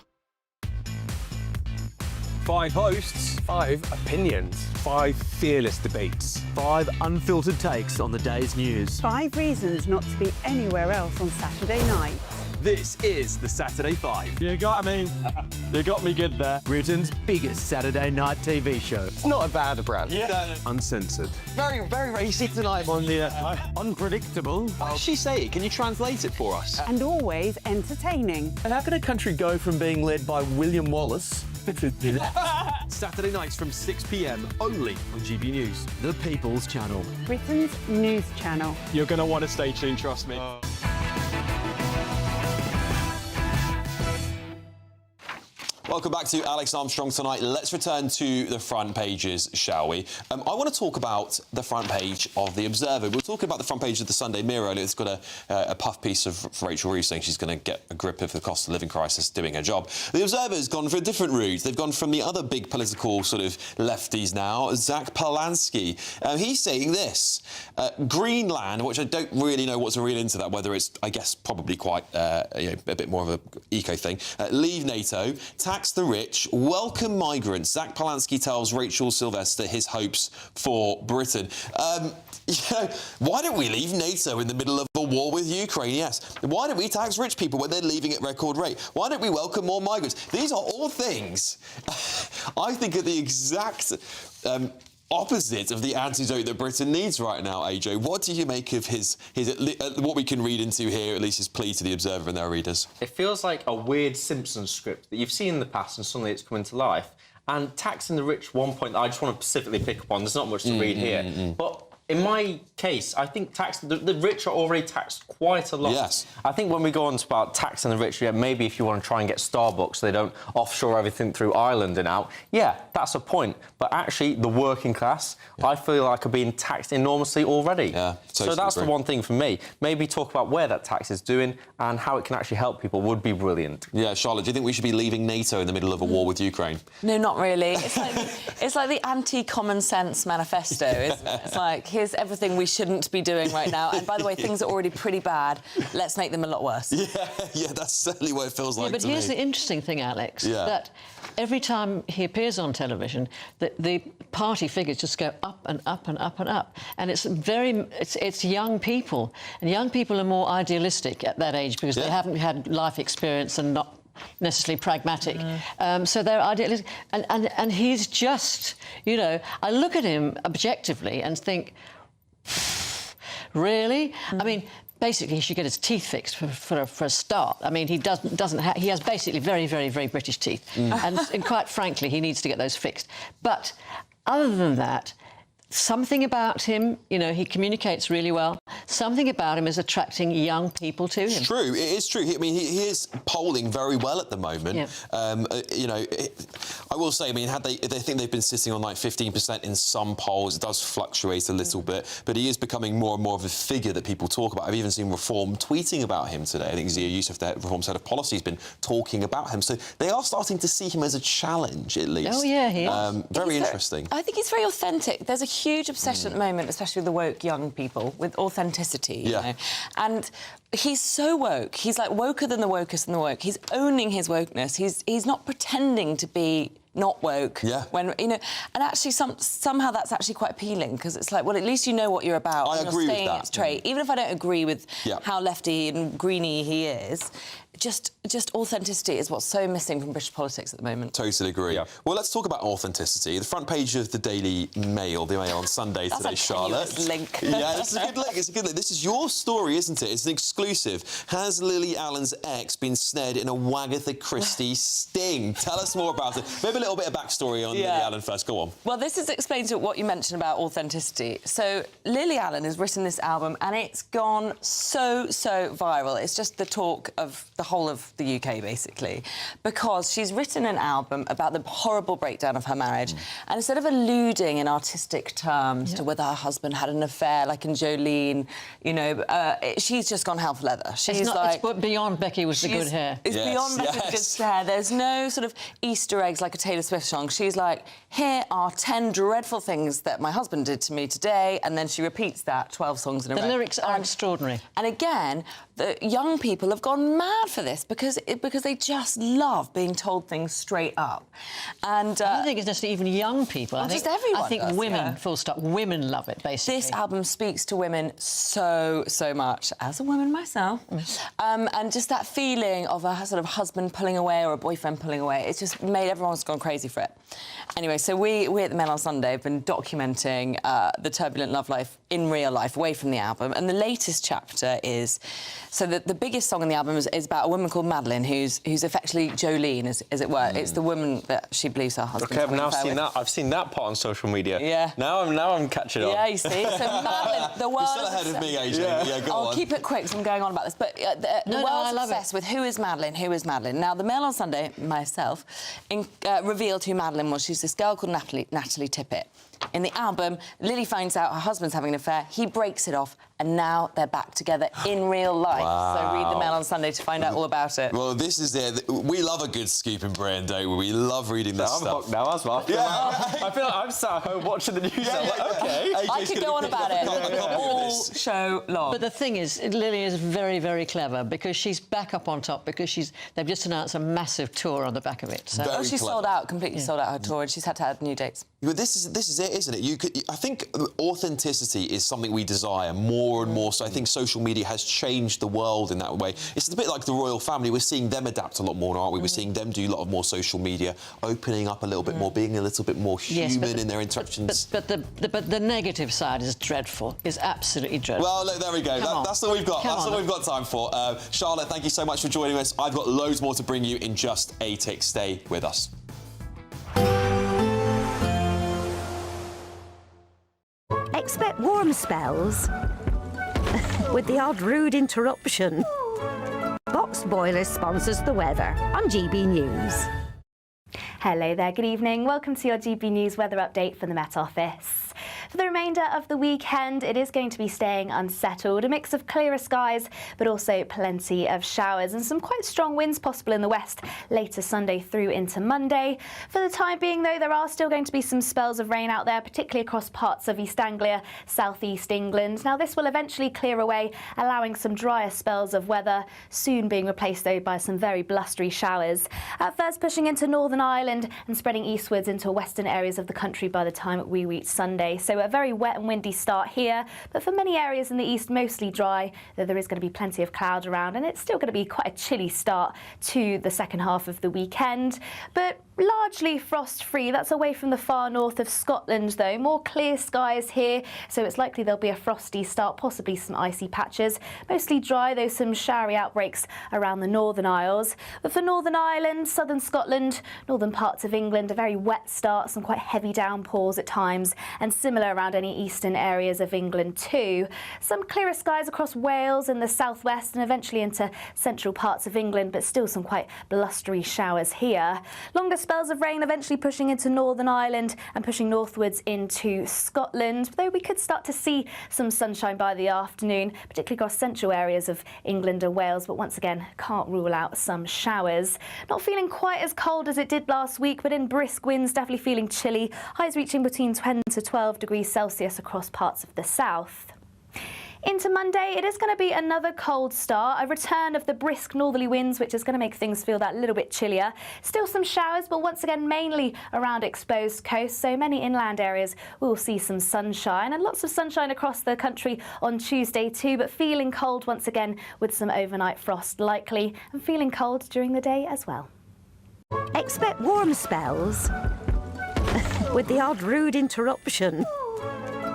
5 hosts, 5 opinions, 5 fearless debates, 5 unfiltered takes on the day's news. 5 reasons not to be anywhere else on Saturday night. This is the Saturday 5. You got me good there. Britain's biggest Saturday night TV show. It's not a bad brand. Yeah. Uncensored. Very, very racist tonight. On the unpredictable. What did she say? Can you translate it for us? And always entertaining. And how can a country go from being led by William Wallace Saturday nights from 6 p.m. only on GB News, the People's Channel. Britain's news channel. You're going to want to stay tuned, trust me. Welcome back to Alex Armstrong Tonight. Let's return to the front pages, shall we? I want to talk about the front page of The Observer. We're talking about the front page of the Sunday Mirror. It's got a puff piece of Rachel Reeves saying she's going to get a grip of the cost of living crisis doing her job. The Observer's gone for a different route. They've gone from the other big political sort of lefties now, Zach Polansky. He's saying this. Greenland, which I don't really know what's real into that, whether it's, I guess, probably quite a bit more of an eco thing. Leave NATO, tax the rich, welcome migrants. Zach Polansky tells Rachel Sylvester his hopes for Britain. Why don't we leave NATO in the middle of a war with Ukraine? Yes. Why don't we tax rich people when they're leaving at record rate? Why don't we welcome more migrants? These are all things I think are the exact opposite of the antidote that Britain needs right now, AJ. What do you make of his what we can read into here, at least his plea to the Observer and their readers? It feels like a weird Simpsons script that you've seen in the past and suddenly it's come into life. And taxing the rich, one point that I just want to specifically pick up on, there's not much to read here. But in my case, I think the rich are already taxed quite a lot. Yes. I think when we go on about taxing the rich, maybe if you want to try and get Starbucks, they don't offshore everything through Ireland and out. Yeah, that's a point. But actually, the working class, I feel like are being taxed enormously already. Yeah, totally so that's agree. the one thing for me. Maybe talk about where that tax is doing and how it can actually help people would be brilliant. Yeah, Charlotte, do you think we should be leaving NATO in the middle of a war with Ukraine? No, not really. It's like the anti-common sense manifesto, isn't it? It's like, here's everything we shouldn't be doing right now. And by the way, things are already pretty bad. Let's make them a lot worse. Yeah, that's certainly what it feels like. Yeah, but to here's me. the interesting thing, Alex, Yeah. that every time he appears on television, the party figures just go up and up and up and up. And it's young people. And young people are more idealistic at that age because they haven't had life experience and not necessarily pragmatic. So they're idealistic. And he's just, I look at him objectively and think, really? I mean, basically, he should get his teeth fixed for a start. I mean, he he has basically very, very, very British teeth. And quite frankly, he needs to get those fixed. But other than that, something about him, he communicates really well. Something about him is attracting young people to him. It's true. It is true. I mean, he is polling very well at the moment. Yeah. I will say, I mean, they think they've been sitting on like 15% in some polls. It does fluctuate a little bit, but he is becoming more and more of a figure that people talk about. I've even seen Reform tweeting about him today. I think Zia Youssef, the Reform's head of policy, has been talking about him. So they are starting to see him as a challenge, at least. Oh, yeah, he is. Very interesting. I think he's very authentic. There's a huge obsession at the moment, especially with the woke young people, with authenticity. You know? And he's so woke. He's like woker than the wokest and the woke. He's owning his wokeness. He's not pretending to be not woke. Yeah. When and actually somehow that's actually quite appealing because it's like, well, at least you know what you're about. I agree with that. It's straight. Even if I don't agree with how lefty and greeny he is, just authenticity is what's so missing from British politics at the moment. Totally agree. Yeah. Well, let's talk about authenticity. The front page of the Daily Mail, the Mail on Sunday today, Charlotte. Link. Yeah, it's a good link. It's a good link. This is your story, isn't it? It's an exclusive. Has Lily Allen's ex been snared in a Wagatha Christie sting? Tell us more about it. Maybe a little bit of backstory on Lily Allen first. Go on. Well, this is explains to what you mentioned about authenticity. So Lily Allen has written this album and it's gone so viral. It's just the talk of the whole of the UK, basically, because she's written an album about the horrible breakdown of her marriage, and instead of alluding in artistic terms to whether her husband had an affair, like in Jolene, she's just gone hell for leather. She's it's beyond Becky was the good hair. It's beyond Becky was the good hair. There's no sort of Easter eggs like a Taylor Swift song. She's like, here are 10 dreadful things that my husband did to me today, and then she repeats that 12 songs in a row. The lyrics are extraordinary. And again, that young people have gone mad for this because they just love being told things straight up. And I don't think it's just even young people. Well, just everyone I think does, women, yeah. full stop, women love it, basically. This album speaks to women so much, as a woman myself. And just that feeling of a sort of husband pulling away or a boyfriend pulling away, it's just made everyone's gone crazy for it. Anyway, so we at the Mail on Sunday have been documenting the turbulent love life in real life, away from the album. And the latest chapter is... So the biggest song on the album is about a woman called Madeline, who's effectively Jolene, as it were. It's the woman that she believes her husband. OK, I've now seen that. I've seen that part on social media. Yeah. Now I'm catching on. Yeah, you see. So Madeline, the world... You're still ahead of me, AJ. Yeah, go on. I'll keep it quick, so I'm going on about this. But the world's obsessed with who is Madeline, who is Madeline. Now, the Mail on Sunday, myself, revealed who Madeline was. She's this girl called Natalie Tippett. In the album, Lily finds out her husband's having an affair, he breaks it off, and now they're back together in real life. Wow. So read the Mail on Sunday to find out all about it. Well, this is it. We love a good scoop in Britain, don't we? We love reading this stuff. I'm hooked now as well. Yeah. I feel like I'm sat at home watching the news. I'm like, OK. I could go on about it all show long. But the thing is, Lily is very, very clever because she's back up on top because they've just announced a massive tour on the back of it. So. She's sold out, completely sold out her tour, and she's had to add new dates. But this is it, isn't it? I think authenticity is something we desire more and more. So I think social media has changed the world in that way. It's a bit like the royal family. We're seeing them adapt a lot more, aren't we? We're seeing them do a lot of more social media, opening up a little bit more, being a little bit more human in their interactions. But the negative side is dreadful. Is absolutely dreadful. Well, look, there we go. That's all we've got. That's all we've got time for. Charlotte, thank you so much for joining us. I've got loads more to bring you in just a tick. Stay with us. Expect warm spells with the odd rude interruption. Boxed Boiler sponsors the weather on GB News. Hello there, good evening. Welcome to your GB News weather update from the Met Office. For the remainder of the weekend, it is going to be staying unsettled. A mix of clearer skies, but also plenty of showers and some quite strong winds possible in the west later Sunday through into Monday. For the time being, though, there are still going to be some spells of rain out there, particularly across parts of East Anglia, southeast England. Now, this will eventually clear away, allowing some drier spells of weather, soon being replaced, though, by some very blustery showers. At first, pushing into Northern Ireland and spreading eastwards into western areas of the country by the time we reach Sunday. So a very wet and windy start here, but for many areas in the east, mostly dry, though there is going to be plenty of cloud around, and it's still going to be quite a chilly start to the second half of the weekend. But largely frost-free. That's away from the far north of Scotland, though. More clear skies here, so it's likely there'll be a frosty start, possibly some icy patches. Mostly dry, though some showery outbreaks around the Northern Isles. But for Northern Ireland, southern Scotland, northern parts of England, a very wet start, some quite heavy downpours at times, and similar around any eastern areas of England too. Some clearer skies across Wales and the southwest and eventually into central parts of England, but still some quite blustery showers here. Longer spells of rain eventually pushing into Northern Ireland and pushing northwards into Scotland, though we could start to see some sunshine by the afternoon, particularly across central areas of England and Wales, but once again, can't rule out some showers. Not feeling quite as cold as it did last week, but in brisk winds, definitely feeling chilly, highs reaching between 10 to 12 degrees Celsius across parts of the south. Into Monday, it is going to be another cold start, a return of the brisk northerly winds, which is going to make things feel that little bit chillier. Still some showers, but once again, mainly around exposed coasts, so many inland areas will see some sunshine, and lots of sunshine across the country on Tuesday too, but feeling cold once again with some overnight frost likely, and feeling cold during the day as well. Expect warm spells with the odd rude interruption.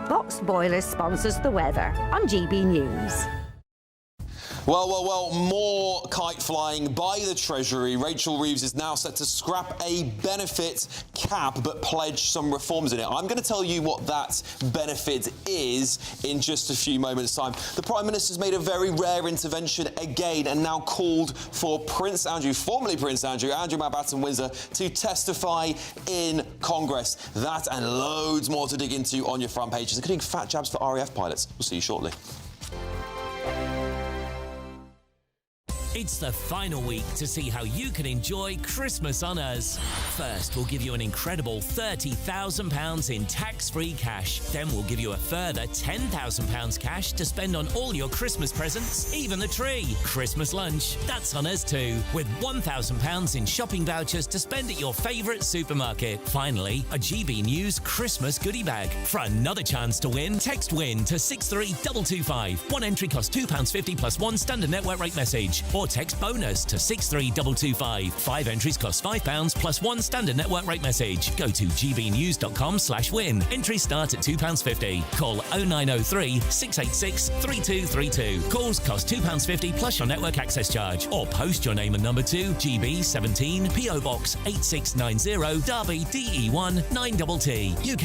Boxed Boiler sponsors the weather on GB News. Well, more kite flying by the Treasury. Rachel Reeves is now set to scrap a benefit cap but pledge some reforms in it. I'm going to tell you what that benefit is in just a few moments' time. The Prime Minister's made a very rare intervention again and now called for Prince Andrew, formerly Prince Andrew Mountbatten-Windsor, to testify in Congress. That and loads more to dig into on your front pages, including fat jabs for RAF pilots. We'll see you shortly. It's the final week to see how you can enjoy Christmas on us. First, we'll give you an incredible £30,000 in tax-free cash. Then we'll give you a further £10,000 cash to spend on all your Christmas presents, even the tree. Christmas lunch, that's on us too, with £1,000 in shopping vouchers to spend at your favourite supermarket. Finally, a GB News Christmas goodie bag. For another chance to win, text WIN to 63225. One entry costs £2.50 plus one standard network rate message. Or text BONUS to 63225. 5 entries cost £5 plus one standard network rate message. Go to gbnews.com/win. Entries start at £2.50. Call 0903 686 3232. Calls cost £2.50 plus your network access charge. Or post your name and number to GB 17 PO Box 8690 Derby DE1 9TT. UK